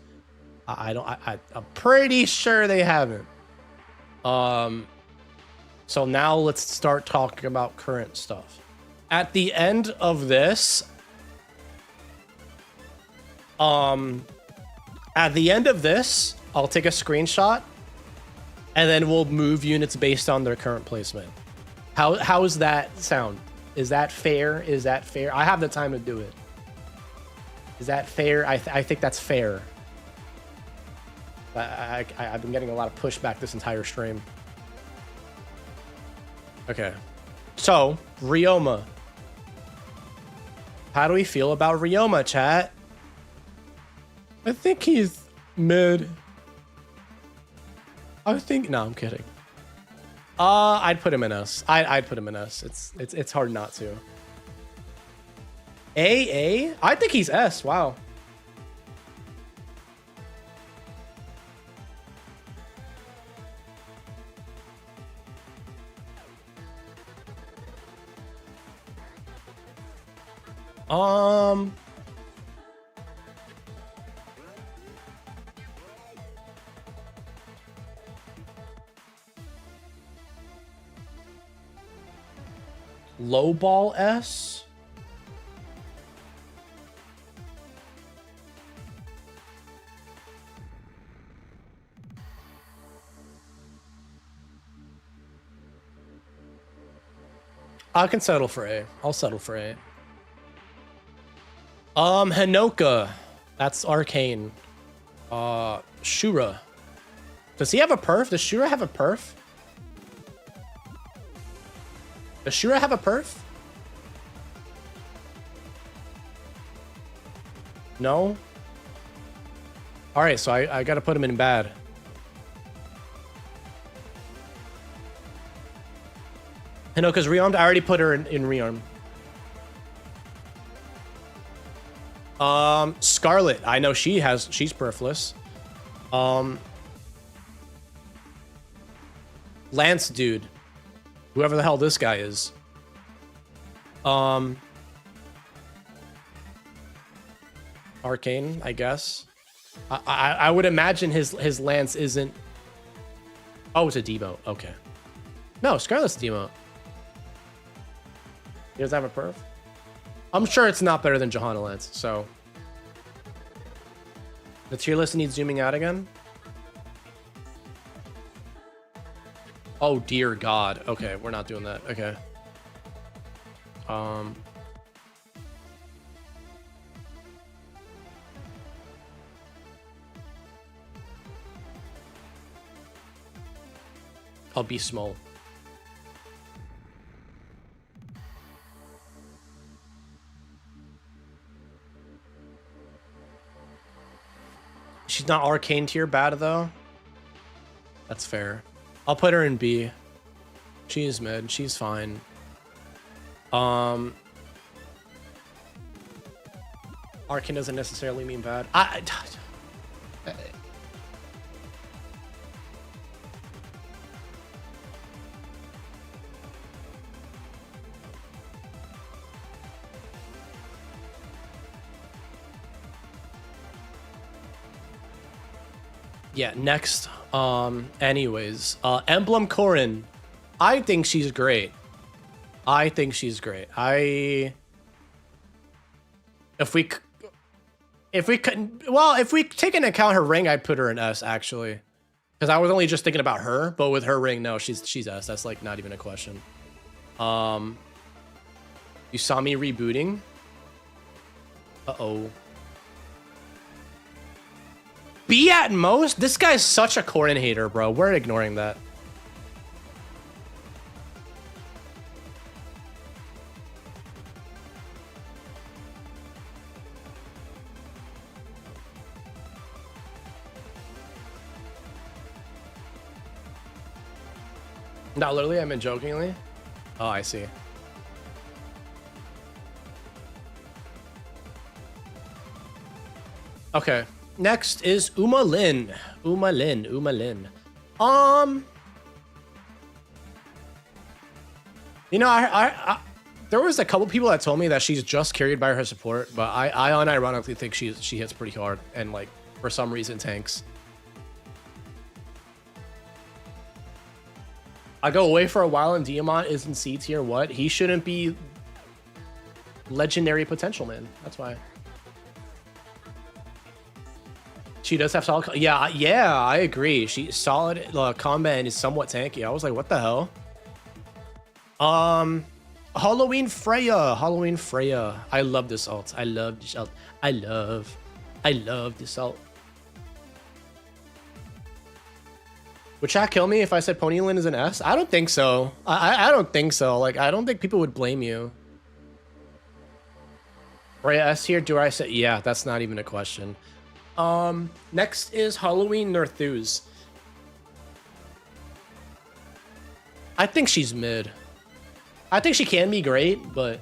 I'm pretty sure they haven't. So now let's start talking about current stuff. At the end of this... I'll take a screenshot. And then we'll move units based on their current placement. How's that sound? Is that fair? Is that fair? I have the time to do it. Is that fair? I think that's fair. I've been getting a lot of pushback this entire stream. Okay. So, Ryoma. How do we feel about Ryoma, chat? I think he's mid. I think... No, I'm kidding. I'd put him in S. I'd put him in S. It's hard not to. A? I think he's S. Wow. Low ball S? I can settle for A. I'll settle for A. Hinoka. That's arcane. Shura. Does he have a perf? Does Shura have a perf? Does Shura have a perf? No? Alright, so I gotta put him in bad. I know, because rearmed, I already put her in rearm. Scarlet, I know she's perfless. Lance dude. Whoever the hell this guy is. Arcane, I guess. I would imagine his Lance isn't... Oh, it's a demote. Okay. No, Scarlet's demote. He doesn't have a perf? I'm sure it's not better than Johanna Lance, so... The tier list needs zooming out again? Oh, dear God. Okay, we're not doing that. Okay. I'll be small. She's not arcane tier bad though. That's fair. I'll put her in B. She's mid. She's fine. Arcane doesn't necessarily mean bad. Yeah, next. Anyways, Emblem Corrin. I think she's great. I think she's great. If we take into account her ring, I'd put her in S actually. Because I was only just thinking about her, but with her ring, no, she's S. That's like not even a question. You saw me rebooting? Uh-oh. B at most? This guy's such a Corrin hater, bro. We're ignoring that. No, literally, I meant jokingly. Oh, I see. Okay. Next is Uma Lin. Uma Lin. You know, I there was a couple people that told me that she's just carried by her support, but I unironically think she hits pretty hard and like for some reason tanks. I go away for a while and Diamant is in C tier. What? He shouldn't be legendary potential, man. That's why. She does have solid. Yeah, I agree. She's solid combat and is somewhat tanky. I was like, what the hell? Halloween Freya. I love this ult. I love this ult. Would chat kill me if I said Ponylin is an S? I don't think so. I don't think so. Like, I don't think people would blame you. Freya S here. Do I say? Yeah, that's not even a question. Next is Halloween Nerthuz. I think she's mid. I think she can be great, but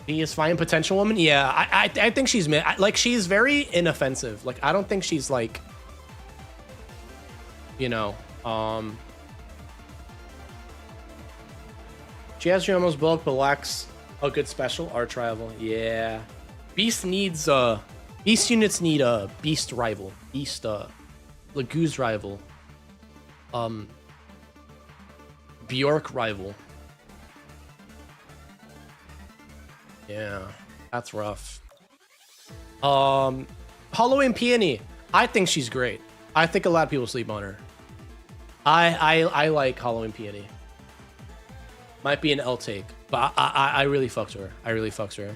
he is fine. Potential woman. Yeah, I think she's mid. Like, she's very inoffensive. Like, I don't think she's like, you know, she has your almost bulk, but lacks a good special arch rival. Yeah. Beast needs beast units need a beast rival. Beast Laguz rival. Bjork rival. Yeah, that's rough. Halloween Peony. I think she's great. I think a lot of people sleep on her. I like Halloween Peony. Might be an L take, but I really fucks her. I really fucks her.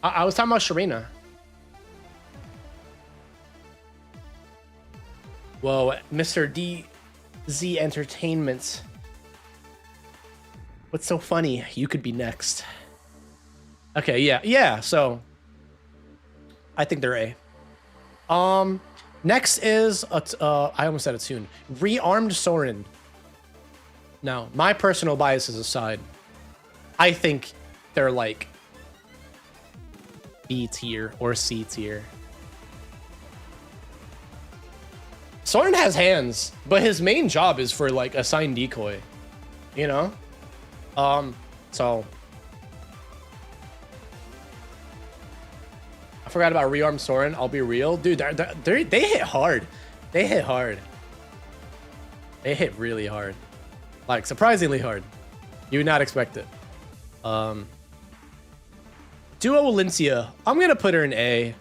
I was talking about Sharina. Whoa, Mr. DZ Entertainment. What's so funny? You could be next. Okay, yeah. So I think they're A. Next is I almost said it soon. Rearmed Soren. Now, my personal biases aside, I think they're like B tier or C tier. Soren has hands, but his main job is for like assign decoy, you know? So I forgot about rearmed Soren. I'll be real, dude. They hit hard. They hit hard. They hit really hard, like surprisingly hard. You would not expect it. Duo 𝔉𝔬𝔩𝔬𝔡. I'm gonna put her in A.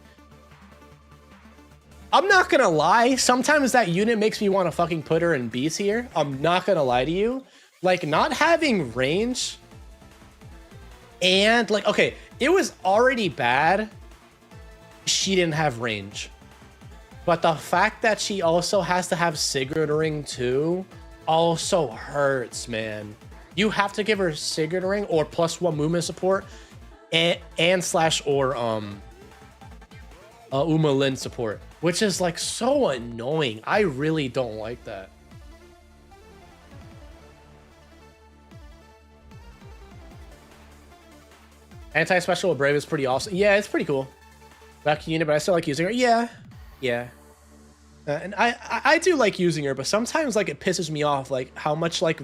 I'm not gonna lie. Sometimes that unit makes me want to fucking put her in B tier. I'm not gonna lie to you. Like not having range and like, okay, it was already bad she didn't have range, but the fact that she also has to have Sigurdring too also hurts, man. You have to give her Sigurdring or +1 movement support and slash or Uma Lin support, which is like so annoying. I really don't like that. Anti-special with Brave is pretty awesome. Yeah, it's pretty cool. Back unit, but I still like using her. Yeah. And I do like using her, but sometimes like it pisses me off, like how much like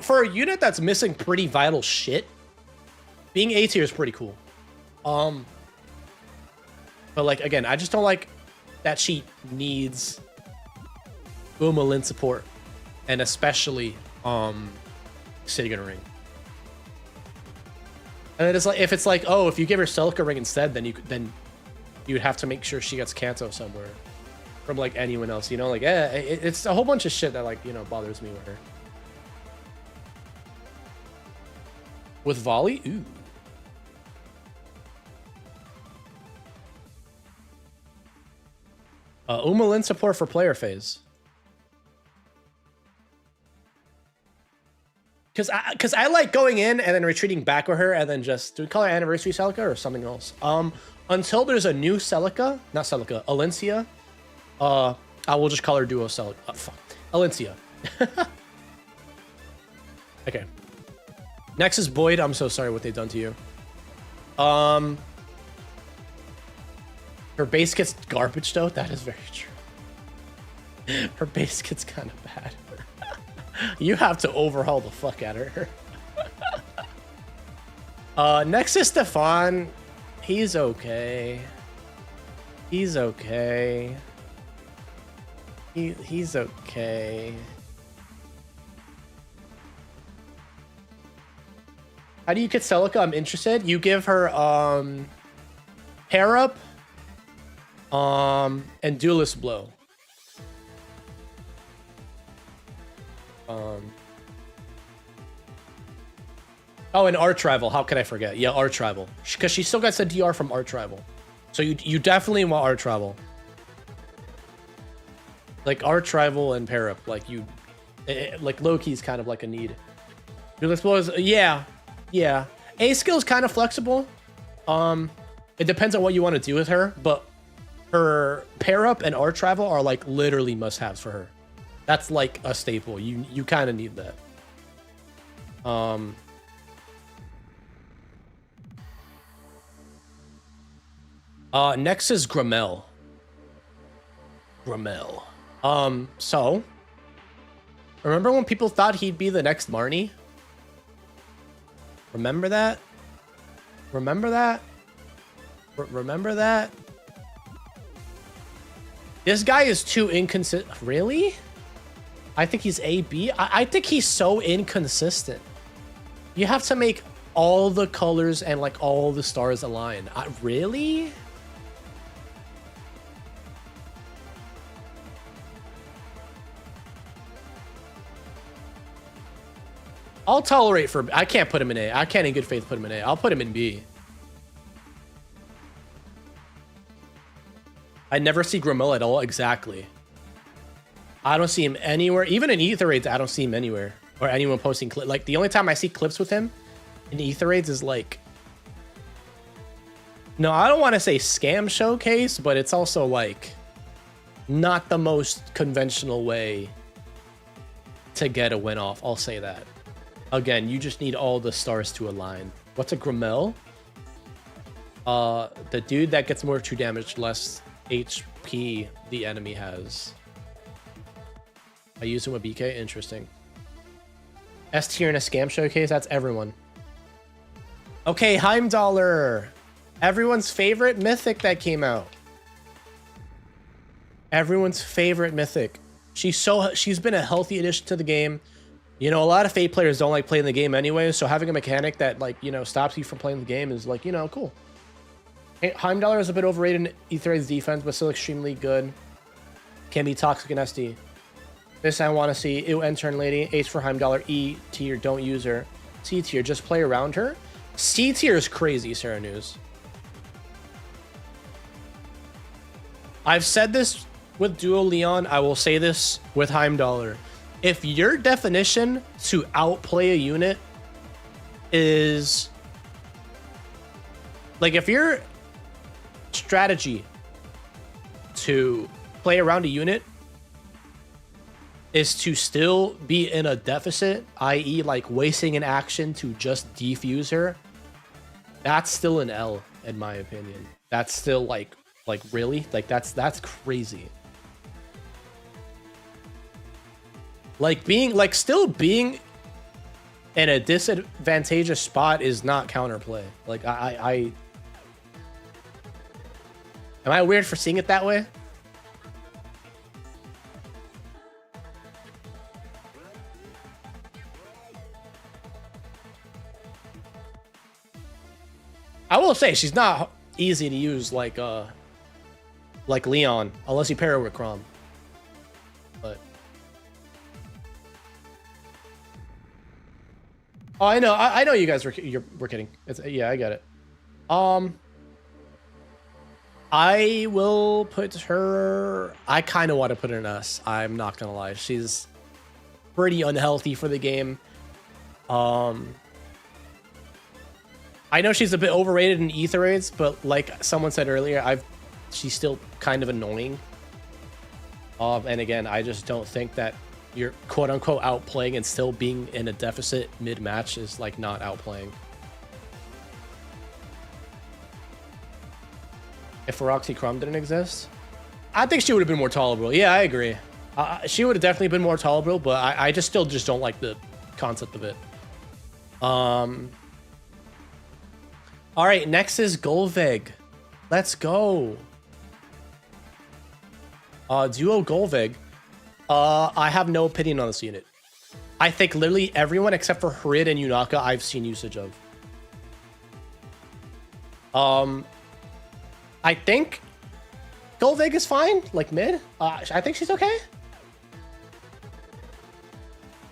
for a unit that's missing pretty vital shit, being A tier is pretty cool. But like again, I just don't like that she needs Uma Lin support, and especially Sigurdring. And it's like if it's like, oh, if you give her ℐ𝔬𝔓 instead, then you would have to make sure she gets Kanto somewhere from like anyone else, you know? Like it's a whole bunch of shit that like, you know, bothers me with her. With volley, ooh. Uma Lin support for player phase. Because I like going in and then retreating back with her and then just, do we call her Anniversary Celica or something else? Until there's a new Celica, not Celica, Alencia, I will just call her Duo Celica. Fuck. Alencia. Okay. Next is Boyd. I'm so sorry what they've done to you. Her base gets garbage though. That is very true. Her base gets kind of bad. You have to overhaul the fuck out of her. Next is Stefan. He's okay. He's okay. He's okay. How do you get Celica? I'm interested. You give her pair up and duelist blow. Oh, and Arch Rival. How could I forget? Yeah, Arch Rival. Because she still gets a DR from Arch Rival. So you definitely want Arch Rival. Like Arch Rival and pair up. Like like low-key is kind of like a need. Duelist blow is, yeah. A skill is kind of flexible. It depends on what you want to do with her, but her pair up and Arch Rival are like literally must-haves for her. That's like a staple. You kind of need that. Next is Grammel. So remember when people thought he'd be the next Marnie? Remember that? Remember that? Remember that? This guy is too inconsistent. Really? I think he's AB. I think he's so inconsistent. You have to make all the colors and like all the stars align. Really? I'll tolerate for... I can't put him in A. I can't in good faith put him in A. I'll put him in B. I never see Grimmel at all. Exactly. I don't see him anywhere. Even in Ether Raids, I don't see him anywhere. Or anyone posting clips. Like, the only time I see clips with him in Ether Raids is like... No, I don't want to say scam showcase, but it's also like... Not the most conventional way to get a win off. I'll say that. Again, you just need all the stars to align. What's a Grimmel? The dude that gets more true damage, less HP the enemy has. I use him with BK. Interesting. S tier in a scam showcase. That's everyone. Okay, Heimdallr. Everyone's favorite mythic that came out. Everyone's favorite mythic. She's been a healthy addition to the game. You know, a lot of Fate players don't like playing the game anyway, so having a mechanic that, like, you know, stops you from playing the game is, like, you know, cool. Heimdallr is a bit overrated in Ether Raid's defense, but still extremely good. Can be toxic in SD. This I want to see. Ew, intern lady. H for Heimdallr. E tier, don't use her. C tier, just play around her. C tier is crazy, Sarah News. I've said this with Duo Leon. I will say this with Heimdallr. If your definition to outplay a unit is... Like, if your strategy to play around a unit is to still be in a deficit, i.e. like wasting an action to just defuse her, that's still an L, in my opinion. That's still like really? Like, that's crazy. Like, still being in a disadvantageous spot is not counterplay. Like, am I weird for seeing it that way? I will say she's not easy to use like Leon, unless you pair her with Chrom. But oh, I know you guys were kidding. Yeah, I get it. I will put her... I kind of want to put her in S. I'm not gonna lie. She's pretty unhealthy for the game. I know she's a bit overrated in Ether Raids, but like someone said earlier, she's still kind of annoying. And again, I just don't think that you're quote-unquote outplaying and still being in a deficit mid-match is like not outplaying. If Roxy Chrom didn't exist, I think she would have been more tolerable. Yeah, I agree. She would have definitely been more tolerable, but I still don't like the concept of it. All right, next is Golveg. Let's go. Duo Golveg. I have no opinion on this unit. I think literally everyone except for Harid and Yunaka I've seen usage of. I think Golveg is fine, like mid. I think she's okay.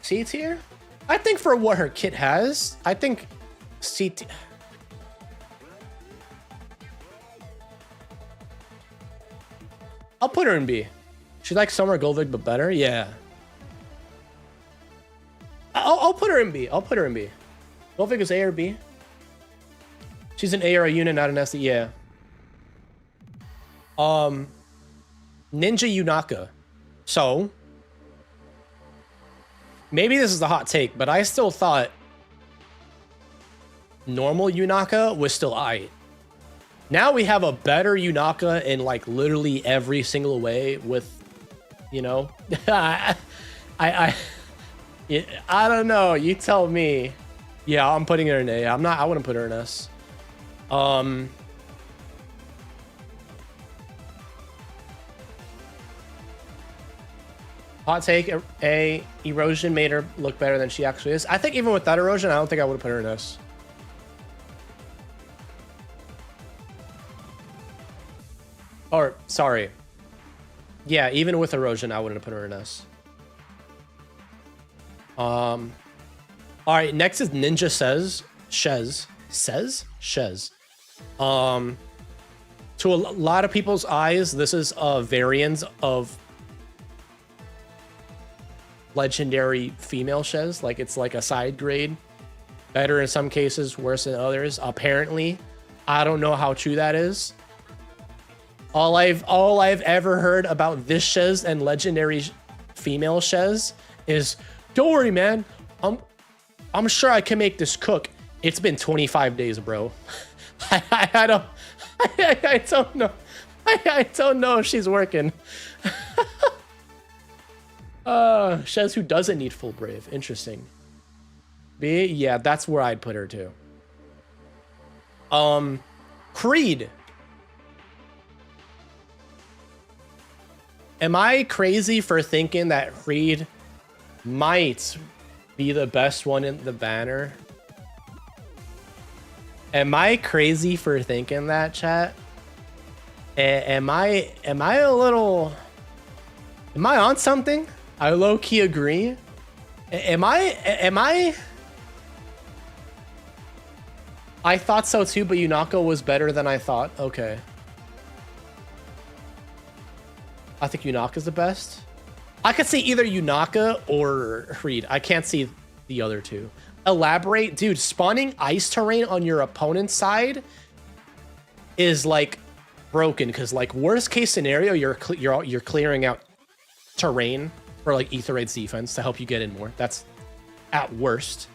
C tier. I think for what her kit has, I think C tier. I'll put her in B. She likes Summer Golvig, but better. Yeah. I'll put her in B. I'll put her in B. Golvig is A or B. She's an A or a unit, not an SD. Yeah. Ninja Yunaka. So maybe this is a hot take, but I still thought normal Yunaka was still aight. Now we have a better Yunaka in like literally every single way with, you know, I don't know. You tell me. Yeah, I'm putting her in A. I wouldn't put her in S. Hot take, A, erosion made her look better than she actually is. I think even with that erosion, I don't think I would have put her in S. Or, sorry. Yeah, even with erosion, I wouldn't have put her in S. All right, next is Ninja Says. To a lot of people's eyes, this is a variant of legendary female Ches. Like, it's like a side grade. Better in some cases, worse in others. Apparently, I don't know how true that is. All I've ever heard about this Ches and legendary female Ches is, don't worry, man. I'm sure I can make this cook. It's been 25 days, bro. I don't know. I don't know if she's working. Ches who doesn't need full brave. Interesting. B, yeah, that's where I'd put her too. Creed. Am I crazy for thinking that Creed might be the best one in the banner? Am I crazy for thinking that, chat? Am I on something? I low-key agree. Am I? I thought so too, but Yunako was better than I thought. Okay. I think Yunaka's the best. I could see either Yunaka or Creed. I can't see the other two. Elaborate, dude. Spawning ice terrain on your opponent's side is like broken, because like worst case scenario, you're clearing out terrain for like Ether Raid's defense to help you get in more. That's at worst.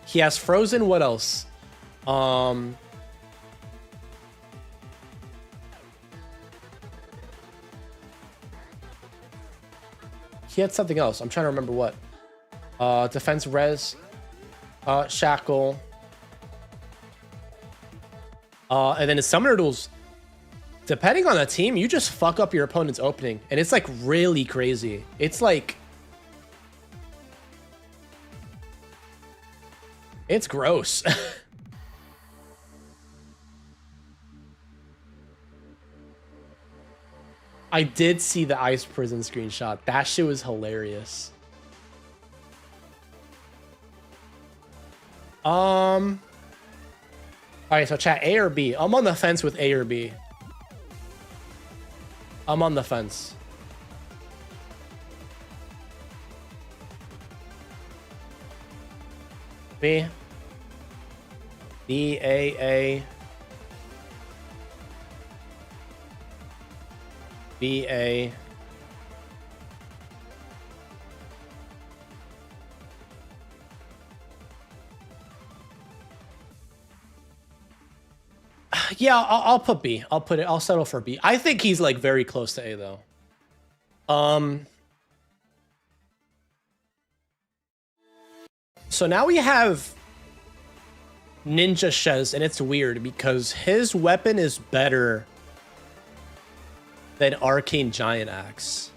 He has frozen. What else? He had something else. I'm trying to remember what. Defense res, shackle, and then his summoner duels. Depending on the team, you just fuck up your opponent's opening, and it's like really crazy. It's like, it's gross. I did see the ice prison screenshot. That shit was hilarious. All right, so chat, A or B? I'm on the fence with A or B. I'm on the fence. B. B, A. B, A. Yeah, I'll put B. I'll settle for B. I think he's like very close to A though. So now we have Ninja Ches, and it's weird because his weapon is better than Arcane Giant Axe.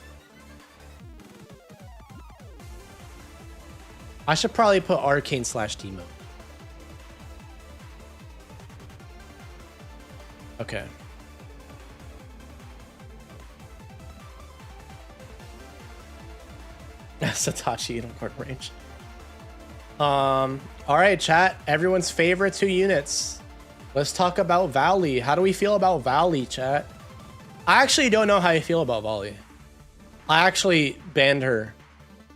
I should probably put Arcane / Teemo. Okay. Satachi in court range. All right, chat. Everyone's favorite 2 units. Let's talk about Valley. How do we feel about Valley, chat? I actually don't know how I feel about Volley. I actually banned her.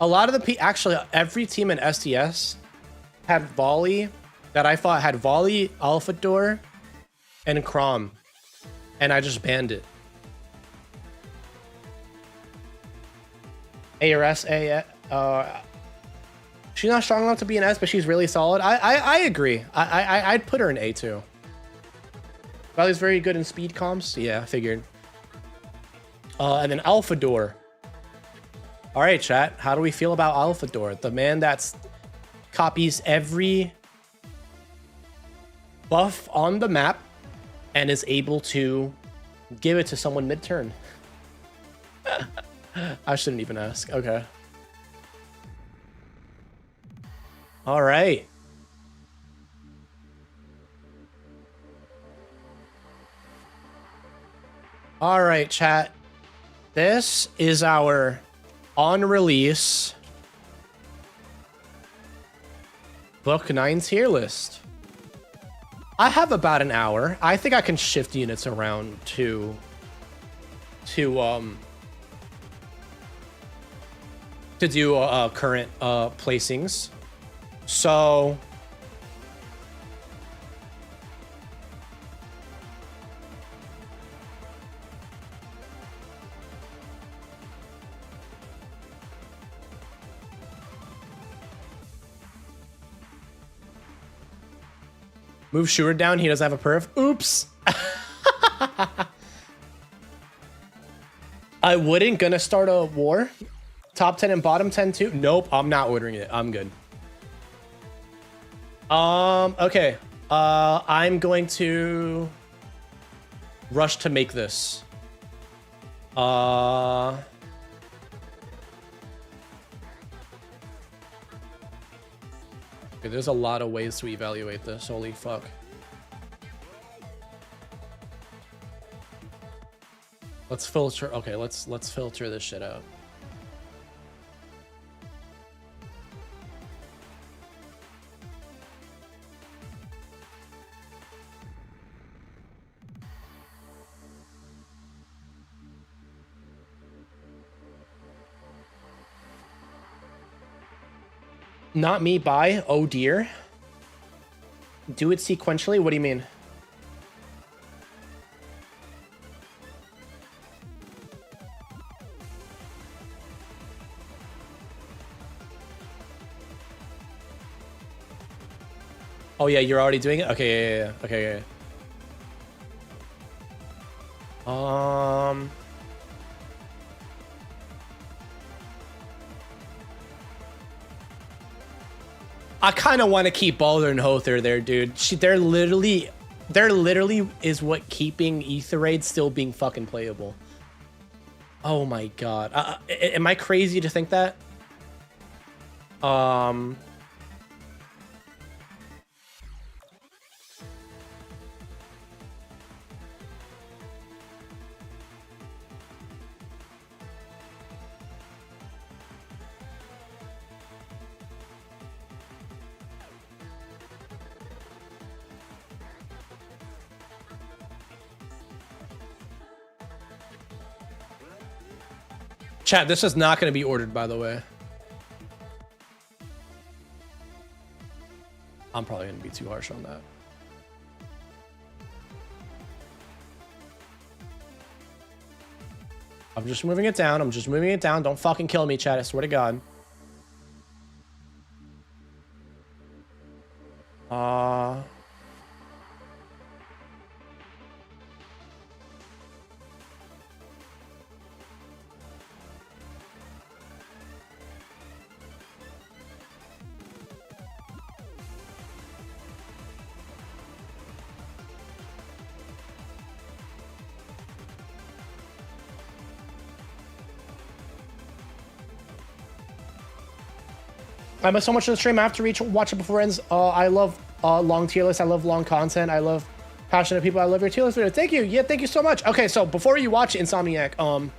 A lot of the actually every team in STS had Volley that I thought had Volley, Alpha Door, and Crom, and I just banned it. ARS, she's not strong enough to be an S, but she's really solid. I agree. I'd put her in A too. Valley's very good in speed comms. Yeah, I figured. And then Alpha Door. All right, chat. How do we feel about Alpha Door? The man that's copies every buff on the map and is able to give it to someone mid-turn. I shouldn't even ask. Okay. All right. All right, chat. This is our on release Book 9 tier list. I have about an hour. I think I can shift units around to do current placings. So move Shuard down. He doesn't have a perf. Oops. I wouldn't gonna start a war. Top 10 and bottom 10 too. Nope, I'm not ordering it. I'm good. Okay. I'm going to rush to make this. Okay, there's a lot of ways to evaluate this. Holy fuck. Let's filter. Okay, let's filter this shit out. Not me, buy. Oh dear. Do it sequentially? What do you mean? Oh yeah, you're already doing it? Okay, yeah. Okay, yeah. I kind of want to keep Balder and Hother there, dude. They're literally is what keeping Aetheryte still being fucking playable. Oh my god. Am I crazy to think that? Chat, this is not going to be ordered, by the way. I'm probably going to be too harsh on that. I'm just moving it down. I'm just moving it down. Don't fucking kill me, chat. I swear to God. I miss so much of the stream. I have to watch it before it ends. I love long tier lists. I love long content. I love passionate people. I love your tier list video. Thank you. Yeah, thank you so much. Okay, so before you watch Insomniac,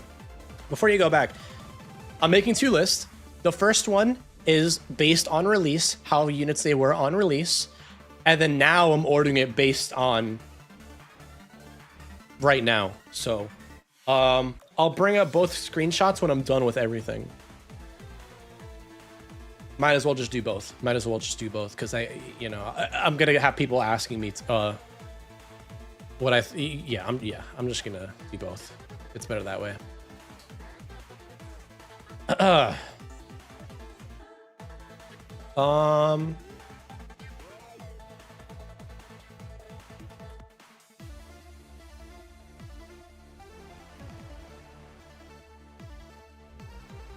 before you go back, I'm making two lists. The first one is based on release, how units they were on release, and then now I'm ordering it based on right now. So, I'll bring up both screenshots when I'm done with everything. Might as well just do both. Might as well just do both because I'm gonna have people asking me what I'm just gonna do both. It's better that way.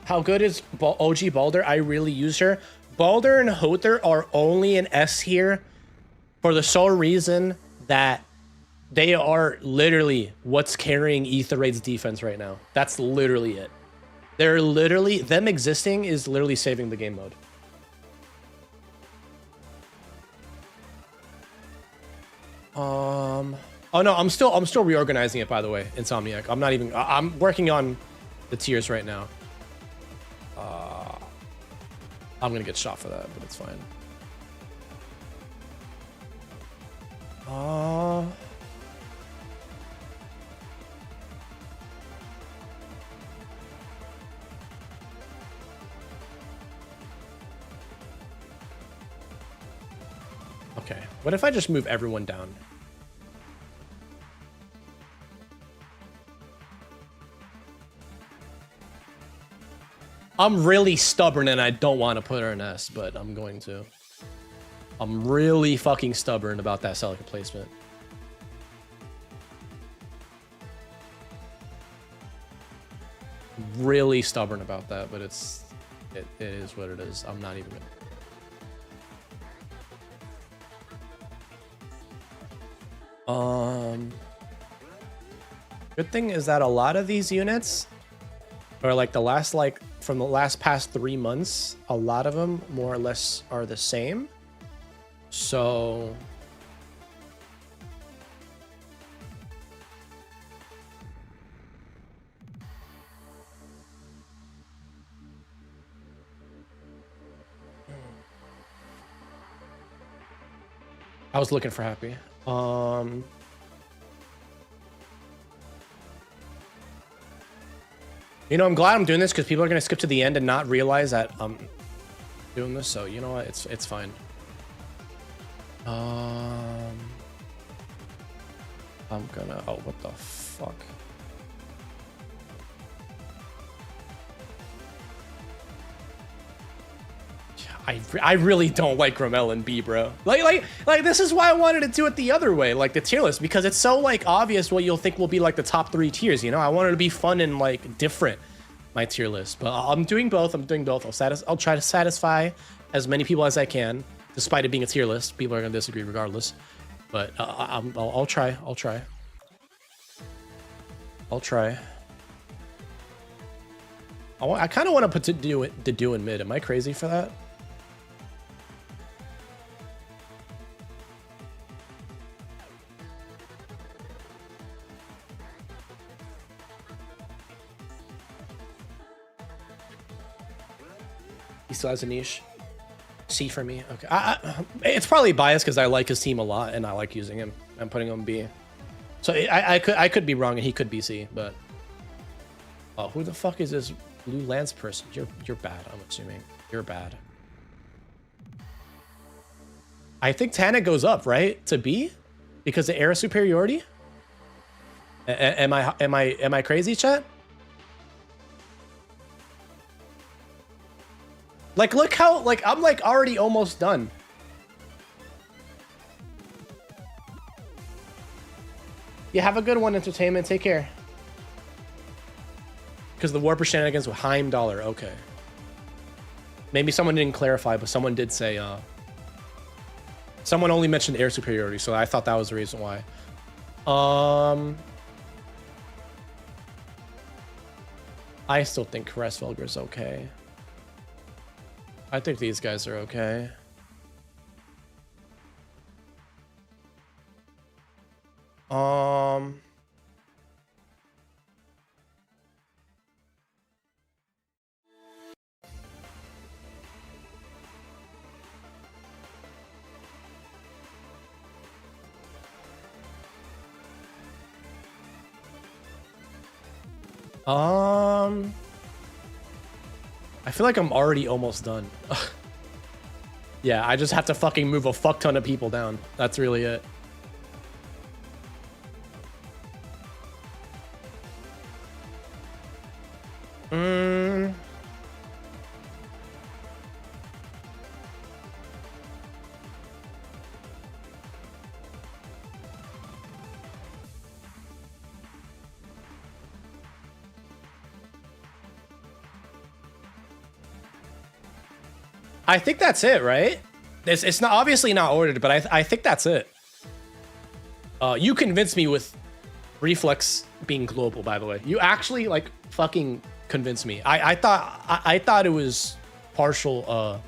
How good is OG Balder? I really use her. Balder and Hother are only an S here for the sole reason that they are literally what's carrying Aetheryte's defense right now. That's literally it. They're literally, them existing is literally saving the game mode. Oh no, I'm still reorganizing it, by the way, Insomniac. I'm working on the tiers right now. I'm gonna get shot for that, but it's fine. Okay, what if I just move everyone down? I'm really stubborn and I don't want to put her in S, but I'm going to. I'm really fucking stubborn about that Celica placement. Really stubborn about that, but it is what it is. I'm not even gonna... Good thing is that a lot of these units, or like the last, like from the last past 3 months, a lot of them more or less are the same. So I was looking for happy. You know, I'm glad I'm doing this because people are gonna skip to the end and not realize that I'm doing this. So you know what? It's fine. I'm gonna. Oh, what the fuck? I really don't like Rommel and B, bro. Like this is why I wanted to do it the other way, like the tier list, because it's so like obvious what you'll think will be like the top 3 tiers. You know, I wanted to be fun and like different, my tier list. But I'm doing both. I'll try to satisfy as many people as I can, despite it being a tier list. People are gonna disagree regardless. But I'll try. I kind of want to put to do in mid. Am I crazy for that? He still has a niche. C for me. Okay. It's probably biased because I like his team a lot and I like using him. I'm putting him B. So I could be wrong and he could be C, but who the fuck is this blue lance person? You're bad. I'm assuming you're bad. I think Tana goes up, right, to B because of air superiority. Am I crazy, chat? Like, look how, like, I'm, like, already almost done. Yeah, have a good one, Entertainment. Take care. Because the Warper shenanigans with Heimdallr. Okay. Maybe someone didn't clarify, but someone did say, someone only mentioned air superiority, so I thought that was the reason why. I still think Kressvelger's okay. I think these guys are okay. I feel like I'm already almost done. Yeah, I just have to fucking move a fuck ton of people down. That's really it. I think that's it, right? It's not obviously not ordered, but I think that's it. You convinced me with Reflex being global, by the way. You actually like fucking convinced me. I thought it was partial.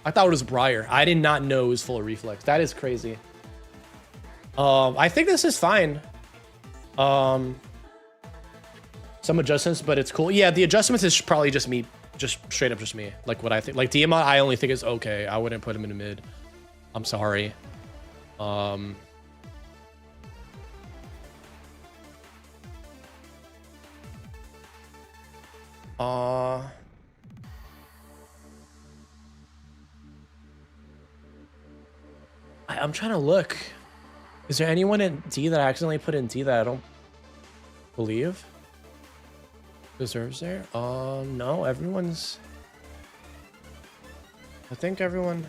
I thought it was Briar. I did not know it was full of Reflex. That is crazy. I think this is fine. Some adjustments, but it's cool. Yeah, the adjustments is probably just me. Just straight up just me. Like what I think. Like Diamond, I only think is okay. I wouldn't put him in a mid. I'm sorry. I'm trying to look. Is there anyone in D that I accidentally put in D that I don't believe deserves there? No, everyone's... I think everyone...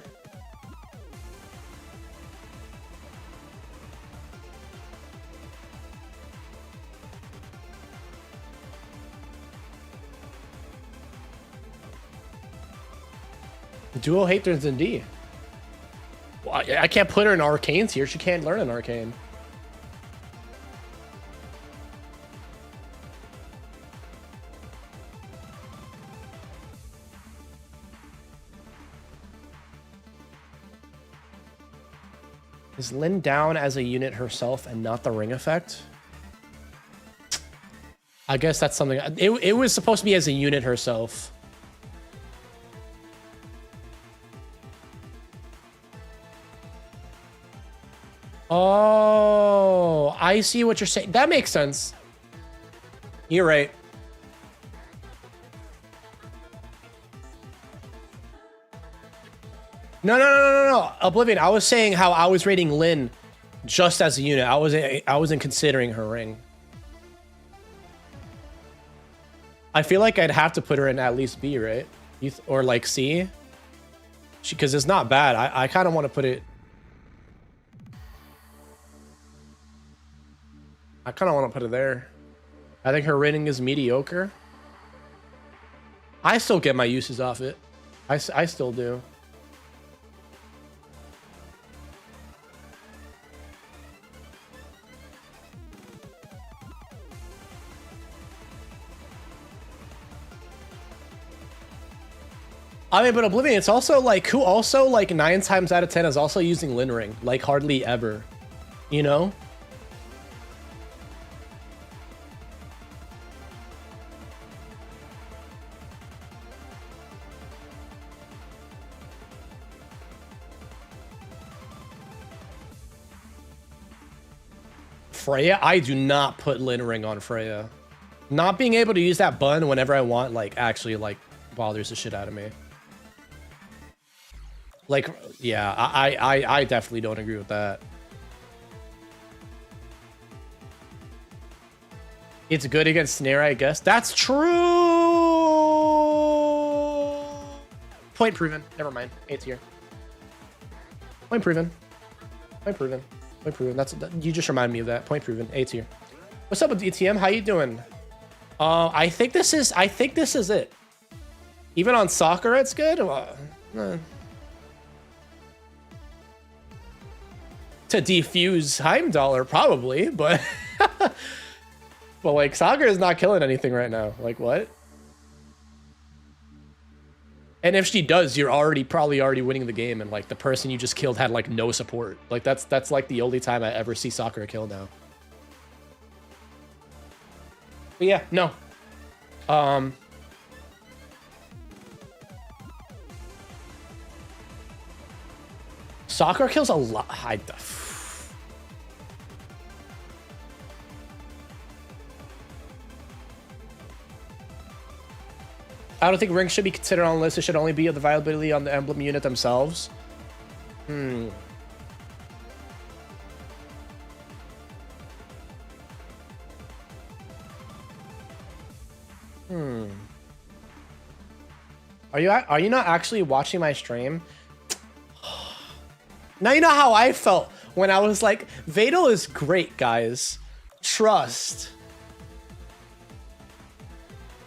Dual haters in D. Well, I can't put her in Arcane's here. She can't learn an Arcane. Is Lynn down as a unit herself and not the ring effect? I guess that's something. It was supposed to be as a unit herself. Oh, I see what you're saying. That makes sense. You're right. No. Oblivion. I was saying how I was rating Lynn just as a unit. I wasn't considering her ring. I feel like I'd have to put her in at least B, right? Or like C. Because it's not bad. I kind of want to put it. I kind of want to put it there. I think her rating is mediocre. I still get my uses off it. I still do. I mean, but Oblivion, it's also like, who also like 9 times out of 10 is also using Lin Ring? Like hardly ever, you know? Freya? I do not put Lin Ring on Freya. Not being able to use that bun whenever I want, like, actually, like, bothers the shit out of me. Like, yeah, I definitely don't agree with that. It's good against Snare, I guess. That's true! Point proven. Never mind. 8 tier. Point proven. Point proven. Point proven. You just reminded me of that. Point proven. A tier. What's up with ETM? How you doing? I think this is it. Even on soccer, it's good. To defuse Heimdallr, probably, but but like soccer is not killing anything right now. Like what? And if she does, you're probably already winning the game, and like the person you just killed had like no support. Like that's like the only time I ever see soccer kill now. But yeah, no. Soccer kills a lot. I don't think rings should be considered on the list. It should only be the viability on the emblem unit themselves. Are you not actually watching my stream? Now you know how I felt when I was like, Vadel is great, guys. Trust.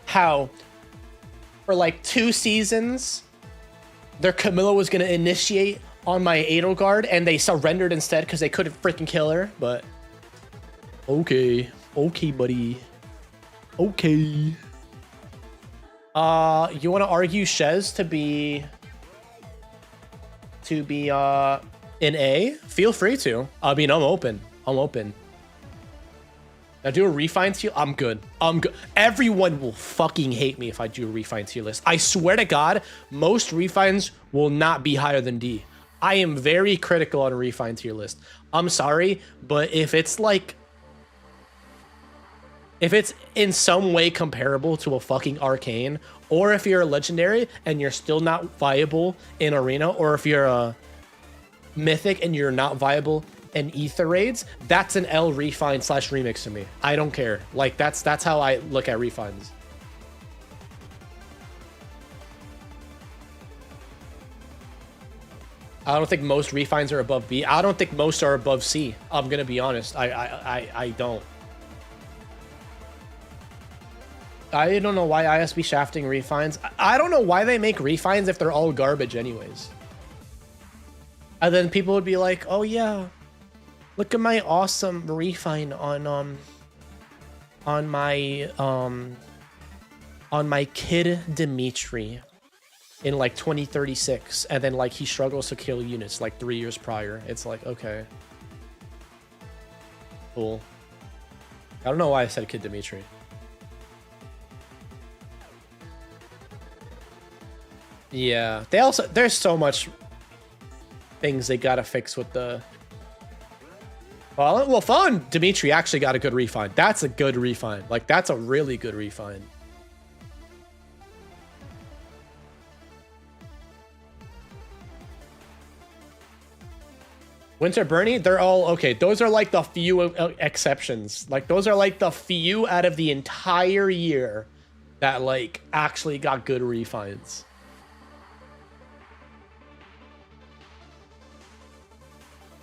How for like 2 seasons, their Camilla was gonna initiate on my Edelgard, and they surrendered instead because they couldn't freaking kill her. But okay, buddy. Okay. You want to argue 𝔐𝔗 to be in A? Feel free to. I mean, I'm open. Now do a refine tier. I'm good. Everyone will fucking hate me if I do a refine tier list. I swear to God, most refines will not be higher than D. I am very critical on a refine tier list. I'm sorry, but if it's in some way comparable to a fucking arcane, or if you're a legendary and you're still not viable in arena, or if you're a Mythic and you're not viable in ether raids, that's an L refine / remix to me. I don't care. Like that's how I look at refines. I don't think most refines are above B. I don't think most are above C. I'm gonna be honest. I don't. I don't know why ISB shafting refines. I don't know why they make refines if they're all garbage anyways. And then people would be like, "Oh yeah, look at my awesome refine on my kid Dimitri in like 2036, and then like he struggles to kill units like 3 years prior." It's like, okay, cool. I don't know why I said kid Dimitri. Yeah, they also, there's so much things they gotta fix with the. Well, fun. Dimitri actually got a good refine. That's a good refine. Like that's a really good refine. Winter Bernie, they're all okay. Those are like the few exceptions. Like those are like the few out of the entire year that like actually got good refines.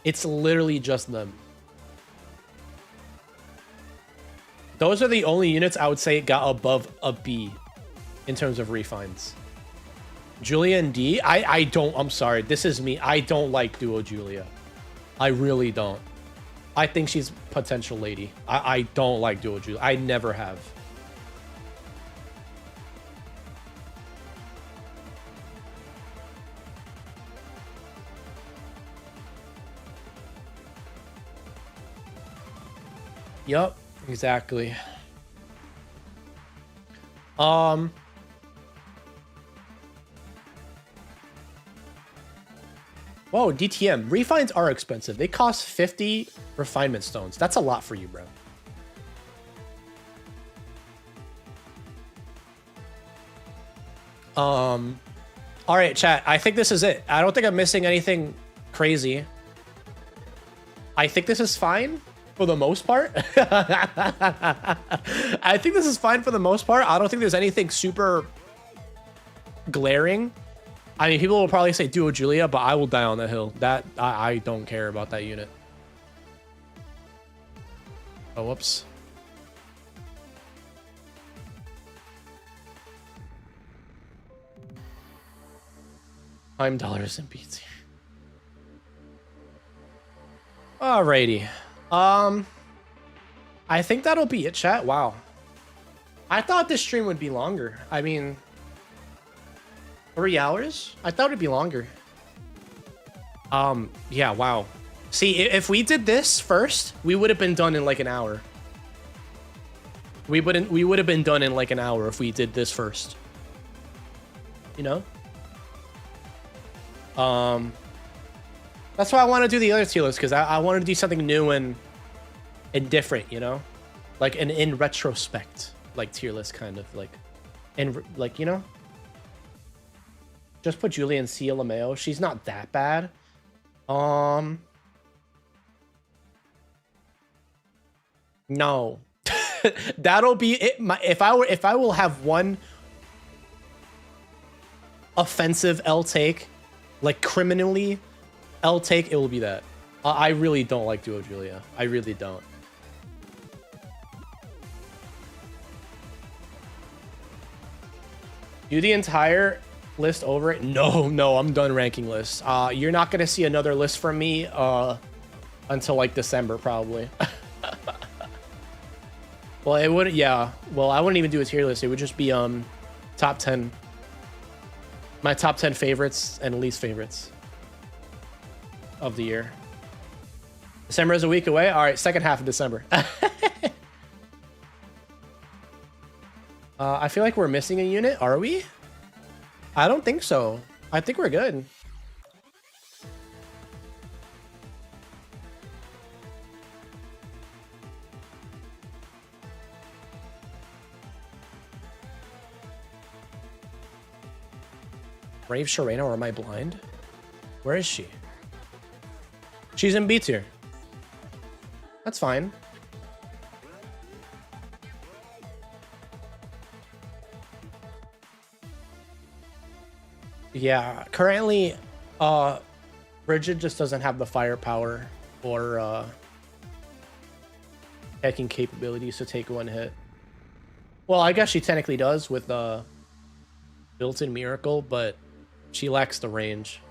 It's literally just them. Those are the only units I would say got above a B in terms of refines. Julia and D, I don't, I'm sorry, this is me. I don't like Duo Julia. I really don't. I think she's potential lady. I don't like Duo Julia. I never have. Yup, exactly. Whoa, DTM. Refines are expensive. They cost 50 refinement stones. That's a lot for you, bro. All right, chat. I think this is it. I don't think I'm missing anything crazy. I think this is fine. For the most part. I think this is fine for the most part. I don't think there's anything super glaring. I mean, people will probably say Duo Julia, but I will die on that hill. That I don't care about that unit. Oh, whoops. I'm dollars and BT. Alrighty. I think that'll be it, chat. Wow. I thought this stream would be longer. I mean, 3 hours? I thought it'd be longer. Yeah, wow. See, if we did this first, we would have been done in like an hour. We would have been done in like an hour if we did this first. You know? That's why I want to do the other tier list, because I want to do something new and different, you know? Like an in retrospect, like tier list kind of, like, and like, you know? Just put Julia and 𝐶𝔶 𝔗𝔢. She's not that bad. No. That'll be it. If I will have one offensive L take, like criminally L take, it will be that. I really don't like Duo Julia. I really don't. Do the entire list over it? No, I'm done ranking lists. You're not gonna see another list from me until like December probably. Well, it wouldn't. Yeah. Well, I wouldn't even do a tier list. It would just be top 10. My top 10 favorites and least favorites of the year. December is a week away. All right, second half of December. I feel like we're missing a unit. Are we? I don't think so. I think we're good. Brave Sharena, or am I blind? Where is she? She's in B tier. That's fine. Yeah, currently, Bridget just doesn't have the firepower or hacking capabilities to take one hit. Well, I guess she technically does with the built-in miracle, but she lacks the range.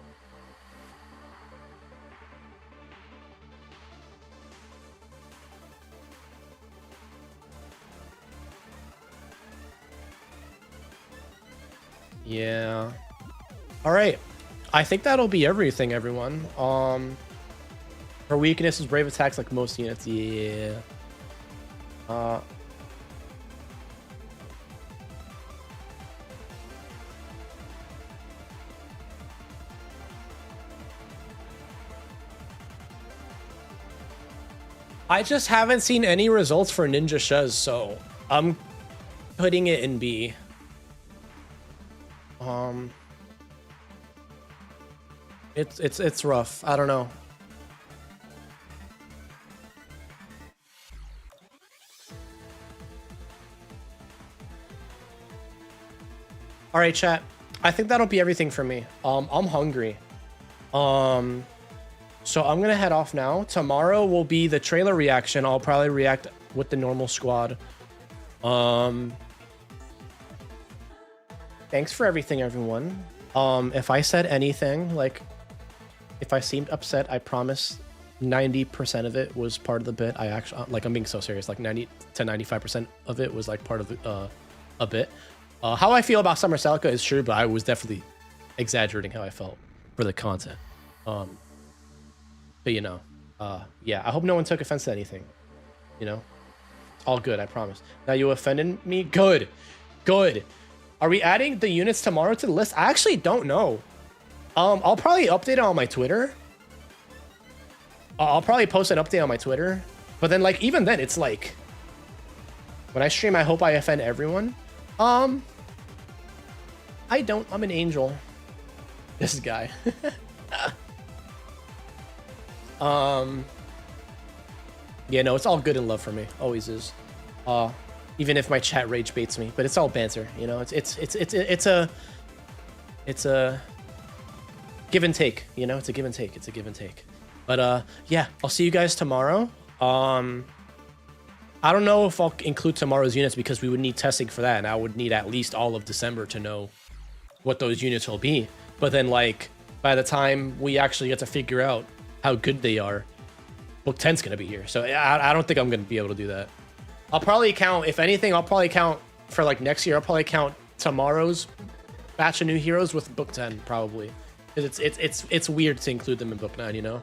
Yeah. All right. I think that'll be everything, everyone. Her weakness is brave attacks like most units. Yeah. I just haven't seen any results for Ninja 𝔕𝔕, so I'm putting it in B. It's rough. I don't know. All right, chat. I think that'll be everything for me. I'm hungry. So I'm gonna head off now. Tomorrow will be the trailer reaction. I'll probably react with the normal squad. Thanks for everything, everyone. If I said anything, like, if I seemed upset, I promise 90% of it was part of the bit. I actually, like, I'm being so serious. Like 90 to 95% of it was like part of the, a bit. How I feel about Summer Salka is true, but I was definitely exaggerating how I felt for the content. But you know, yeah, I hope no one took offense to anything. You know, all good, I promise. Now you offended me. Good, good. Are we adding the units tomorrow to the list? I actually don't know. I'll probably update it on my Twitter. I'll probably post an update on my Twitter. But then, like, even then, it's like, when I stream, I hope I offend everyone. I don't. I'm an angel. This guy. Yeah, no, it's all good and love for me. Always is. Even if my chat rage baits me, but it's all banter, you know. It's a give and take, you know. It's a give and take. It's a give and take. But yeah, I'll see you guys tomorrow. I don't know if I'll include tomorrow's units because we would need testing for that, and I would need at least all of December to know what those units will be. But then, like, by the time we actually get to figure out how good they are, Book 10's gonna be here. So I don't think I'm gonna be able to do that. I'll probably count, if anything, I'll probably count for like next year. I'll probably count tomorrow's batch of new heroes with Book 10 probably, because it's weird to include them in Book 9, you know.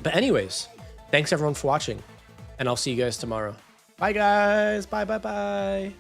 But anyways, thanks everyone for watching, and I'll see you guys tomorrow. Bye guys. Bye.